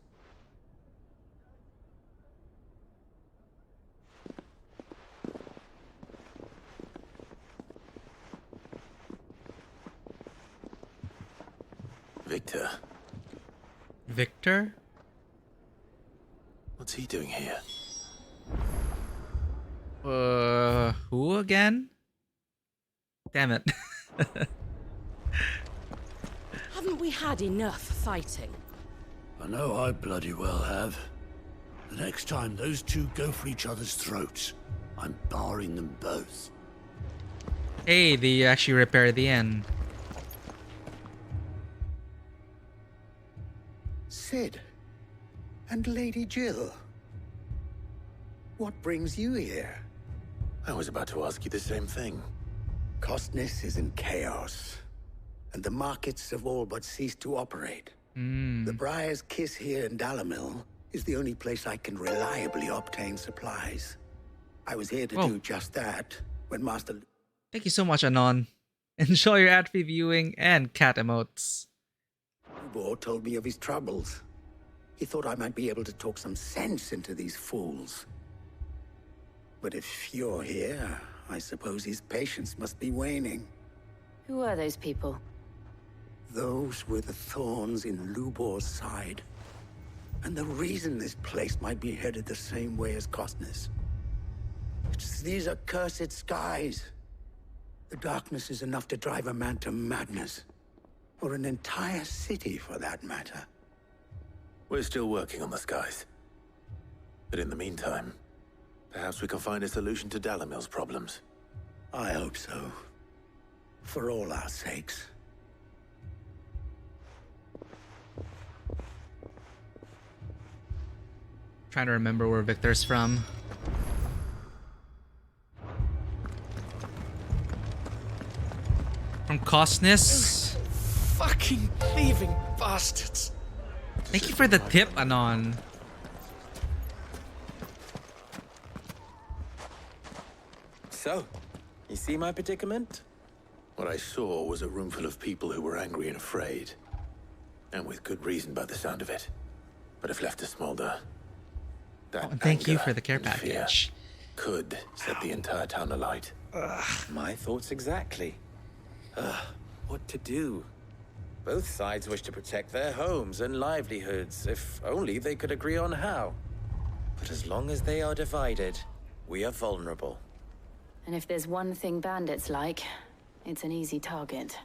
Victor. Victor? What's he doing here? Who again? Damn it. Haven't we had enough fighting? I know I bloody well have. The next time those two go for each other's throats, I'm barring them both. Hey, they actually repaired the inn. Sid. And Lady Jill. What brings you here? I was about to ask you the same thing. Costness is in chaos, and the markets have all but ceased to operate. The Briar's Kiss here in Dalamil is the only place I can reliably obtain supplies. I was here to do just that when Master... Thank you so much, Anon. Enjoy your ad-free viewing and cat emotes. Lubor told me of his troubles. He thought I might be able to talk some sense into these fools. But if you're here, I suppose his patience must be waning. Who are those people? Those were the thorns in Lubor's side. And the reason this place might be headed the same way as Costness. It's these accursed skies. The darkness is enough to drive a man to madness. Or an entire city, for that matter. We're still working on the skies. But in the meantime, perhaps we can find a solution to Dalamil's problems. I hope so. For all our sakes. Trying to remember where Victor's from. From Costness. Fucking thieving bastards. Thank you for the tip, Anon. So, you see my predicament? What I saw was a room full of people who were angry and afraid. And with good reason by the sound of it. But if left to smolder, that And thank you anger for the care and fear package. could set the entire town alight. My thoughts exactly. What to do? Both sides wish to protect their homes and livelihoods, if only they could agree on how. But as long as they are divided, we are vulnerable. And if there's one thing bandits like, it's an easy target.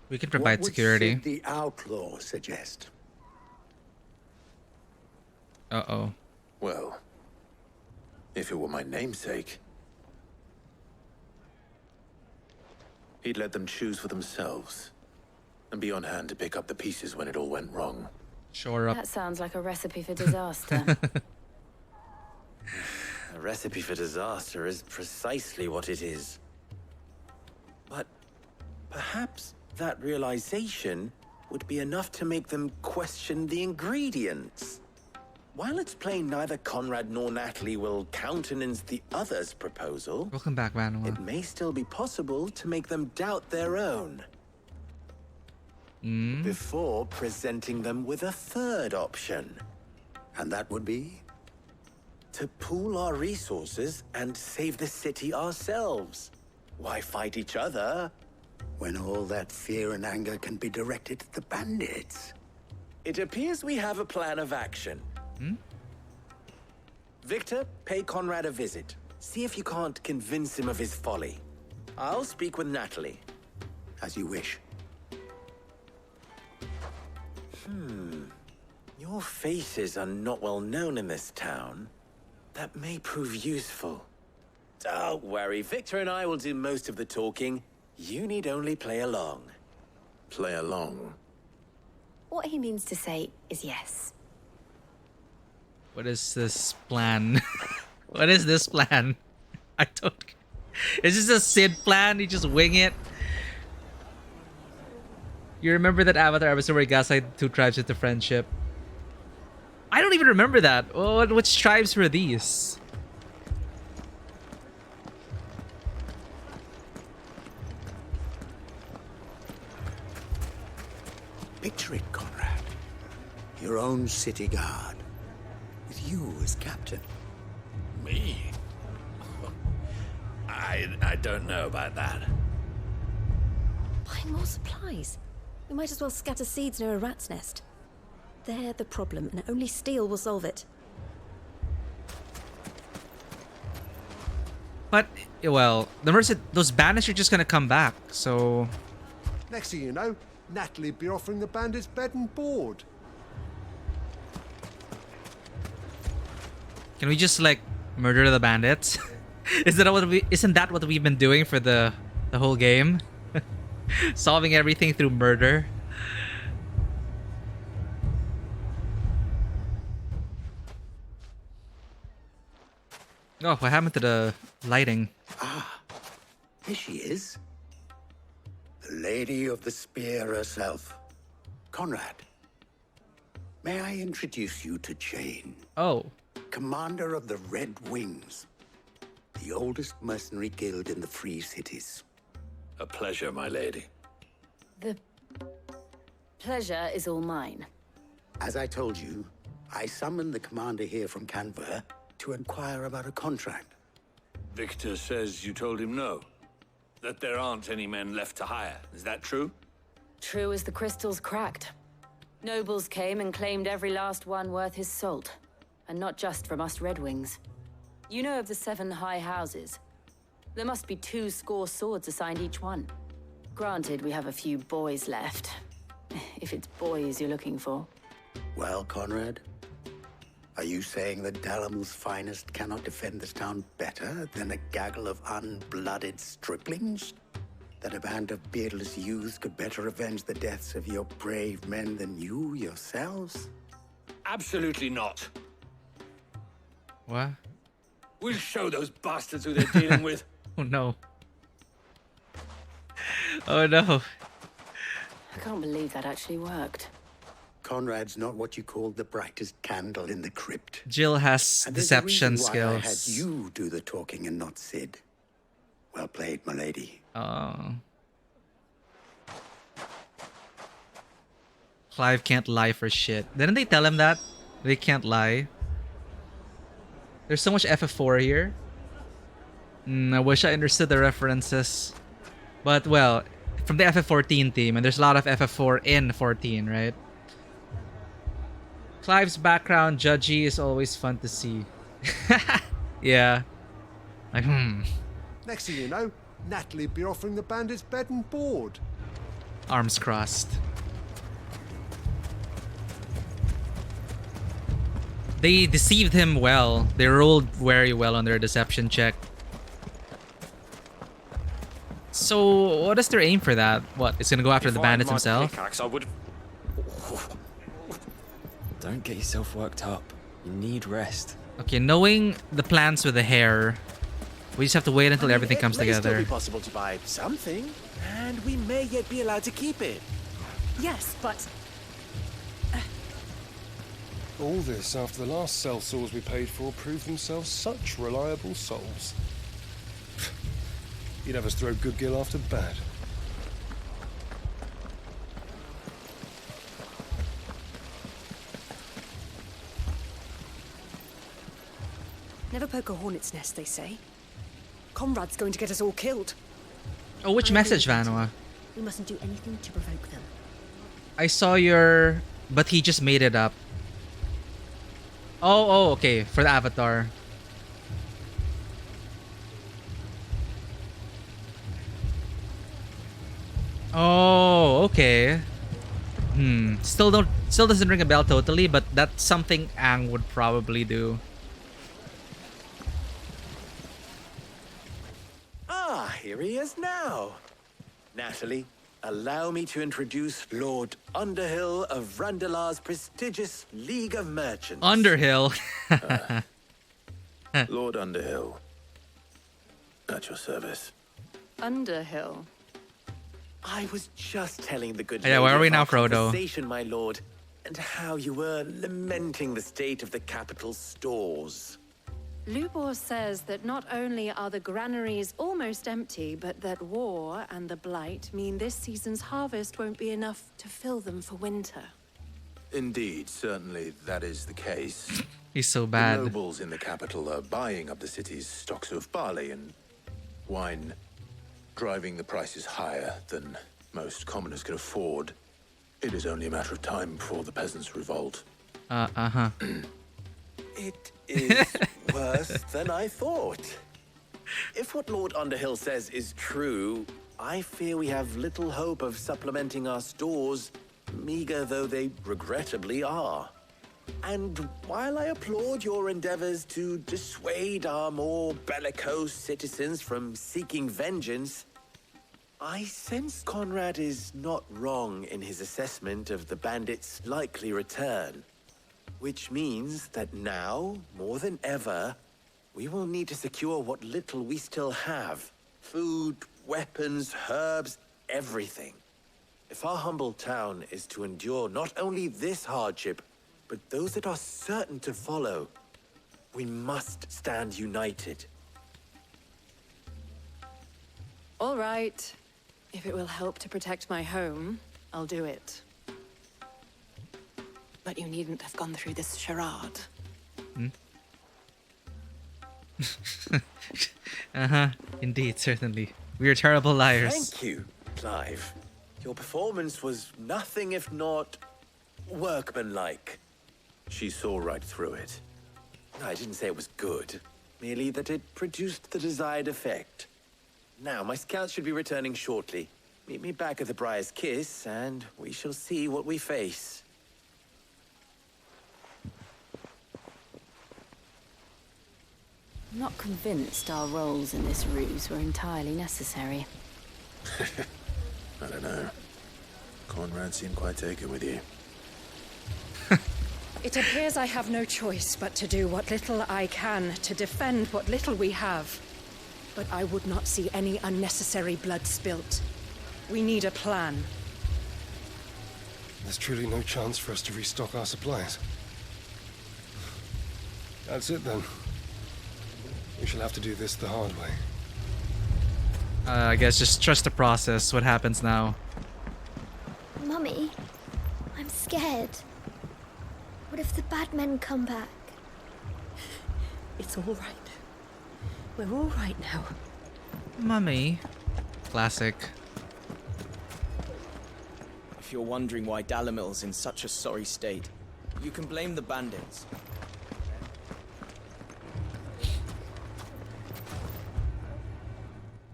We can provide security. What would Sid the outlaw suggest? Uh-oh. Well, if it were my namesake, He'd let them choose for themselves, and be on hand to pick up the pieces when it all went wrong. Shore up. That sounds like a recipe for disaster. A recipe for disaster is precisely what it is. But perhaps that realization would be enough to make them question the ingredients. While it's plain neither Conrad nor Natalie will countenance the other's proposal, Welcome back, Manuel. it may still be possible to make them doubt their own. Before presenting them with a third option. And that would be? To pool our resources and save the city ourselves. Why fight each other? When all that fear and anger can be directed at the bandits. It appears we have a plan of action. Victor, pay Conrad a visit. See if you can't convince him of his folly. I'll speak with Natalie. As you wish. Your faces are not well known in this town. That may prove useful. Don't worry, Victor and I will do most of the talking. You need only play along. Play along? What he means to say is yes. What is this plan? What is this plan? I don't... Is this a Sid plan? You just wing it? You remember that Avatar episode where he gaslighted two tribes into friendship? I don't even remember that. Oh, which tribes were these? Picture it, Conrad. Your own city guard. With you as captain. Me? I don't know about that. Buy more supplies. We might as well scatter seeds near a rat's nest. They're the problem, and only steel will solve it. But, well, those bandits are just gonna come back, so... Next thing you know, Natalie'd be offering the bandits bed and board. Can we just, like, murder the bandits? Isn't that what we've been doing for the whole game? Solving everything through murder? Oh, what happened to the lighting? Ah, here she is. The Lady of the Spear herself. Conrad. May I introduce you to Jane? Oh. Commander of the Red Wings. The oldest mercenary guild in the Free Cities. A pleasure, my lady. The pleasure is all mine. As I told you, I summoned the commander here from Canberra to inquire about a contract. Victor says you told him no. That there aren't any men left to hire. Is that true? True as the crystals cracked. Nobles came and claimed every last one worth his salt. And not just from us Red Wings. You know of the 7 high houses. There must be 2 swords assigned each one. Granted, we have a few boys left. If it's boys you're looking for. Well, Conrad, are you saying that Dalamul's finest cannot defend this town better than a gaggle of unblooded striplings? That a band of beardless youths could better avenge the deaths of your brave men than you yourselves? Absolutely not. What? We'll show those bastards who they're dealing with. Oh no. Oh no. I can't believe that actually worked. Conrad's not what you called the brightest candle in the crypt. Jill has And there's a deception reason why I had skills. you do the talking and not Sid. Well played, my lady. Oh. Clive can't lie for shit. Didn't they tell him that? They can't lie. There's so much FF4 here. I wish I understood the references. But, well, from the FF14 team, and there's a lot of FF4 in 14, right? Clive's background, judgy, is always fun to see. Yeah. Like, Next thing you know, Natalie'd be offering the bandits bed and board. Arms crossed. They deceived him well. They rolled very well on their deception check. So, what is their aim for that? What? It's gonna go after the bandits himself? Pickaxe, I would. Don't get yourself worked up. You need rest. Okay, knowing the plans with the hair, we just have to wait until everything comes It may together. still be possible to buy something, and we may yet be allowed to keep it. Yes, but All this after the last sellswords we paid for proved themselves such reliable souls. You'd have us throw good gil after bad. never poke a hornet's nest, they say. Conrad's going to get us all killed. Oh, which message, Vanua? We mustn't do anything to provoke them. I saw your... But he just made it up. Oh, okay. For the avatar. Oh, okay. Still doesn't ring a bell totally, but that's something Aang would probably do. Ah, here he is now. Natalie, allow me to introduce Lord Underhill of Randalar's prestigious League of Merchants. Underhill. Lord Underhill. At your service. Underhill. I was just telling the good Yeah, where are we now, Frodo? conversation, my lord, and how you were lamenting the state of the capital's stores. Lubor says that not only are the granaries almost empty, but that war and the blight mean this season's harvest won't be enough to fill them for winter. Indeed, certainly that is the case. He's so bad. The nobles in the capital are buying up the city's stocks of barley and wine, driving the prices higher than most commoners can afford. It is only a matter of time before the peasants revolt. It is worse than I thought. If what Lord Underhill says is true, I fear we have little hope of supplementing our stores, meager though they regrettably are. And while I applaud your endeavors to dissuade our more bellicose citizens from seeking vengeance, I sense Conrad is not wrong in his assessment of the bandits' likely return. Which means that now, more than ever, we will need to secure what little we still have. Food, weapons, herbs, everything. If our humble town is to endure not only this hardship, but those that are certain to follow, we must stand united. All right. If it will help to protect my home, I'll do it. But you needn't have gone through this charade. Indeed, certainly. We are terrible liars. Thank you, Clive. Your performance was nothing if not workmanlike. She saw right through it. I didn't say it was good, merely that it produced the desired effect. Now, my scouts should be returning shortly. Meet me back at the Briar's Kiss, and we shall see what we face. I'm not convinced our roles in this ruse were entirely necessary. I don't know. Conrad seemed quite taken with you. It appears I have no choice but to do what little I can to defend what little we have. But I would not see any unnecessary blood spilt. We need a plan. There's truly no chance for us to restock our supplies. That's it then. We shall have to do this the hard way. I guess just trust the process. What happens now? Mummy, I'm scared. What if the bad men come back? It's all right. We're all right now. Mummy. Classic. If you're wondering why Dalamil's in such a sorry state, you can blame the bandits.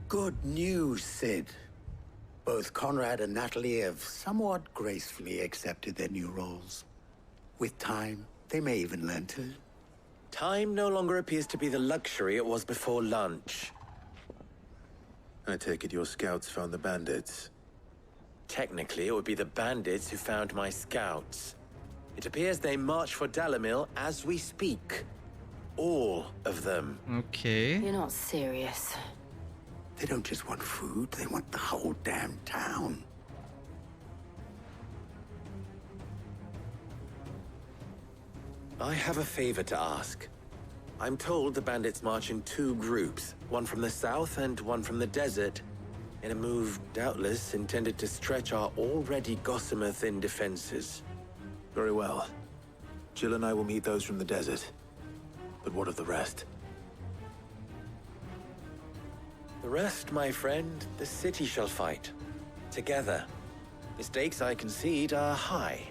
Good news, Sid. Both Conrad and Natalie have somewhat gracefully accepted their new roles. With time, they may even learn to. Time no longer appears to be the luxury it was before lunch. I take it your scouts found the bandits. Technically, it would be the bandits who found my scouts. It appears they march for Dalamil as we speak. All of them. Okay. You're not serious. They don't just want food, they want the whole damn town. I have a favor to ask. I'm told the bandits march in two groups, one from the south and one from the desert, in a move doubtless intended to stretch our already gossamer-thin defenses. Very well. Jill and I will meet those from the desert. But what of the rest? The rest, my friend, the city shall fight. Together. The stakes, I concede, are high.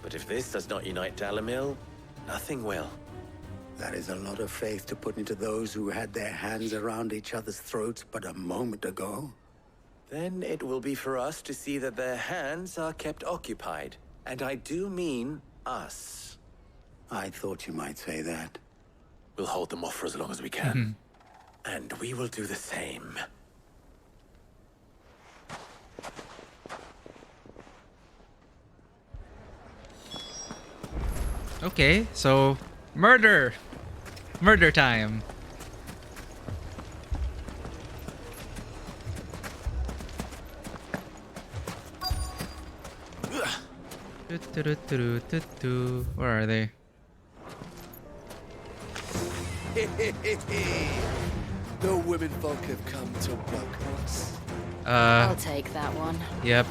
But if this does not unite Dalamil, nothing will. That is a lot of faith to put into those who had their hands around each other's throats but a moment ago. Then it will be for us to see that their hands are kept occupied. And I do mean us. I thought you might say that. We'll hold them off for as long as we can. And we will do the same. Okay, so murder. Murder time. Where are they? The women folk have come to welcome us. I'll take that one. Yep.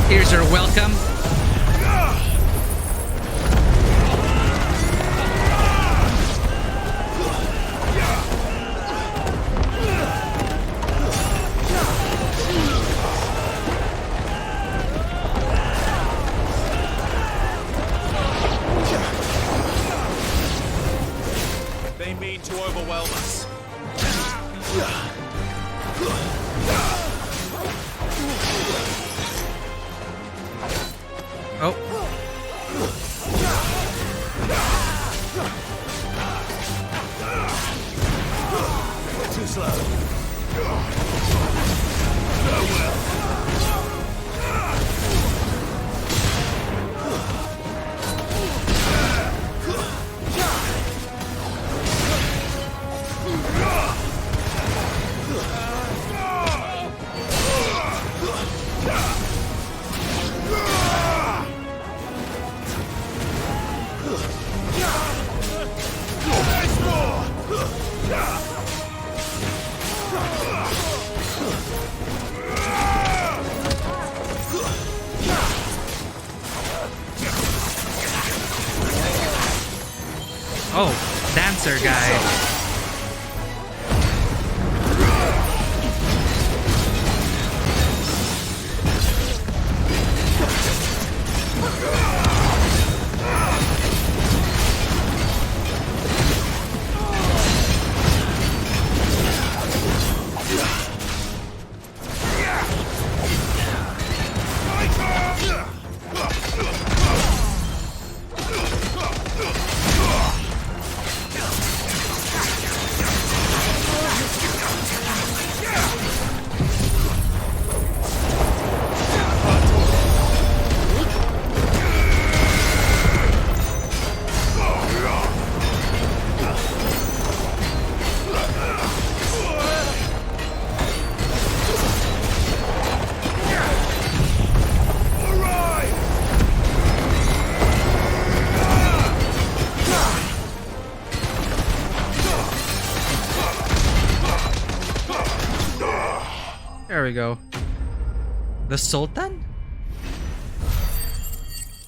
Here's your welcome. They mean to overwhelm us. Oh. Too slow. Farewell. Oh, dancer guy. There we go. The Sultan?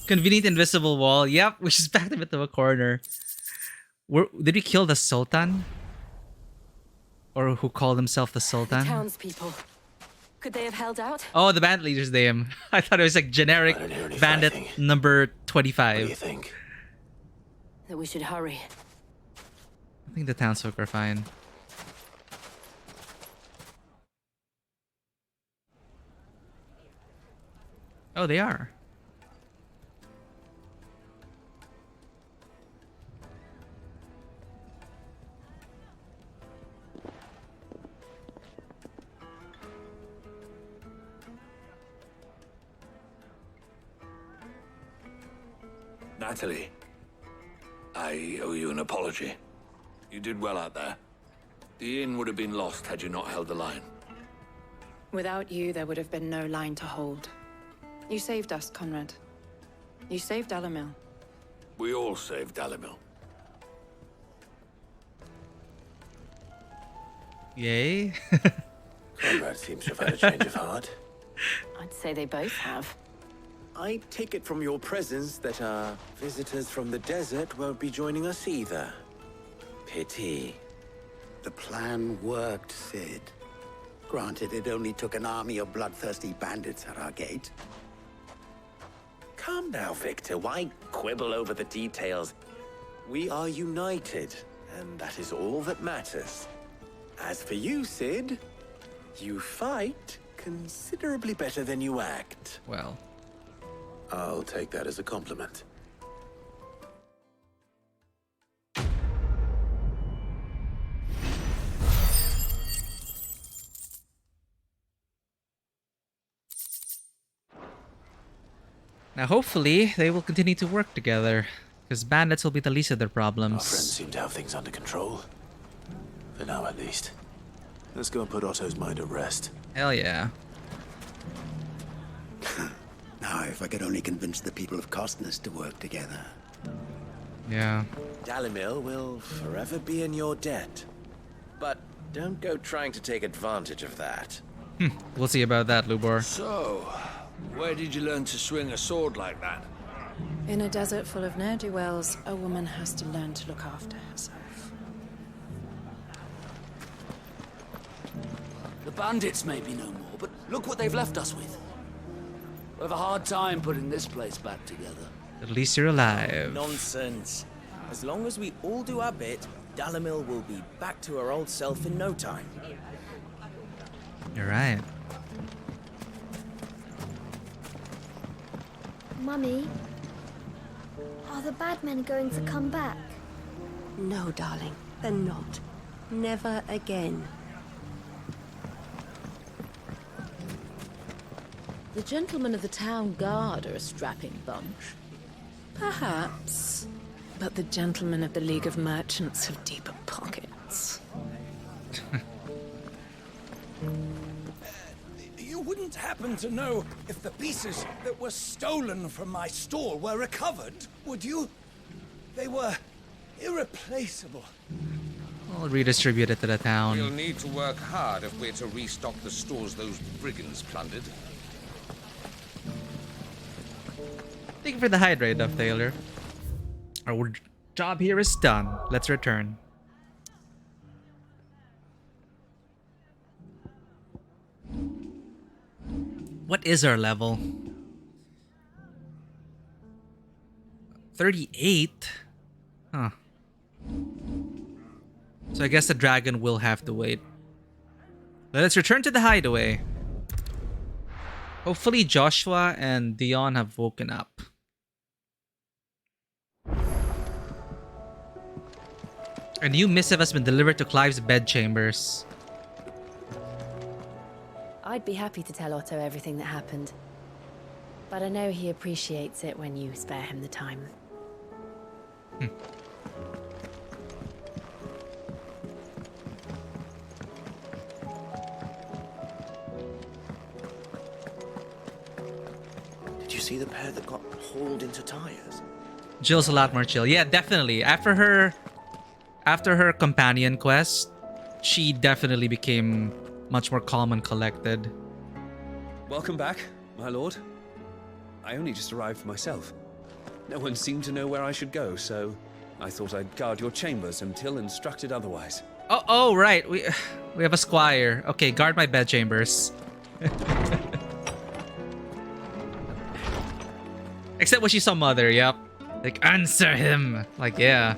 Convenient invisible wall. Yep, we just backed him into a corner. Did we kill the Sultan? Or who called himself the Sultan? Townspeople. Could they have held out? Oh, the band leader's name. I thought it was like generic bandit number 25. What do you think? That we should hurry. I think the townsfolk are fine. Oh, they are. Natalie, I owe you an apology. You did well out there. The inn would have been lost had you not held the line. Without you, there would have been no line to hold. You saved us, Conrad. You saved Alamil. We all saved Alamil. Yay. Conrad seems to have had a change of heart. I'd say they both have. I take it from your presence that our visitors from the desert won't be joining us either. Pity. The plan worked, Sid. Granted, it only took an army of bloodthirsty bandits at our gate. Calm now, Victor. Why quibble over the details? We are united, and that is all that matters. As for you, Sid, you fight considerably better than you act. Well, I'll take that as a compliment. now hopefully they will continue to work together, because bandits will be the least of their Our problems. friends seem to have things under control. For now, at least. Let's go and put Otto's mind at rest. Hell yeah. Now, if I could only convince the people of Costness to work together. Yeah. Dalimil will forever be in your debt. But don't go trying to take advantage of that. We'll see about that, Lubor. So, where did you learn to swing a sword like that? In a desert full of ne'er-do-wells, a woman has to learn to look after herself. The bandits may be no more, but look what they've left us with. We'll have a hard time putting this place back together. At least you're alive. Nonsense. As long as we all do our bit, Dalimil will be back to her old self in no time. You're right. Mummy, are the bad men going to come back? No, darling, they're not. Never again. The gentlemen of the town guard are a strapping bunch. Perhaps. But the gentlemen of the League of Merchants have deeper pockets. You wouldn't happen to know if the pieces that were stolen from my store were recovered, would you? They were irreplaceable. I'll redistribute it to the town. We'll need to work hard if we're to restock the stores those brigands plundered. Thank you for the hydrate, Duff Taylor. Our job here is done. Let's return. What is our level? 38? Huh. So I guess the dragon will have to wait. Let's return to the hideaway. Hopefully Joshua and Dion have woken up. A new missive has been delivered to Clive's bedchambers. I'd be happy to tell Otto everything that happened. But I know he appreciates it when you spare him the time. Did you see the pair that got hauled into tires? Jill's a lot more chill. Yeah, definitely. After her companion quest, she definitely became much more calm and collected. Welcome back, my lord. I only just arrived myself. No one seemed to know where I should go, so I thought I'd guard your chambers until instructed otherwise. Oh, right. We have a squire. Okay, guard my bedchambers. Except when she saw Mother, yep. Like, answer him. Like, yeah.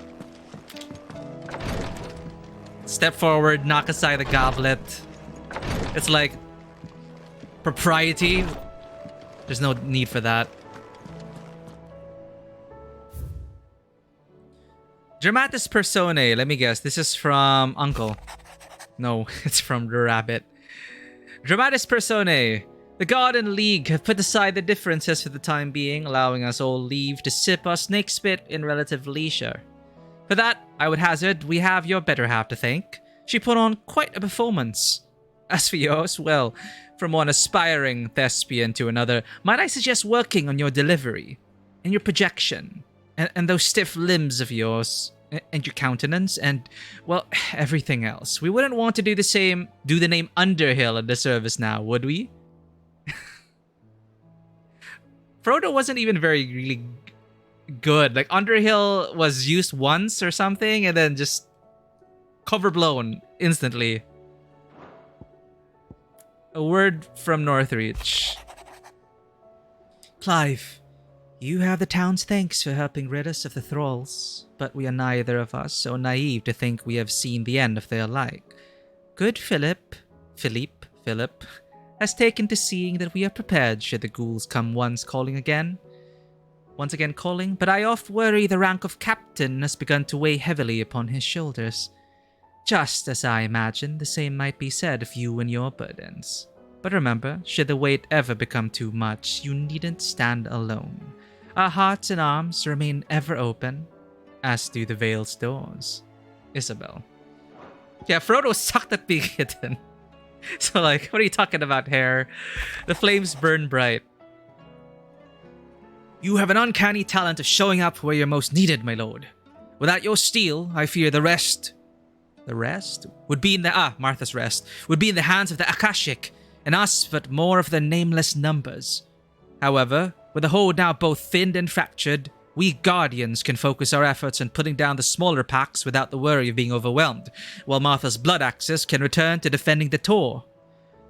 Step forward, knock aside the goblet. It's like propriety. There's no need for that. Dramatis Personae. Let me guess. This is from Uncle. No, it's from the rabbit. Dramatis Personae. The God and League have put aside the differences for the time being, allowing us all leave to sip our snake spit in relative leisure. For that, I would hazard we have your better half to thank. She put on quite a performance. As for yours, well, from one aspiring thespian to another, might I suggest working on your delivery, and your projection, and those stiff limbs of yours, and your countenance, and, well, everything else. We wouldn't want to do the name Underhill in the service now, would we? Frodo wasn't even really good. Like, Underhill was used once or something, and then just cover blown instantly. A word from Northreach. Clive, you have the town's thanks for helping rid us of the thralls, but we are neither of us so naive to think we have seen the end of their like. Good Philip, has taken to seeing that we are prepared should the ghouls come once again calling, but I oft worry the rank of captain has begun to weigh heavily upon his shoulders. Just as I imagine the same might be said of you and your burdens. But remember, should the weight ever become too much, you needn't stand alone. Our hearts and arms remain ever open, as do the Vale's doors. Isabel. Yeah, Frodo sucked at being hidden. So, like, what are you talking about, hair? The flames burn bright. You have an uncanny talent of showing up where you're most needed, my lord. Without your steel, I fear the rest would be in Martha's rest would be in the hands of the Akashic, and us but more of the nameless numbers. However, with the horde now both thinned and fractured, we Guardians can focus our efforts on putting down the smaller packs without the worry of being overwhelmed, while Martha's blood axes can return to defending the Tor.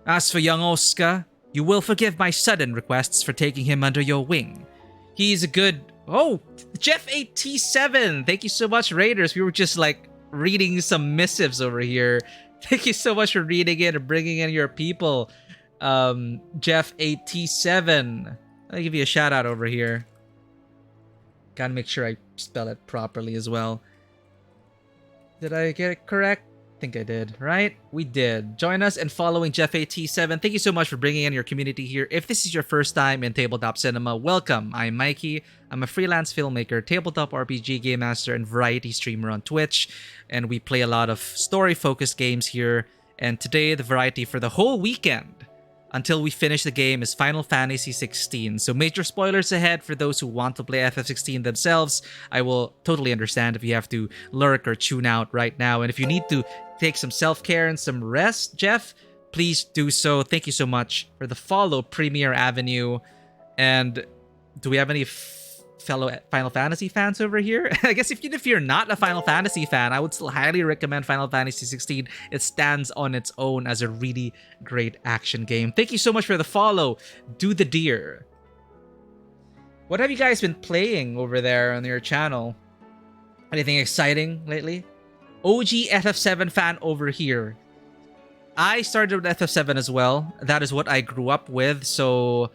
As for young Oscar, you will forgive my sudden requests for taking him under your wing. He's a good... Oh, Jeff 8T7! Thank you so much, Raiders. We were just, like, reading some missives over here. Thank you so much for reading it and bringing in your people. Jeff 8T7. I'll give you a shout out over here. Gotta make sure I spell it properly as well. Did I get it correct? I think I did, right? We did. Join us in following Jeff AT7. Thank you so much for bringing in your community here. If this is your first time in Tabletop Cinema, welcome. I'm Mikey. I'm a freelance filmmaker, tabletop RPG game master, and variety streamer on Twitch. And we play a lot of story-focused games here. And today, the variety for the whole weekend until we finish the game is Final Fantasy XVI. So major spoilers ahead for those who want to play FF16 themselves. I will totally understand if you have to lurk or tune out right now. And if you need to take some self-care and some rest, Jeff, please do so. Thank you so much for the follow, Premier Avenue. And do we have any fellow Final Fantasy fans over here? I guess if you're not a Final Fantasy fan, I would still highly recommend Final Fantasy 16. It stands on its own as a really great action game. Thank you so much for the follow. Do the deer. What have you guys been playing over there on your channel? Anything exciting lately? OG FF7 fan over here. I started with FF7 as well. That is what I grew up with. So,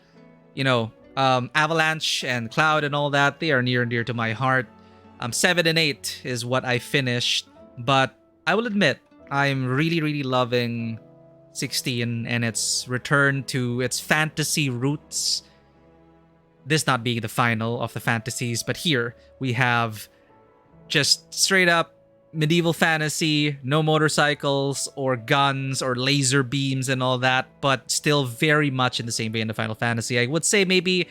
you know, Avalanche and Cloud and all that, they are near and dear to my heart. 7 and 8 is what I finished. But I will admit, I'm really loving 16 and its return to its fantasy roots. This not being the final of the fantasies, but here we have just straight up medieval fantasy, no motorcycles or guns or laser beams and all that, but still very much in the same vein of Final Fantasy. I would say maybe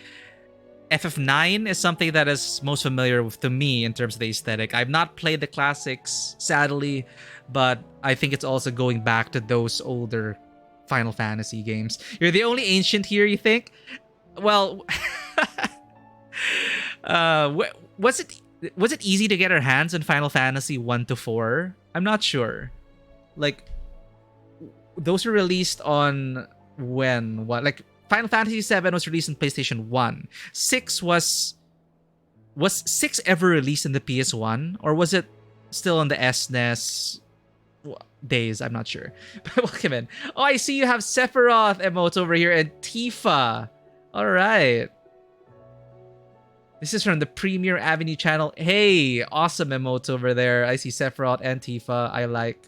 FF9 is something that is most familiar with to me in terms of the aesthetic. I've not played the classics, sadly, but I think it's also going back to those older Final Fantasy games. You're the only ancient here, you think? Well, was it easy to get our hands on Final Fantasy 1 to 4? I'm not sure. Like, those were released on when? What? Like, Final Fantasy 7 was released on PlayStation 1. 6 was 6 ever released in the PS1? Or was it still on the SNES days? I'm not sure. But welcome in. Oh, I see you have Sephiroth emotes over here and Tifa. Alright. This is from the Premier Avenue channel. Hey, awesome emotes over there. I see Sephiroth and Tifa. I like.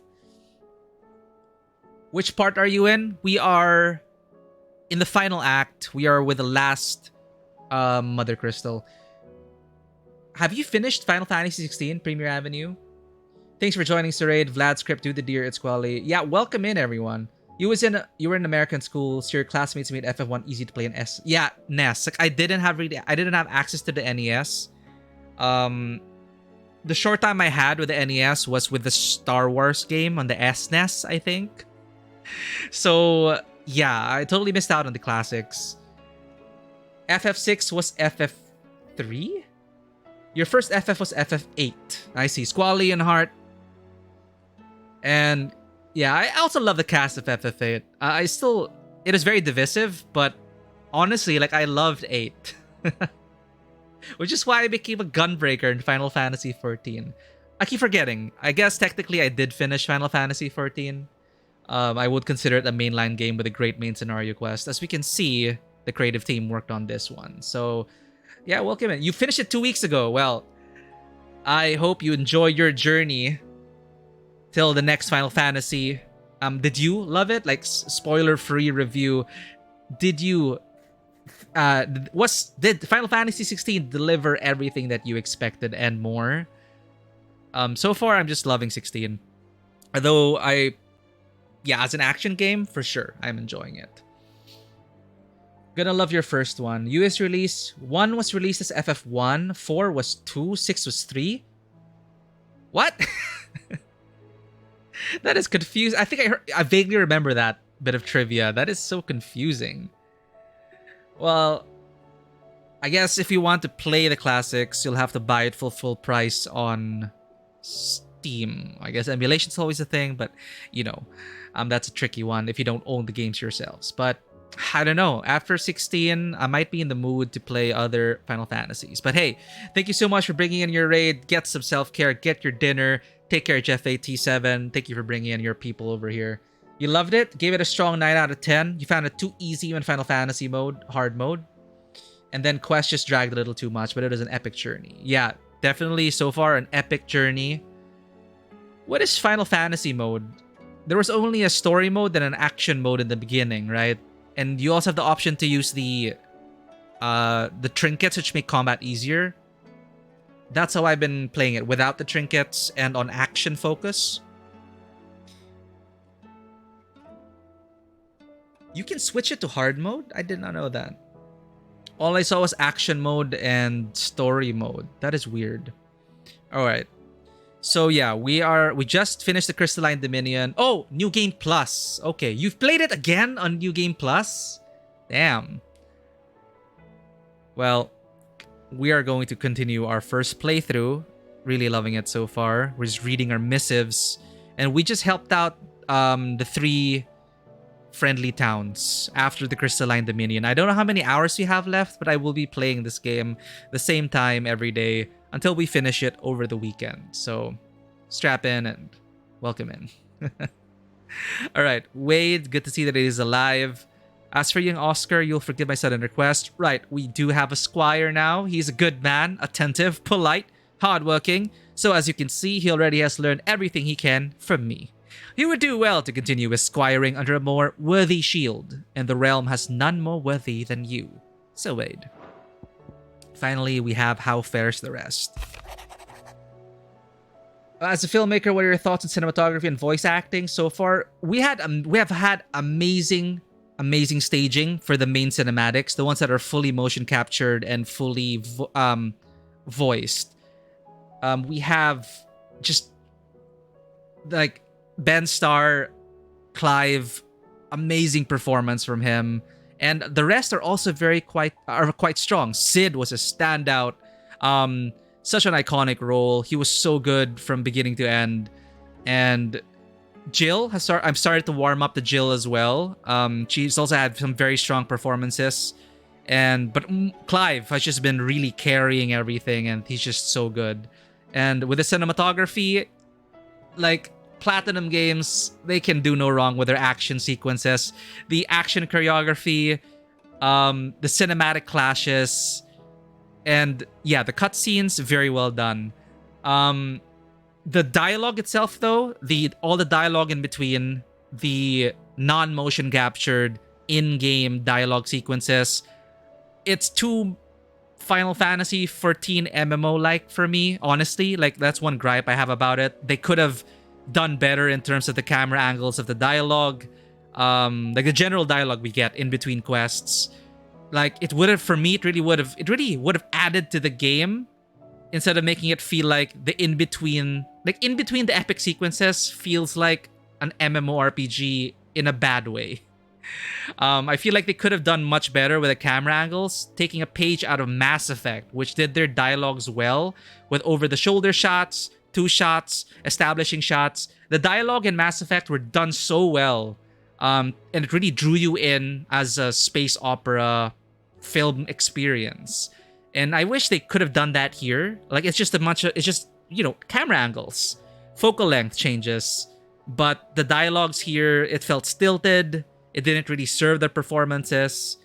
Which part are you in? We are in the final act. We are with the last Mother Crystal. Have you finished Final Fantasy 16 Premier Avenue? Thanks for joining, Saraid. Vlad Script, Do the Deer, It's Quali. Yeah, welcome in, everyone. You were in American school, so your classmates made FF1 easy to play in S. Yeah, NES. Like I didn't have access to the NES. The short time I had with the NES was with the Star Wars game on the SNES, I think. So yeah, I totally missed out on the classics. FF6 was FF3? Your first FF was FF8. I see. Squally and Heart. And yeah, I also love the cast of FF8. It is very divisive, but honestly, like I loved 8. Which is why I became a gunbreaker in Final Fantasy 14. I keep forgetting. I guess technically I did finish Final Fantasy 14. I would consider it a mainline game with a great main scenario quest. As we can see, the creative team worked on this one. So yeah, welcome in. You finished it 2 weeks ago. Well, I hope you enjoy your journey till the next Final Fantasy. Did you love it? Like, spoiler-free review. Did Final Fantasy 16 deliver everything that you expected and more? So far, I'm just loving 16. Although as an action game, for sure, I'm enjoying it. Gonna love your first one. US release. 1 was released as FF1. 4 was 2. 6 was 3. What? That is confused. I think I vaguely remember that bit of trivia. That is so confusing. Well, I guess if you want to play the classics, you'll have to buy it full price on Steam. I guess emulation's always a thing, but that's a tricky one if you don't own the games yourselves. But I don't know. After 16, I might be in the mood to play other Final Fantasies. But hey, thank you so much for bringing in your raid. Get some self-care. Get your dinner. Take care, Jeff AT7. Thank you for bringing in your people over here. You loved it? Gave it a strong 9 out of 10. You found it too easy in Final Fantasy mode, hard mode. And then Quest just dragged a little too much, but it was an epic journey. Yeah, definitely so far an epic journey. What is Final Fantasy mode? There was only a story mode and an action mode in the beginning, right? And you also have the option to use the trinkets, which make combat easier. That's how I've been playing it, without the trinkets and on action focus. You can switch it to hard mode? I did not know that. All I saw was action mode and story mode. That is weird. Alright. So yeah, we just finished the Crystalline Dominion. Oh, New Game Plus. Okay, you've played it again on New Game Plus? Damn. Well, we are going to continue our first playthrough. Really loving it so far. We're just reading our missives. And we just helped out the 3 friendly towns after the Crystalline Dominion. I don't know how many hours we have left, but I will be playing this game the same time every day until we finish it over the weekend. So strap in and welcome in. All right, Wade, good to see that it is alive. As for young Oscar, you'll forgive my sudden request. Right, we do have a squire now. He's a good man, attentive, polite, hardworking. So as you can see, he already has learned everything he can from me. He would do well to continue his squiring under a more worthy shield, and the realm has none more worthy than you. So Wade. Finally, we have How Fares the Rest. As a filmmaker, what are your thoughts on cinematography and voice acting so far? We have had amazing staging for the main cinematics, the ones that are fully motion captured and fully voiced. We have just like Ben Starr, Clive, amazing performance from him, and the rest are also quite strong. Sid was a standout, such an iconic role. He was so good from beginning to end, and Jill I'm started to warm up to Jill as well. She's also had some very strong performances, but Clive has just been really carrying everything, and he's just so good. And with the cinematography, like Platinum Games, they can do no wrong with their action sequences, the action choreography, the cinematic clashes, and yeah, the cutscenes, very well done. The dialogue itself, though, all the dialogue in between, the non-motion captured in-game dialogue sequences. It's too Final Fantasy 14 MMO-like for me, honestly. Like, that's one gripe I have about it. They could have done better in terms of the camera angles of the dialogue. Like the general dialogue we get in between quests. Like, it would have, for me, it really would have added to the game instead of making it feel like the in-between the epic sequences feels like an MMORPG in a bad way. I feel like they could have done much better with the camera angles, taking a page out of Mass Effect, which did their dialogues well with over-the-shoulder shots, two shots, establishing shots. The dialogue in Mass Effect were done so well, and it really drew you in as a space opera film experience. And I wish they could have done that here. Like, it's just camera angles, focal length changes, but the dialogues here, it felt stilted. It didn't really serve their performances.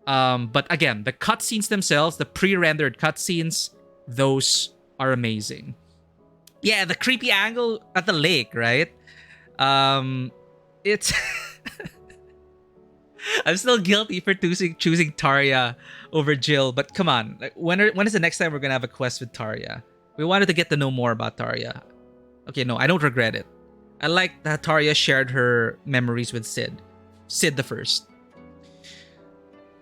But again, the cutscenes themselves, the pre-rendered cutscenes, those are amazing. Yeah, the creepy angle at the lake, right? It's... I'm still guilty for choosing Tarja over Jill, but come on. Like, when is the next time we're going to have a quest with Tarja? We wanted to get to know more about Tarja. Okay, no, I don't regret it. I like that Tarja shared her memories with Sid. Sid the First.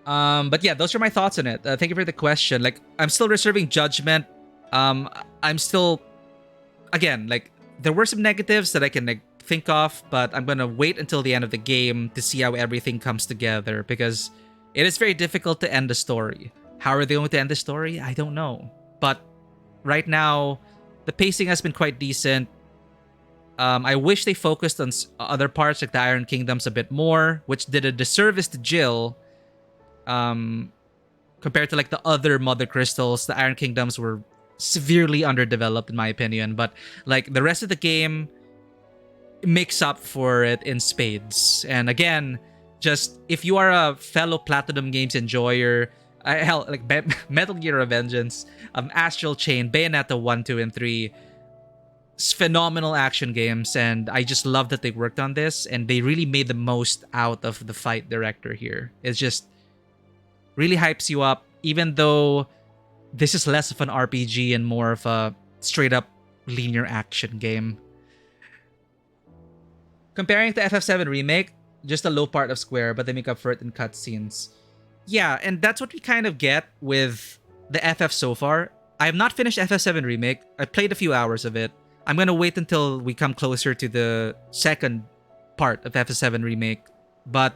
But yeah, those are my thoughts on it. Thank you for the question. Like, I'm still reserving judgment. I'm still, again, like, there were some negatives that I can think of, but I'm gonna wait until the end of the game to see how everything comes together, because it is very difficult to end the story. How are they going to end the story? I don't know. But right now, the pacing has been quite decent. I wish they focused on other parts like the Iron Kingdoms a bit more, which did a disservice to Jill. Compared to like the other Mother Crystals, the Iron Kingdoms were severely underdeveloped in my opinion. But like the rest of the game makes up for it in spades. And again, just if you are a fellow Platinum Games enjoyer, hell, like Metal Gear Revengeance, Astral Chain, Bayonetta 1, 2, and 3, phenomenal action games, and I just love that they worked on this and they really made the most out of the fight director here. It's just really hypes you up, even though this is less of an RPG and more of a straight up linear action game. Comparing to FF7 Remake, just a low part of Square, but they make up for it in cutscenes. Yeah, and that's what we kind of get with the FF so far. I have not finished FF7 Remake. I played a few hours of it. I'm gonna wait until we come closer to the second part of FF7 Remake. But,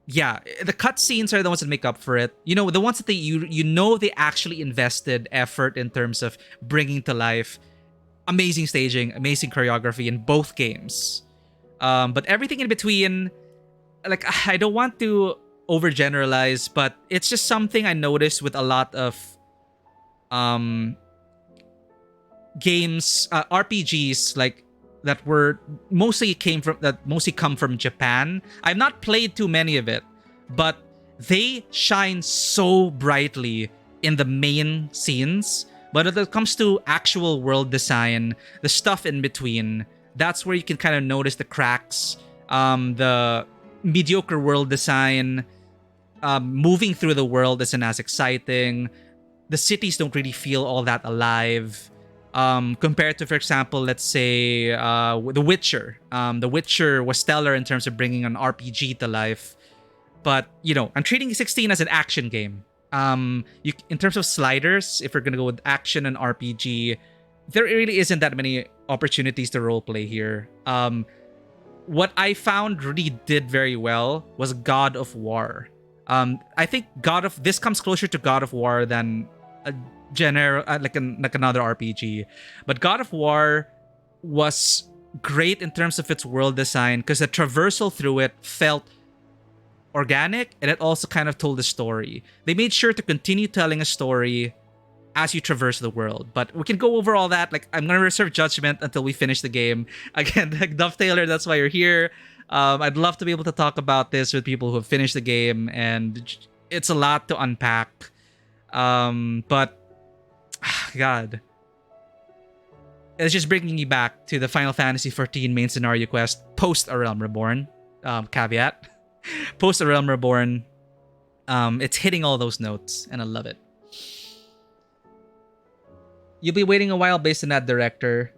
yeah, the cutscenes are the ones that make up for it. You know, the ones that they actually invested effort in terms of bringing to life. Amazing staging, amazing choreography in both games. But everything in between, like, I don't want to overgeneralize, but it's just something I noticed with a lot of games, RPGs, like that mostly come from Japan. I've not played too many of it, but they shine so brightly in the main scenes. But when it comes to actual world design, the stuff in between, that's where you can kind of notice the cracks, the mediocre world design. Moving through the world isn't as exciting. The cities don't really feel all that alive. Compared to, for example, let's say The Witcher. The Witcher was stellar in terms of bringing an RPG to life. But, you know, I'm treating 16 as an action game. In terms of sliders, if we're going to go with action and RPG, there really isn't that many opportunities to roleplay here. What I found really did very well was God of War. I think this comes closer to God of War than a like another RPG. But God of War was great in terms of its world design because the traversal through it felt organic, and it also kind of told a story. They made sure to continue telling a story as you traverse the world. But we can go over all that. Like, I'm going to reserve judgment until we finish the game. Again, like Duff Taylor, that's why you're here. I'd love to be able to talk about this with people who have finished the game, and it's a lot to unpack. But, God. It's just bringing me back to the Final Fantasy XIV main scenario quest post A Realm Reborn. caveat. Post A Realm Reborn. It's hitting all those notes, and I love it. You'll be waiting a while based on that director.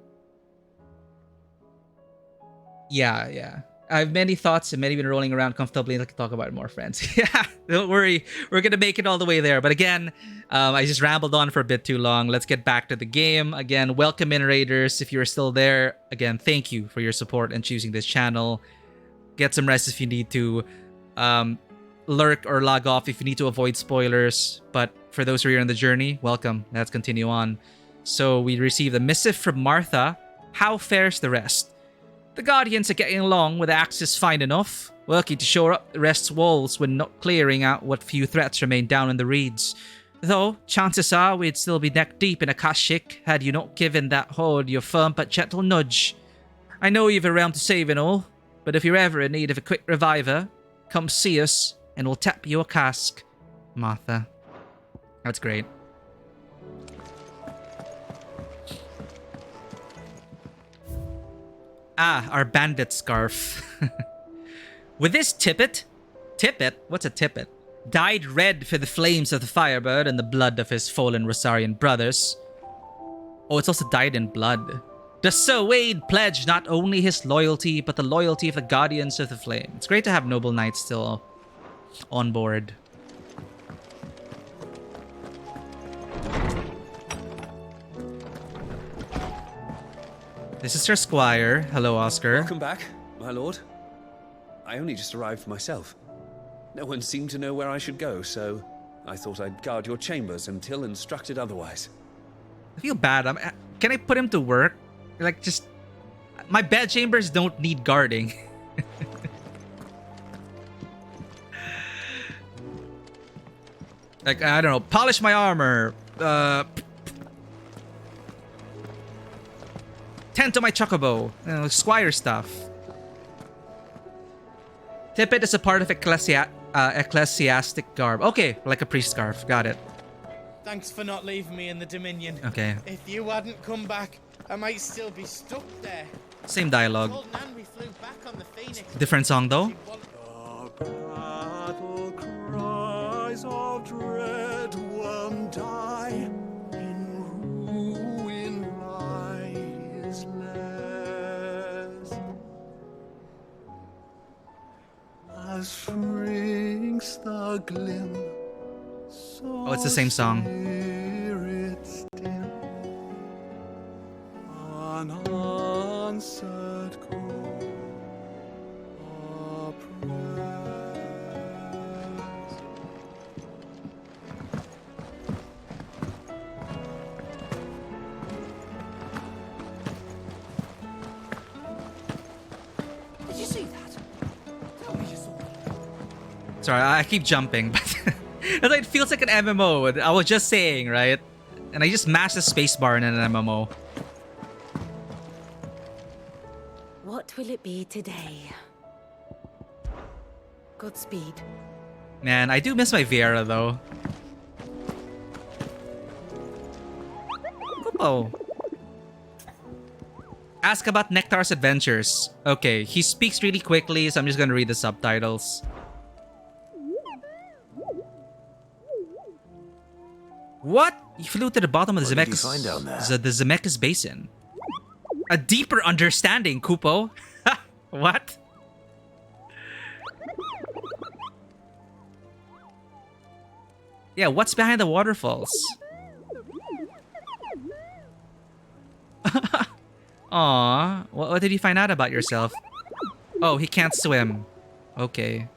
Yeah. I have many thoughts and many been rolling around comfortably. I can talk about it more, friends. Yeah, don't worry. We're going to make it all the way there. But again, I just rambled on for a bit too long. Let's get back to the game. Again, welcome in, Raiders. If you're still there, again, thank you for your support and choosing this channel. Get some rest if you need to. Lurk or log off if you need to avoid spoilers. But for those who are on the journey, welcome. Let's continue on. So we received a missive from Martha. How fares the rest? The Guardians are getting along with the Axis fine enough, working to shore up the rest's walls when not clearing out what few threats remain down in the reeds. Though, chances are we'd still be neck deep in Akashic had you not given that horde your firm but gentle nudge. I know you've a realm to save and all, but if you're ever in need of a quick reviver, come see us and we'll tap you a cask. Martha. That's great. Ah, our bandit scarf. With this tippet? Tippet? What's a tippet? Dyed red for the flames of the Firebird and the blood of his fallen Rosarian brothers. Oh, it's also dyed in blood. Does Sir Wade pledge not only his loyalty, but the loyalty of the Guardians of the Flame? It's great to have Noble Knights still on board. This is Sir Squire. Hello, Oscar. Welcome back, my lord. I only just arrived myself. No one seemed to know where I should go, so I thought I'd guard your chambers until instructed otherwise. I feel bad. Can I put him to work? Like, just... My bed chambers don't need guarding. Like, I don't know. Polish my armor. Tend to my chocobo. Squire stuff. Tippet is a part of ecclesiastic garb. Okay, like a priest scarf. Got it. Thanks for not leaving me in the Dominion. Okay. If you hadn't come back, I might still be stuck there. Same dialogue. Told Nan we flew back on the Phoenix. Different song though. Battle cries of dread worm die. In ruin lies less. As shrinks the glim. Oh, it's the same song. Unanswered call of prayers. Did you see that? Tell me you saw it. Sorry, I keep jumping, but it feels like an MMO. I was just saying, right? And I just mashed the spacebar in an MMO. What will it be today? Godspeed. Man, I do miss my Viera though. Oh. Ask about Nectar's adventures. Okay, he speaks really quickly, so I'm just gonna read the subtitles. What? You flew to the bottom of the Zemeckis Basin. A deeper understanding, Kupo. What? Yeah, what's behind the waterfalls? Aww, what did you find out about yourself? Oh, he can't swim. Okay.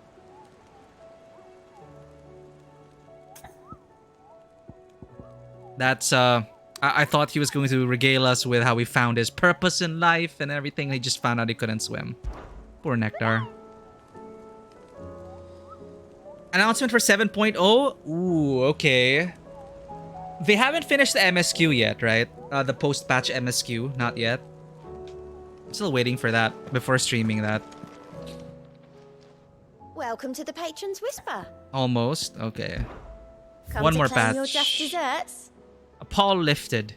That's, I thought he was going to regale us with how he found his purpose in life and everything. He just found out he couldn't swim. Poor Nectar. Announcement for 7.0? Ooh, okay. They haven't finished the MSQ yet, right? The post-patch MSQ, not yet. I'm still waiting for that before streaming that. Welcome to the Patron's Whisper. Almost, okay. Come One to more claim patch. your just desserts. A pall lifted.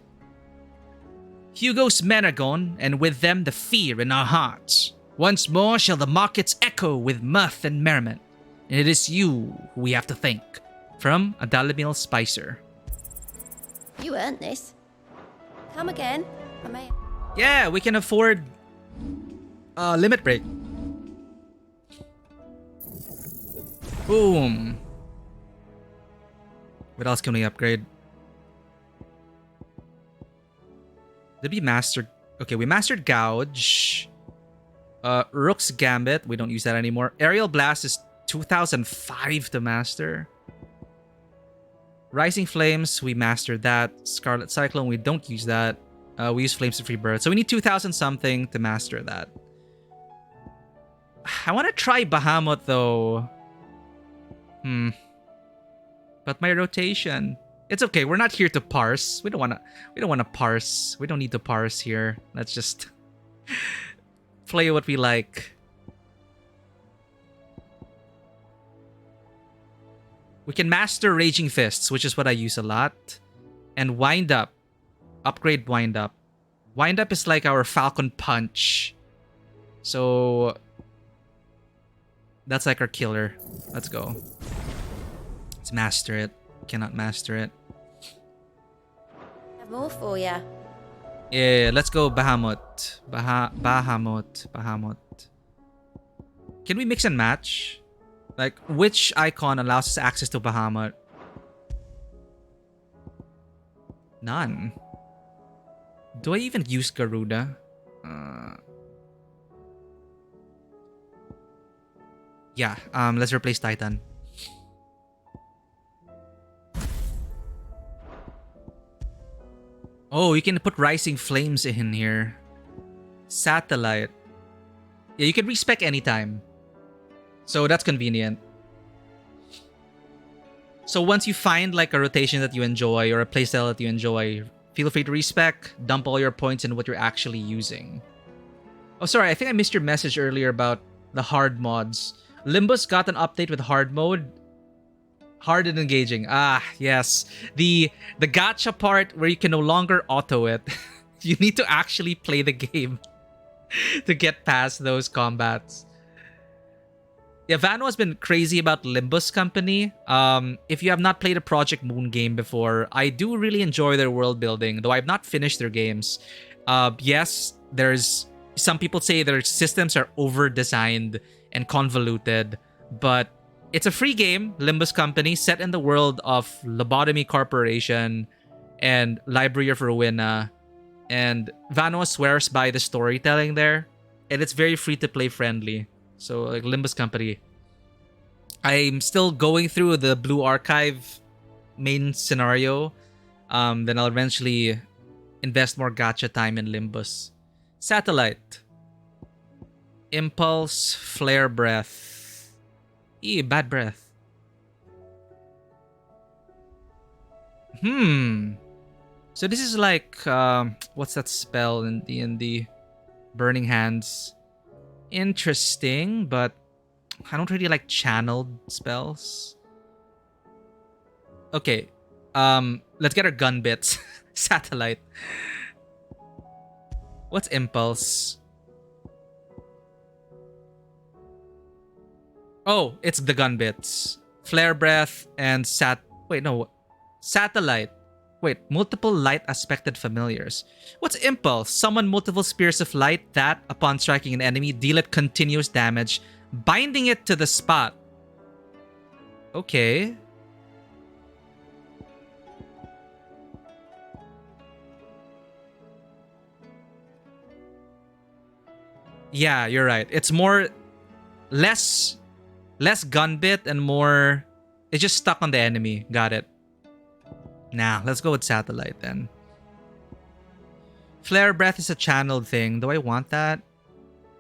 Hugo's men are gone, and with them the fear in our hearts. Once more shall the markets echo with mirth and merriment, and it is you who we have to thank. From a Dalimil Spicer. You earned this. Come again. I may. Yeah, we can afford limit break. Boom. What else can we upgrade? Did we master? Okay, we mastered Gouge. Rook's Gambit. We don't use that anymore. Aerial Blast is 2005 to master. Rising Flames, we mastered that. Scarlet Cyclone, we don't use that. We use Flames to Free Bird. So we need 2000 something to master that. I want to try Bahamut though. But my rotation. It's okay. We're not here to parse. We don't want to parse. We don't need to parse here. Let's just play what we like. We can master Raging Fists, which is what I use a lot. And Wind Up. Upgrade Wind Up. Wind Up is like our Falcon Punch. So that's like our killer. Let's go. Let's master it. Cannot master it. Have more for ya. Yeah, let's go Bahamut. Bahamut. Can we mix and match? Like, which icon allows us access to Bahamut? None. Do I even use Garuda? Yeah, let's replace Titan. Oh, you can put Rising Flames in here. Satellite. Yeah, you can respec anytime. So that's convenient. So once you find like a rotation that you enjoy or a playstyle that you enjoy, feel free to respec, dump all your points in what you're actually using. Oh, sorry, I think I missed your message earlier about the hard mods. Limbus got an update with hard mode. Hard and engaging. Ah, yes. The gacha part where you can no longer auto it. You need to actually play the game to get past those combats. Yeah, Vano has been crazy about Limbus Company. If you have not played a Project Moon game before, I do really enjoy their world building, though I've not finished their games. Yes, there's some people say their systems are over-designed and convoluted, but it's a free game, Limbus Company, set in the world of Lobotomy Corporation and Library of Rowena. And Vano swears by the storytelling there, and it's very free-to-play friendly. So, like, Limbus Company. I'm still going through the Blue Archive main scenario. Then I'll eventually invest more gacha time in Limbus. Satellite. Impulse. Flare Breath. Bad breath. So this is like, what's that spell in D&D? Burning Hands. Interesting, but I don't really like channeled spells. Okay, let's get our gun bits. Satellite. What's Impulse? Oh, it's the gun bits. Flare Breath and Satellite. Wait, multiple light aspected familiars. What's Impulse? Summon multiple spears of light that, upon striking an enemy, deal it continuous damage, binding it to the spot. Okay. Yeah, you're right. It's more... Less gun bit and more... It's just stuck on the enemy. Got it. Nah, let's go with Satellite then. Flare Breath is a channeled thing. Do I want that?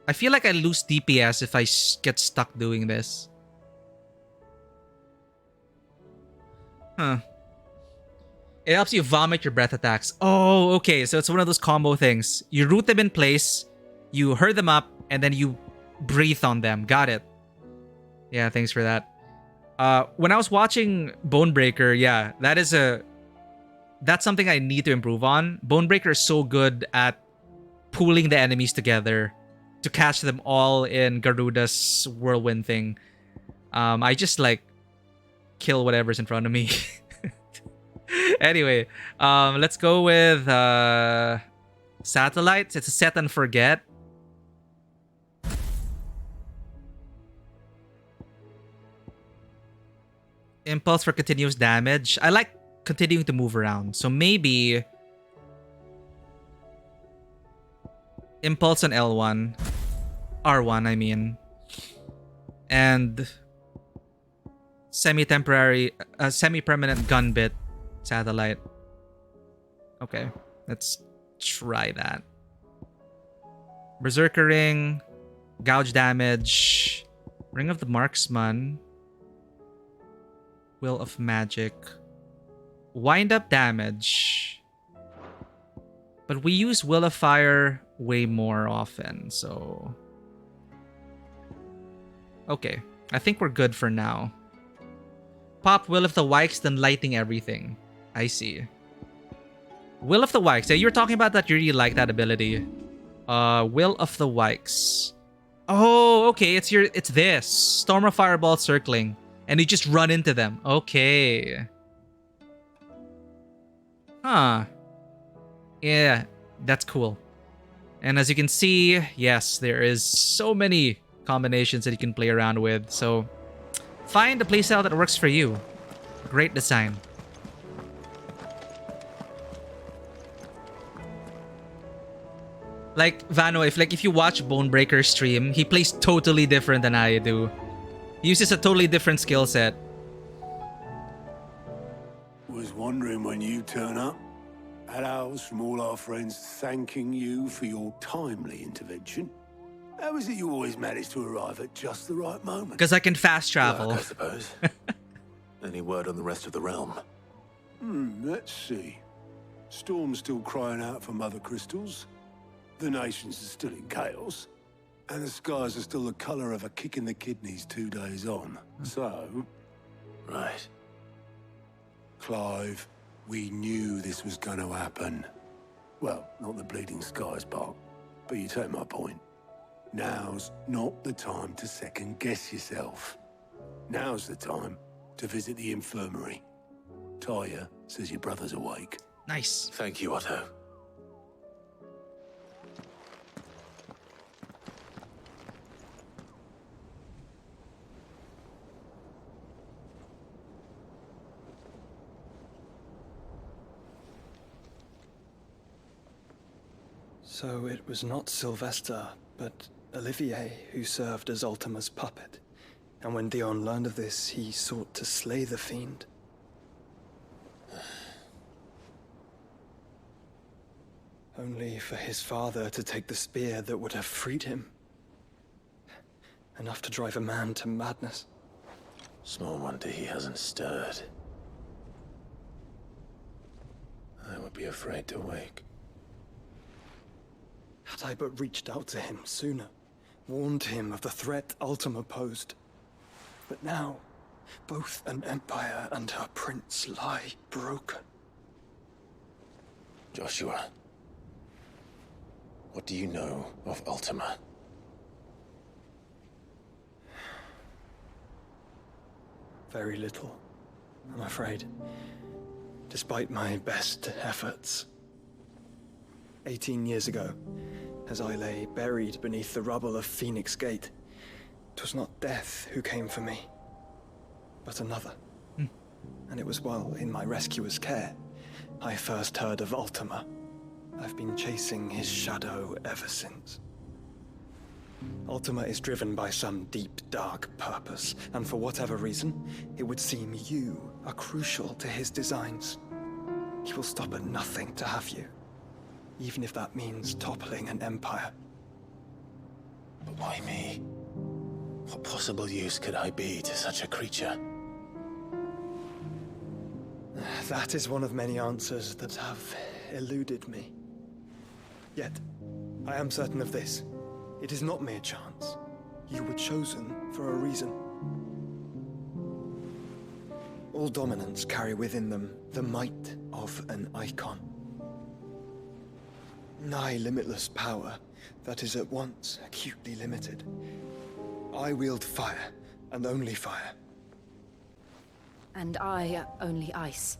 I feel like I lose DPS if I get stuck doing this. Huh. It helps you vomit your breath attacks. Oh, okay. So it's one of those combo things. You root them in place, you hurl them up, and then you breathe on them. Got it. Yeah, thanks for that. When I was watching Bonebreaker, yeah, that's something I need to improve on. Bonebreaker is so good at pooling the enemies together to catch them all in Garuda's whirlwind thing. I just like kill whatever's in front of me. Anyway, let's go with satellites. It's a set and forget. Impulse for continuous damage. I like continuing to move around, so maybe impulse on L1, R1 I mean, and semi-temporary, semi-permanent gun bit satellite. Okay, let's try that. Berserker ring, gouge damage, ring of the marksman, will of magic, wind up damage. But we use will of fire way more often, so okay, I think we're good for now. Pop will of the Wikes, then lighting everything. I see. Will of the Wikes. Yeah, you were talking about that. You really like that ability. Will of the Wikes. Oh, okay. It's this storm of fireball circling, and you just run into them. Okay. Huh. Yeah, that's cool. And as you can see, yes, there is so many combinations that you can play around with. So find a playstyle that works for you. Great design. Like Vano, if you watch Bonebreaker's stream, he plays totally different than I do. He uses a totally different skill set. Was wondering when you turn up. Had owls from all our friends thanking you for your timely intervention. How is it you always manage to arrive at just the right moment? Because I can fast travel. Luck, I suppose. Any word on the rest of the realm? Let's see. Storm's still crying out for mother crystals. The nations are still in chaos. And the skies are still the colour of a kick in the kidneys 2 days on. So... Right. Clive, we knew this was going to happen. Well, not the bleeding skies part, but you take my point. Now's not the time to second-guess yourself. Now's the time to visit the infirmary. Taya says your brother's awake. Nice. Thank you, Otto. So it was not Sylvester, but Olivier who served as Ultima's puppet. And when Dion learned of this, he sought to slay the fiend. Only for his father to take the spear that would have freed him. Enough to drive a man to madness. Small wonder he hasn't stirred. I would be afraid to wake. Had I but reached out to him sooner, warned him of the threat Ultima posed. But now, both an empire and her prince lie broken. Joshua, what do you know of Ultima? Very little, I'm afraid. Despite my best efforts. 18 years ago, as I lay buried beneath the rubble of Phoenix Gate, 'twas not death who came for me, but another. And it was while in my rescuer's care, I first heard of Ultima. I've been chasing his shadow ever since. Ultima is driven by some deep, dark purpose, and for whatever reason, it would seem you are crucial to his designs. He will stop at nothing to have you, even if that means toppling an empire. But why me? What possible use could I be to such a creature? That is one of many answers that have eluded me. Yet, I am certain of this. It is not mere chance. You were chosen for a reason. All dominants carry within them the might of an icon. Nigh limitless power, that is at once acutely limited. I wield fire, and only fire. And I only ice.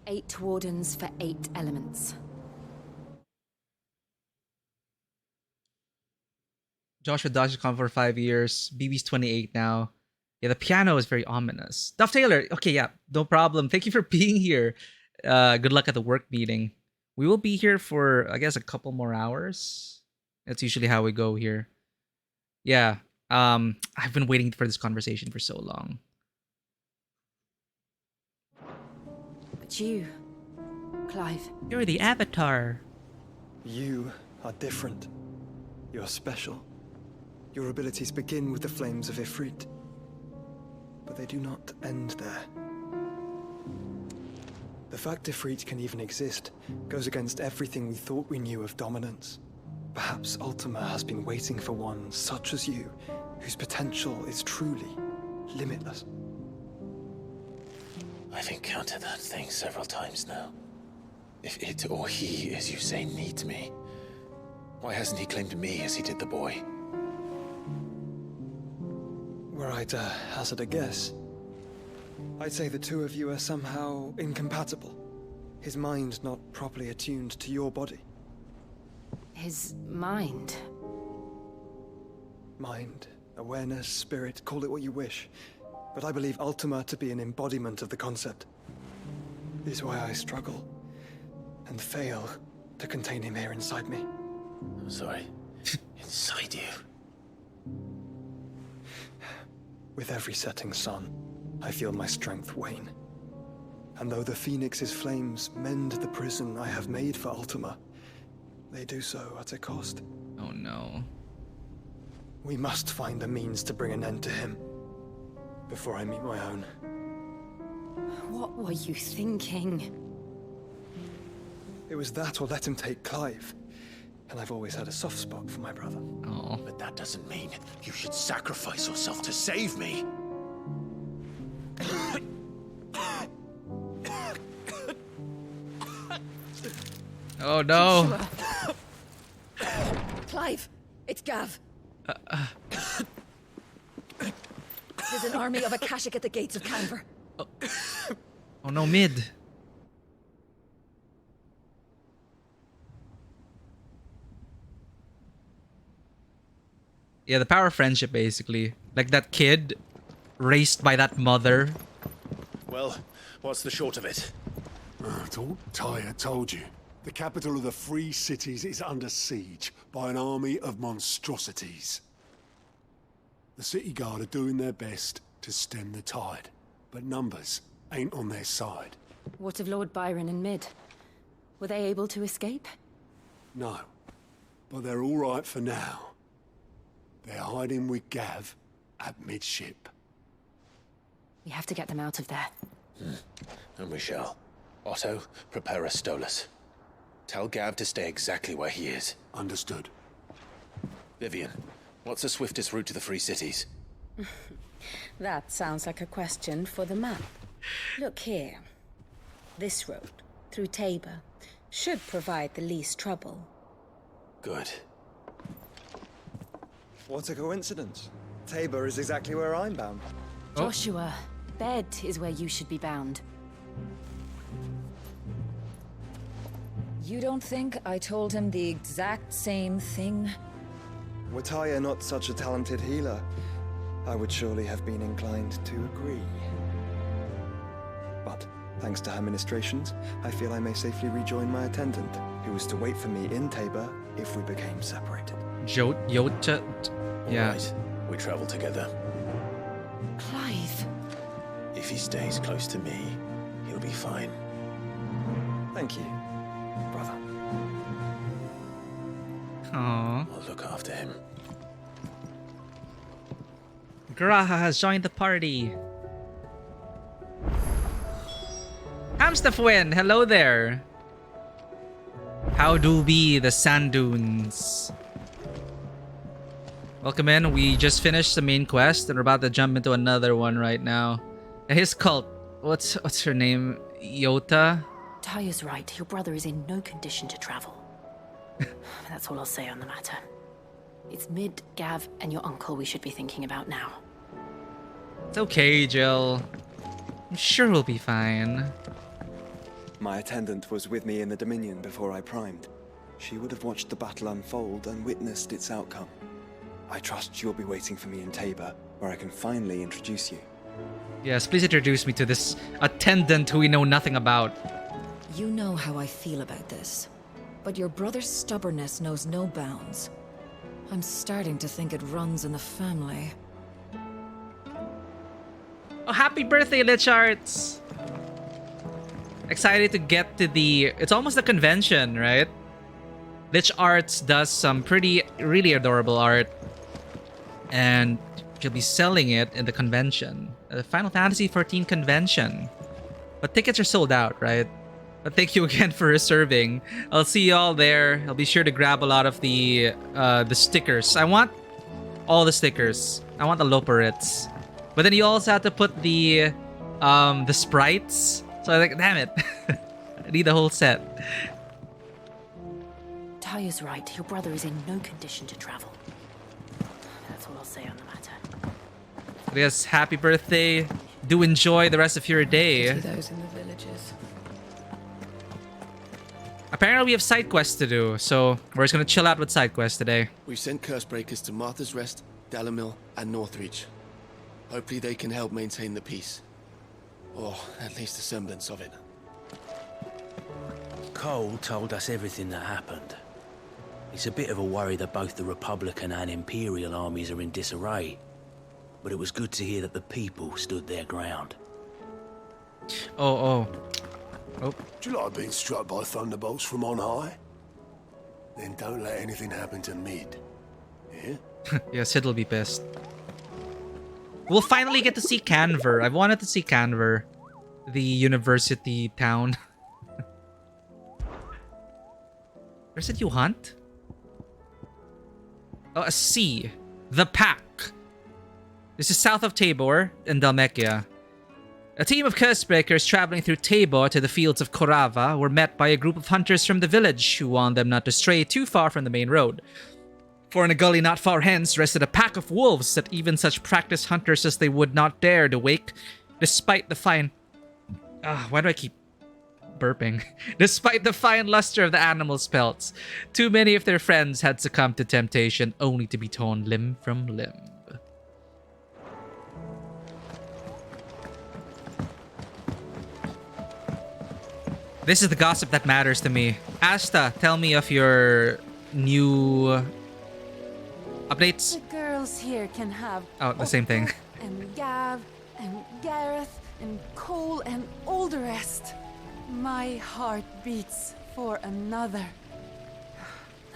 8 wardens for 8 elements. Joshua Dodge has come for 5 years. BB's 28 now. Yeah, the piano is very ominous. Duff Taylor, okay, yeah, no problem. Thank you for being here. Good luck at the work meeting. We will be here for, I guess, a couple more hours. That's usually how we go here. Yeah, I've been waiting for this conversation for so long. But you, Clive. You're the Avatar. You are different. You're special. Your abilities begin with the flames of Ifrit. But they do not end there. The fact Ifrit can even exist goes against everything we thought we knew of dominance. Perhaps Ultima has been waiting for one such as you, whose potential is truly limitless. I've encountered that thing several times now. If it or he, as you say, needs me, why hasn't he claimed me as he did the boy? Were I to hazard a guess, I'd say the two of you are somehow incompatible. His mind not properly attuned to your body. His mind? Mind, awareness, spirit, call it what you wish. But I believe Ultima to be an embodiment of the concept. It is why I struggle and fail to contain him here inside me. I'm sorry. Inside you? With every setting sun, I feel my strength wane. And though the Phoenix's flames mend the prison I have made for Ultima, they do so at a cost. Oh no. We must find a means to bring an end to him before I meet my own. What were you thinking? It was that or let him take Clive. And I've always had a soft spot for my brother. Oh. But that doesn't mean you should sacrifice yourself to save me. Oh no. Clive, it's Gav. There's an army of Akashic at the gates of Canver. Oh no, mid. Yeah, the power of friendship, basically. Like that kid raised by that mother. Well, what's the short of it? Tyre told you. The capital of the Free Cities is under siege by an army of monstrosities. The City Guard are doing their best to stem the tide, but numbers ain't on their side. What of Lord Byron and Mid? Were they able to escape? No, but they're all right for now. They're hiding with Gav at midship. We have to get them out of there. And we shall. Otto, prepare a Stolas. Tell Gav to stay exactly where he is. Understood. Vivian, what's the swiftest route to the Free Cities? That sounds like a question for the map. Look here. This road, through Tabor, should provide the least trouble. Good. What a coincidence. Tabor is exactly where I'm bound. Joshua, bed is where you should be bound. You don't think I told him the exact same thing? Were Tyre not such a talented healer, I would surely have been inclined to agree. But, thanks to her ministrations, I feel I may safely rejoin my attendant, who was to wait for me in Tabor if we became separated. Yota. Yeah. Right. We travel together. Clive. If he stays close to me, he'll be fine. Thank you, brother. Aww. I'll look after him. Graha has joined the party. Hamstafwin, hello there. How do be the sand dunes? Welcome in. We just finished the main quest and we're about to jump into another one right now. His cult. What's her name? Yota? Taya's right. Your brother is in no condition to travel. That's all I'll say on the matter. It's Mid, Gav, and your uncle we should be thinking about now. It's okay, Jill. I'm sure we'll be fine. My attendant was with me in the Dominion before I primed. She would have watched the battle unfold and witnessed its outcome. I trust you'll be waiting for me in Tabor, where I can finally introduce you. Yes, please introduce me to this attendant who we know nothing about. You know how I feel about this, but your brother's stubbornness knows no bounds. I'm starting to think it runs in the family. Oh, happy birthday, Lich Arts! Excited to get to the... It's almost a convention, right? Lich Arts does some really adorable art. And she'll be selling it in the convention. The Final Fantasy XIV convention. But tickets are sold out, right? But thank you again for reserving. I'll see you all there. I'll be sure to grab a lot of the stickers. I want all the stickers. I want the Loporits. But then you also have to put the sprites. So I'm like, damn it. I need the whole set. Taya's right. Your brother is in no condition to travel. That's all I'll say on the matter. Yes, happy birthday. Do enjoy the rest of your day. Those in the villages. Apparently we have side quests to do, so we're just gonna chill out with side quests today. We've sent Cursebreakers to Martha's Rest, Dalamil, and Northreach. Hopefully they can help maintain the peace. Or at least a semblance of it. Cole told us everything that happened. It's a bit of a worry that both the Republican and Imperial armies are in disarray. But it was good to hear that the people stood their ground. Oh. Do you like being struck by thunderbolts from on high? Then don't let anything happen to Mid. Yeah? Yeah, Sid will be pissed. We'll finally get to see Canver. I've wanted to see Canver. The university town. Where's it you hunt? Oh, a sea. The Pack. This is south of Tabor in Dalmekia. A team of Cursebreakers traveling through Tabor to the fields of Korava were met by a group of hunters from the village who warned them not to stray too far from the main road. For in a gully not far hence rested a pack of wolves that even such practiced hunters as they would not dare to wake, despite the fine... why do I keep burping? Despite the fine luster of the animals' pelts, too many of their friends had succumbed to temptation only to be torn limb from limb. This is the gossip that matters to me. Asta, tell me of your new updates. The girls here can have the same thing. And Gav and Gareth and Cole and all the rest. My heart beats for another.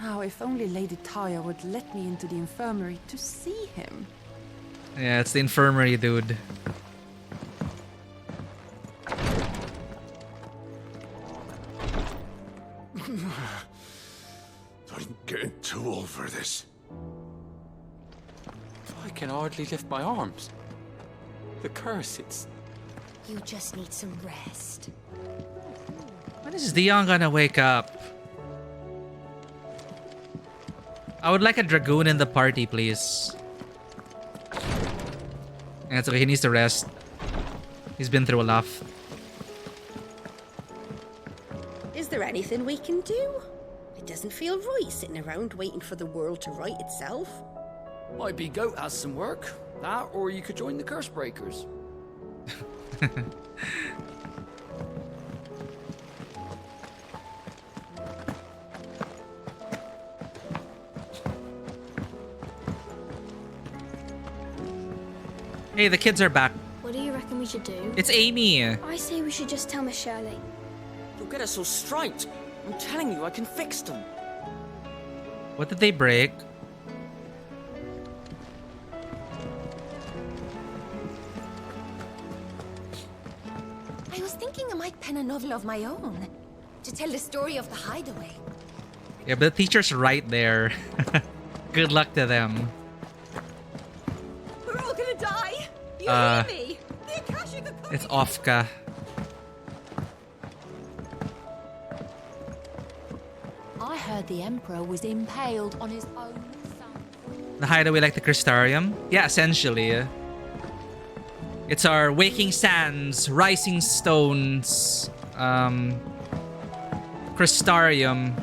Now, if only Lady Taya would let me into the infirmary to see him. Yeah, it's the infirmary, dude. I'm getting too old for this. I can hardly lift my arms. The curse, it's... You just need some rest. When is Dion gonna wake up? I would like a dragoon in the party, please. That's okay, he needs to rest. He's been through a lot. Is there anything we can do? It doesn't feel right sitting around waiting for the world to right itself. Might be Goat has some work. That, or you could join the Cursebreakers. Hey, the kids are back. What do you reckon we should do? It's Amy. I say we should just tell Miss Shirley. You'll get us all striped. I'm telling you, I can fix them. What did they break? I was thinking I might pen a novel of my own to tell the story of the hideaway. Yeah, but the teacher's right there. Good luck to them. We're all gonna die. You hear me? The Akashic are coming. It's Ofka. I heard the Emperor was impaled on his own son. The hideaway like the Crystarium? Yeah, essentially. It's our waking sands, rising stones, Crystarium.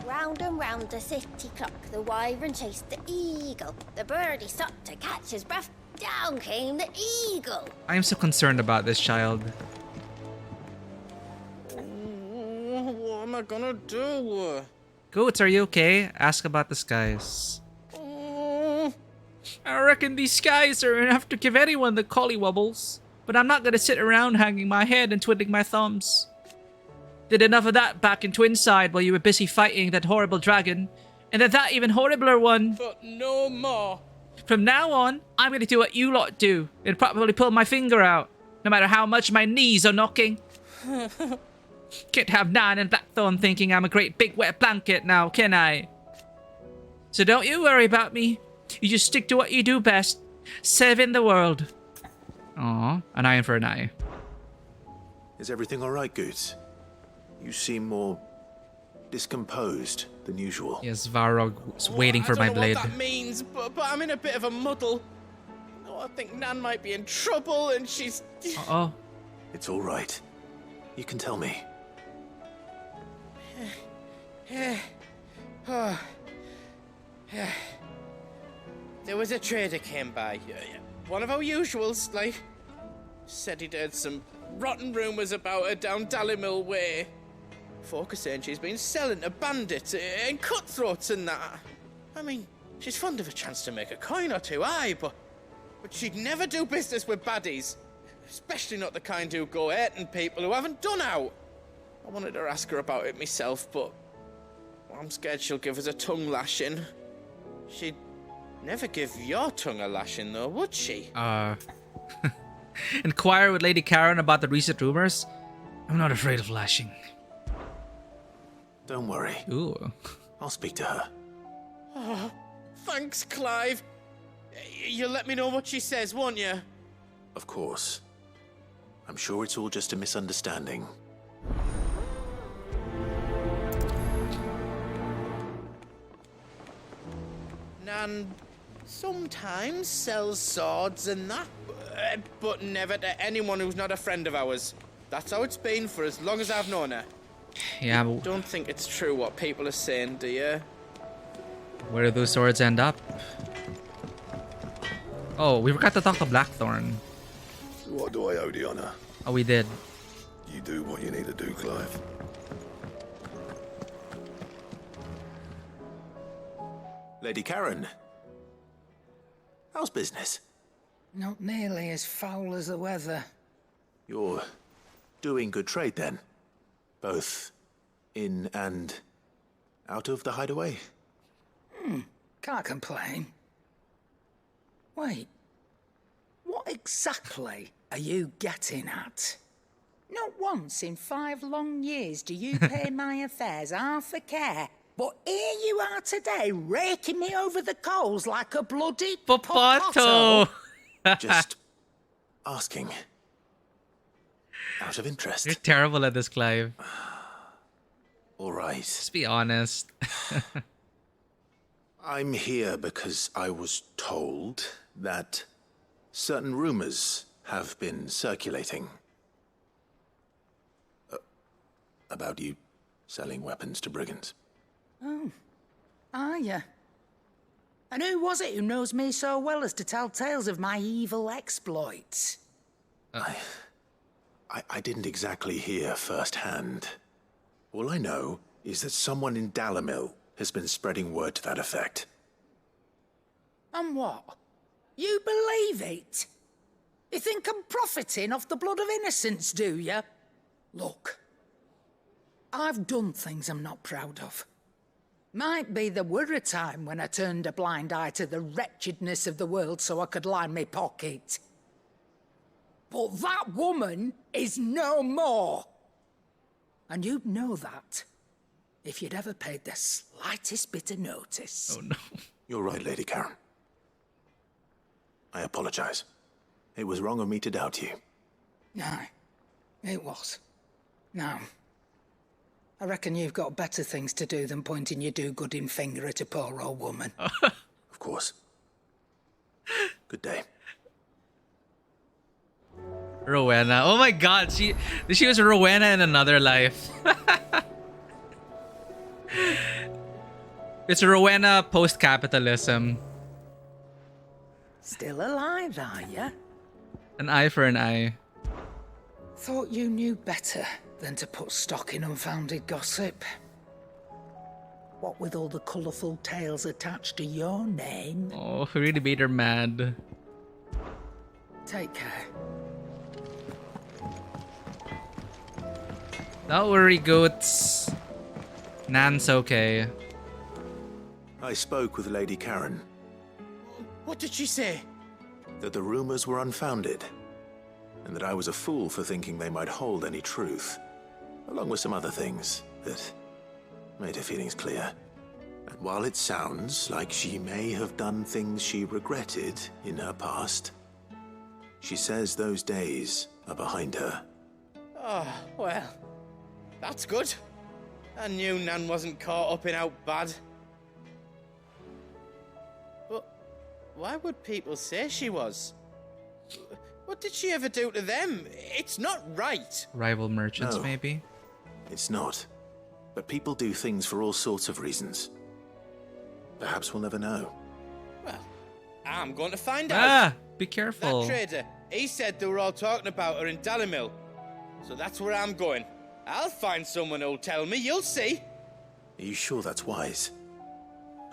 Round and round the city clock, the wyvern chased the eagle. The birdie stopped to catch his breath. Down came the eagle. I am so concerned about this child. What am I gonna do? Goats, are you okay? Ask about the skies. I reckon these skies are enough to give anyone the collywobbles. But I'm not gonna sit around hanging my head and twiddling my thumbs. Did enough of that back in Twinside while you were busy fighting that horrible dragon. And then that even horribler one. But no more. From now on, I'm gonna do what you lot do. And probably pull my finger out. No matter how much my knees are knocking. Can't have Nan and Blackthorn thinking I'm a great big wet blanket now, can I? So don't you worry about me. You just stick to what you do best. Saving the world. Aw, an eye for an eye. Is everything alright, Goots? You seem more discomposed than usual. Yes, Varog was waiting for my blade. I don't know what that means, but I'm in a bit of a muddle. Oh, I think Nan might be in trouble and she's... Uh-oh. It's alright. You can tell me. There was a trader came by. One of our usuals, like. Said he'd heard some rotten rumours about her down Dalimil Way. Folk are saying she's been selling to bandits and cutthroats and that. I mean, she's fond of a chance to make a coin or two, aye, but she'd never do business with baddies. Especially not the kind who go hurting people who haven't done out. I wanted to ask her about it myself, but I'm scared she'll give us a tongue lashing. She'd never give your tongue a lashing, though, would she? Inquire with Lady Karen about the recent rumors. I'm not afraid of lashing. Don't worry. Ooh. I'll speak to her. Oh, thanks, Clive. You'll let me know what she says, won't you? Of course. I'm sure it's all just a misunderstanding. Nan sometimes sells swords and that, but never to anyone who's not a friend of ours. That's how it's been for as long as I've known her. Yeah, but... Don't think it's true what people are saying, do you? Where do those swords end up? Oh, we forgot to talk to Blackthorn. So what do I owe the honor? Oh, we did. You do what you need to do, Clive. Lady Karen. How's business? Not nearly as foul as the weather. You're doing good trade then? Both in and out of the hideaway? Can't complain. Wait. What exactly are you getting at? Not once in 5 long years do you pay my affairs half a care. But here you are today, raking me over the coals like a bloody potato. Just asking. Out of interest. You're terrible at this, Clive. All right. Just be honest. I'm here because I was told that certain rumors have been circulating. About you selling weapons to brigands. Oh, are you? And who was it who knows me so well as to tell tales of my evil exploits? I didn't exactly hear firsthand. All I know is that someone in Dalimil has been spreading word to that effect. And what? You believe it? You think I'm profiting off the blood of innocents, do you? Look, I've done things I'm not proud of. Might be there were a time when I turned a blind eye to the wretchedness of the world so I could line my pocket. But that woman is no more. And you'd know that if you'd ever paid the slightest bit of notice. Oh no. You're right, Lady Karen. I apologize. It was wrong of me to doubt you. Aye, it was. No. I reckon you've got better things to do than pointing your do-gooding finger at a poor old woman. Of course. Good day. Rowena. Oh my god, she was Rowena in another life. It's Rowena post-capitalism. Still alive, are you? An eye for an eye. Thought you knew better than to put stock in unfounded gossip. What with all the colourful tales attached to your name. Oh, he really made her mad. Take care. Don't worry, goats. Nan's okay. I spoke with Lady Karen. What did she say? That the rumors were unfounded, and that I was a fool for thinking they might hold any truth, along with some other things that made her feelings clear. And while it sounds like she may have done things she regretted in her past, she says those days are behind her. Oh, well, that's good. I knew Nan wasn't caught up in out bad. But why would people say she was? What did she ever do to them? It's not right. Rival merchants, No. maybe? It's not. But people do things for all sorts of reasons. Perhaps we'll never know. Well, I'm going to find out. Ah, be careful. That trader, he said they were all talking about her in Dalimil. So that's where I'm going. I'll find someone who'll tell me, you'll see. Are you sure that's wise?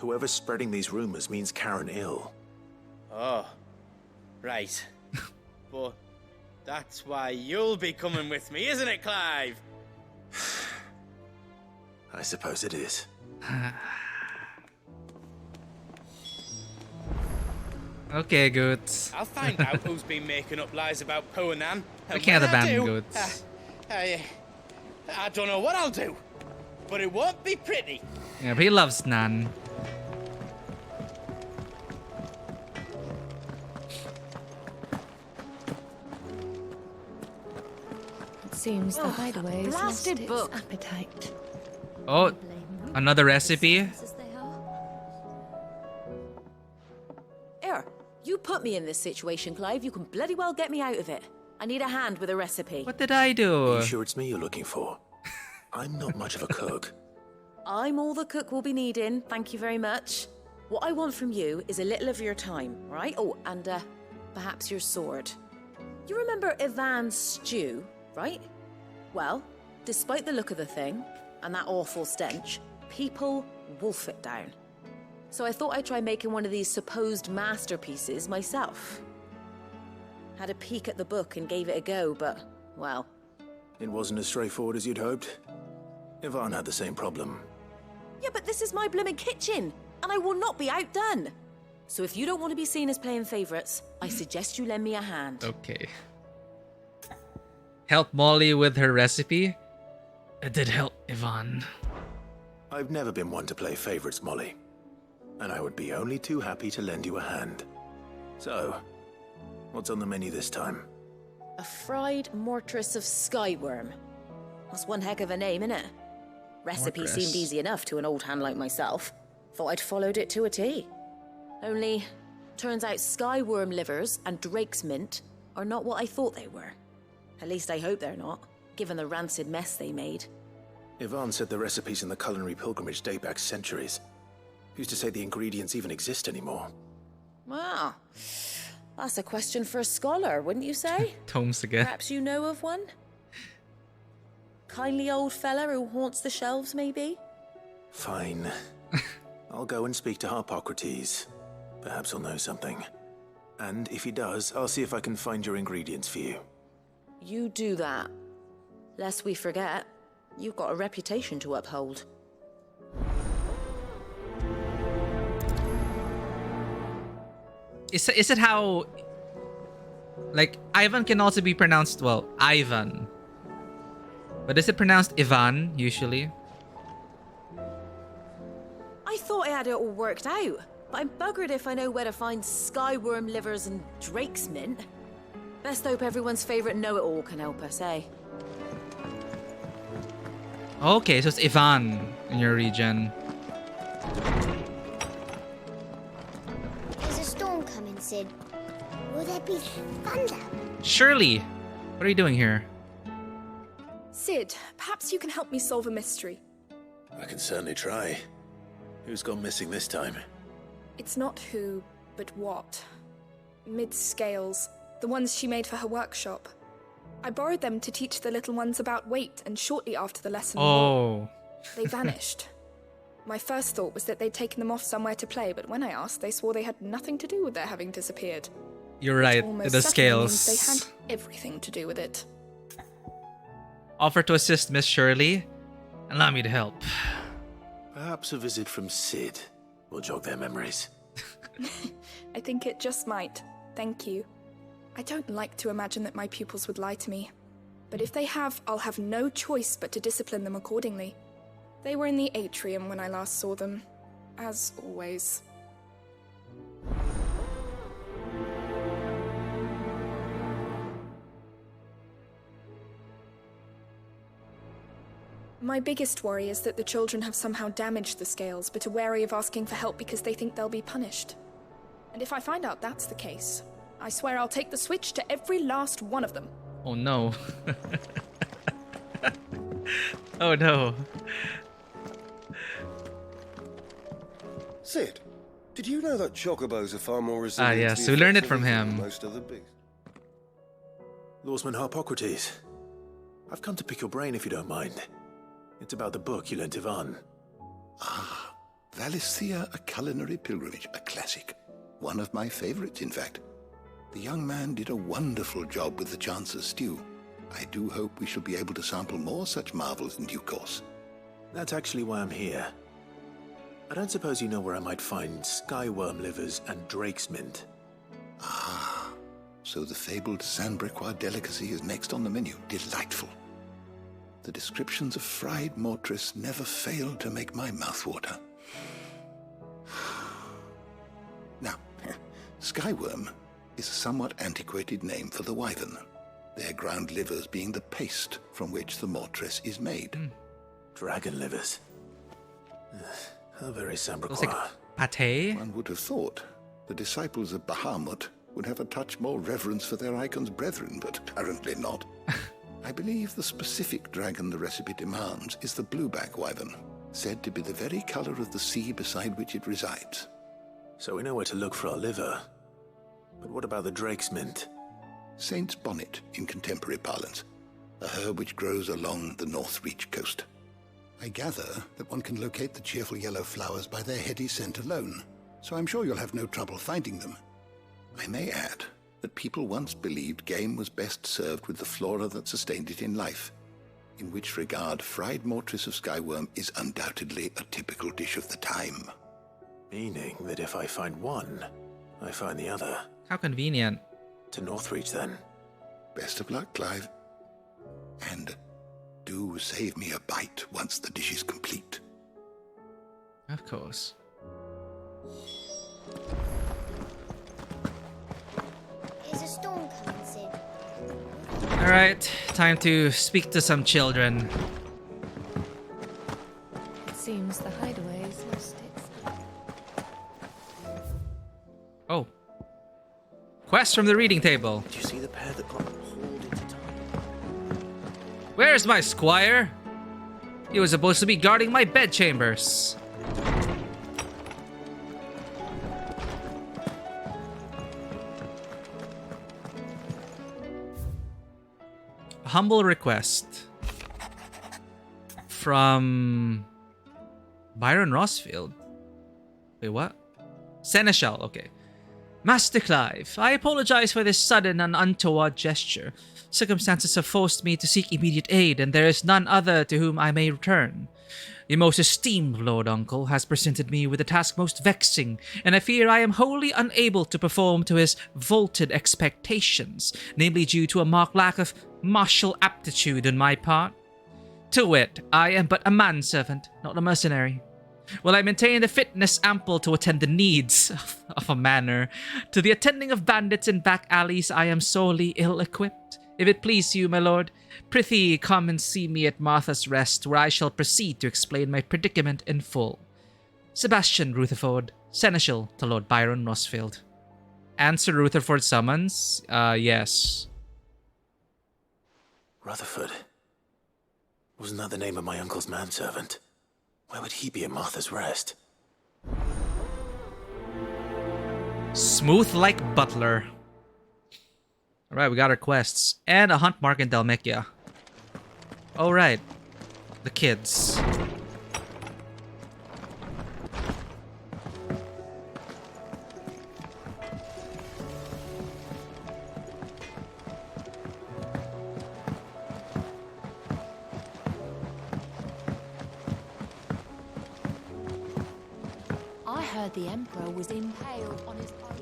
Whoever's spreading these rumors means Karen ill. Oh, right. But that's why you'll be coming with me, isn't it, Clive? I suppose it is. Okay, goats. I'll find out who's been making up lies about Poe and Nan. We can't when I abandon do, goats. I don't know what I'll do, but it won't be pretty. Yeah, but he loves Nan. It seems the hideaway has lost blasted its book. appetite. Oh, another recipe? Here, you put me in this situation, Clive. You can bloody well get me out of it. I need a hand with a recipe. What did I do? Are you sure it's me you're looking for? I'm not much of a cook. I'm all the cook will be needing, thank you very much. What I want from you is a little of your time, right? Oh, and perhaps your sword. You remember Ivan's stew, right? Well, despite the look of the thing, and that awful stench, people wolf it down. So I thought I'd try making one of these supposed masterpieces myself. Had a peek at the book and gave it a go, but, well... It wasn't as straightforward as you'd hoped. Ivan had the same problem. Yeah, but this is my blooming kitchen, and I will not be outdone. So if you don't want to be seen as playing favourites, I suggest you lend me a hand. Okay. Help Molly with her recipe? It did help Ivan. I've never been one to play favourites, Molly. And I would be only too happy to lend you a hand. So, what's on the menu this time? A fried mortress of skyworm. That's one heck of a name, innit? Recipe Mortress. seemed easy enough to an old hand like myself. Thought I'd followed it to a T. Only, turns out skyworm livers and drake's mint are not what I thought they were. At least I hope they're not, given the rancid mess they made. Ivan said the recipes in the culinary pilgrimage date back centuries. Who's to say the ingredients even exist anymore? Wow. That's a question for a scholar, wouldn't you say? Tomes again. Perhaps you know of one? Kindly old fella who haunts the shelves, maybe? Fine. I'll go and speak to Harpocrates. Perhaps he'll know something. And if he does, I'll see if I can find your ingredients for you. You do that. Lest we forget, you've got a reputation to uphold. Is it how... Like, Ivan can also be pronounced, well, Ivan. But is it pronounced Ivan, usually? I thought I had it all worked out, but I'm buggered if I know where to find skyworm livers and drake's mint. Best hope everyone's favourite know-it-all can help us, eh? Okay, so it's Ivan in your region. There's a storm coming, Sid. Will there be thunder? Shirley, what are you doing here? Sid, perhaps you can help me solve a mystery. I can certainly try. Who's gone missing this time? It's not who, but what. Mid's scales, the ones she made for her workshop. I borrowed them to teach the little ones about weight, and shortly after the lesson, they vanished. My first thought was that they'd taken them off somewhere to play, but when I asked, they swore they had nothing to do with their having disappeared. You're right, Almost the certainly means scales. they had everything to do with it. Offer to assist Miss Shirley. Allow me to help. Perhaps a visit from Sid will jog their memories. I think it just might. Thank you. I don't like to imagine that my pupils would lie to me. But if they have, I'll have no choice but to discipline them accordingly. They were in the atrium when I last saw them. As always. My biggest worry is that the children have somehow damaged the scales, but are wary of asking for help because they think they'll be punished. And if I find out that's the case, I swear I'll take the switch to every last one of them. Oh no. Oh no. Sid, did you know that chocobos are far more resilient? Yes, to we the learned it effects of from heat him. than most other beasts? Lawsman Harpocrates, I've come to pick your brain if you don't mind. It's about the book you lent Ivan. Ah, Valisthea, A Culinary Pilgrimage, a classic. One of my favorites, in fact. The young man did a wonderful job with the Chance's stew. I do hope we shall be able to sample more such marvels in due course. That's actually why I'm here. I don't suppose you know where I might find skyworm livers and drake's mint. Ah, so the fabled Sandbrequois delicacy is next on the menu. Delightful. The descriptions of fried mortress never fail to make my mouth water. Now, skyworm is a somewhat antiquated name for the wyvern, their ground livers being the paste from which the mortress is made. Dragon livers. How very Sandbrequois. Looks like pate. One would have thought the disciples of Bahamut would have a touch more reverence for their icon's brethren, but apparently not. I believe the specific dragon the recipe demands is the blueback wyvern, said to be the very color of the sea beside which it resides. So we know where to look for our liver. But what about the drake's mint? Saint's bonnet in contemporary parlance, a herb which grows along the North Reach coast. I gather that one can locate the cheerful yellow flowers by their heady scent alone, so I'm sure you'll have no trouble finding them. I may add that people once believed game was best served with the flora that sustained it in life, in which regard fried mortress of skyworm is undoubtedly a typical dish of the time. Meaning that if I find one, I find the other. How convenient. To Northreach, then. Best of luck, Clive. And do save me a bite once the dish is complete. Of course. There's a storm coming, Sid. Alright, time to speak to some children. It seems the hideaway has lost its... Oh. Quest from the reading table. Did you see the pair that got hauled into town? Where's my squire? He was supposed to be guarding my bedchambers. A humble request from Byron Rossfield. Wait, what? Seneschal, okay. Master Clive, I apologize for this sudden and untoward gesture. Circumstances have forced me to seek immediate aid, and there is none other to whom I may return. Your most esteemed Lord Uncle has presented me with a task most vexing, and I fear I am wholly unable to perform to his vaulted expectations, namely due to a marked lack of martial aptitude on my part. To wit, I am but a manservant, not a mercenary. While I maintain the fitness ample to attend the needs of a manor, to the attending of bandits in back alleys I am sorely ill-equipped. If it please you, my lord, prithee come and see me at Martha's Rest, where I shall proceed to explain my predicament in full. Sebastian Rutherford, Seneschal to Lord Byron Rosfield. Answer Rutherford's summons? Yes. Rutherford? Wasn't that the name of my uncle's manservant? Where would he be at Martha's Rest? Smooth like butler. Alright, we got our quests. And a hunt mark in Dalmekia. Alright. The kids. I heard the Emperor was impaled on his own.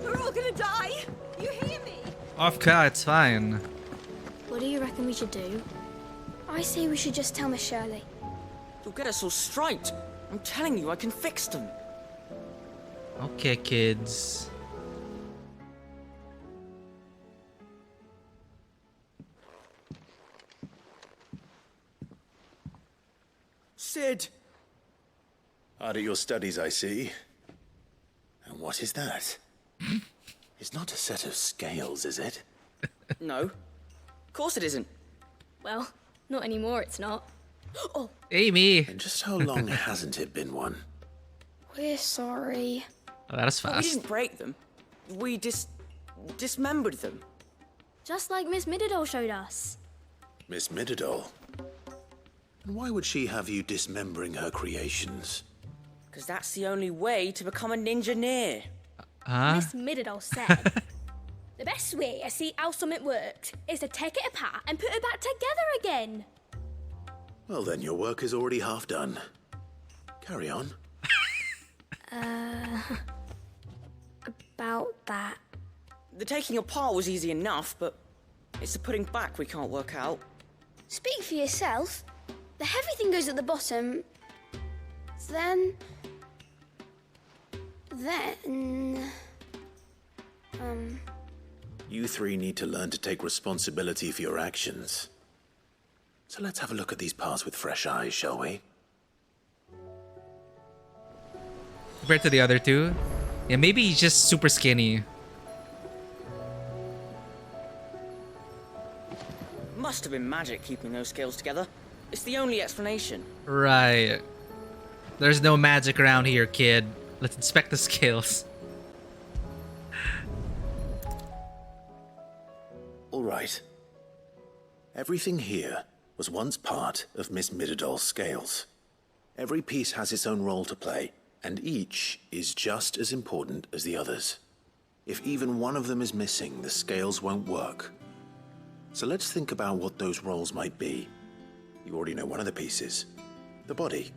We're all gonna die! You hear me? Okay, it's fine. What do you reckon we should do? I say we should just tell Miss Shirley. You'll get us all straight. I'm telling you, I can fix them. Okay, kids. Sid! Hard at your studies, I see. And what is that? It's not a set of scales, is it? No. Of course it isn't. Well, not anymore, it's not. Oh, Amy! And just how long hasn't it been one? we're sorry. Oh, that is But we fast. didn't break them. We dismembered them. Just like Miss Middledore showed us. Miss Middledore? And why would she have you dismembering her creations? Because that's the only way to become a ninja-neer. Miss Middledore said, the best way to see how something worked is to take it apart and put it back together again. Well then, your work is already half done. Carry on. About that. The taking apart was easy enough, but it's the putting back we can't work out. Speak for yourself. The heavy thing goes at the bottom. Then... You three need to learn to take responsibility for your actions. So let's have a look at these parts with fresh eyes, shall we? Compared to the other two? Yeah, maybe he's just super skinny. Must have been magic keeping those scales together. It's the only explanation. Right. There's no magic around here, kid. Let's inspect the scales. All right. Everything here was once part of Miss Middledor's scales. Every piece has its own role to play, and each is just as important as the others. If even one of them is missing, the scales won't work. So let's think about what those roles might be. You already know one of the pieces, the body.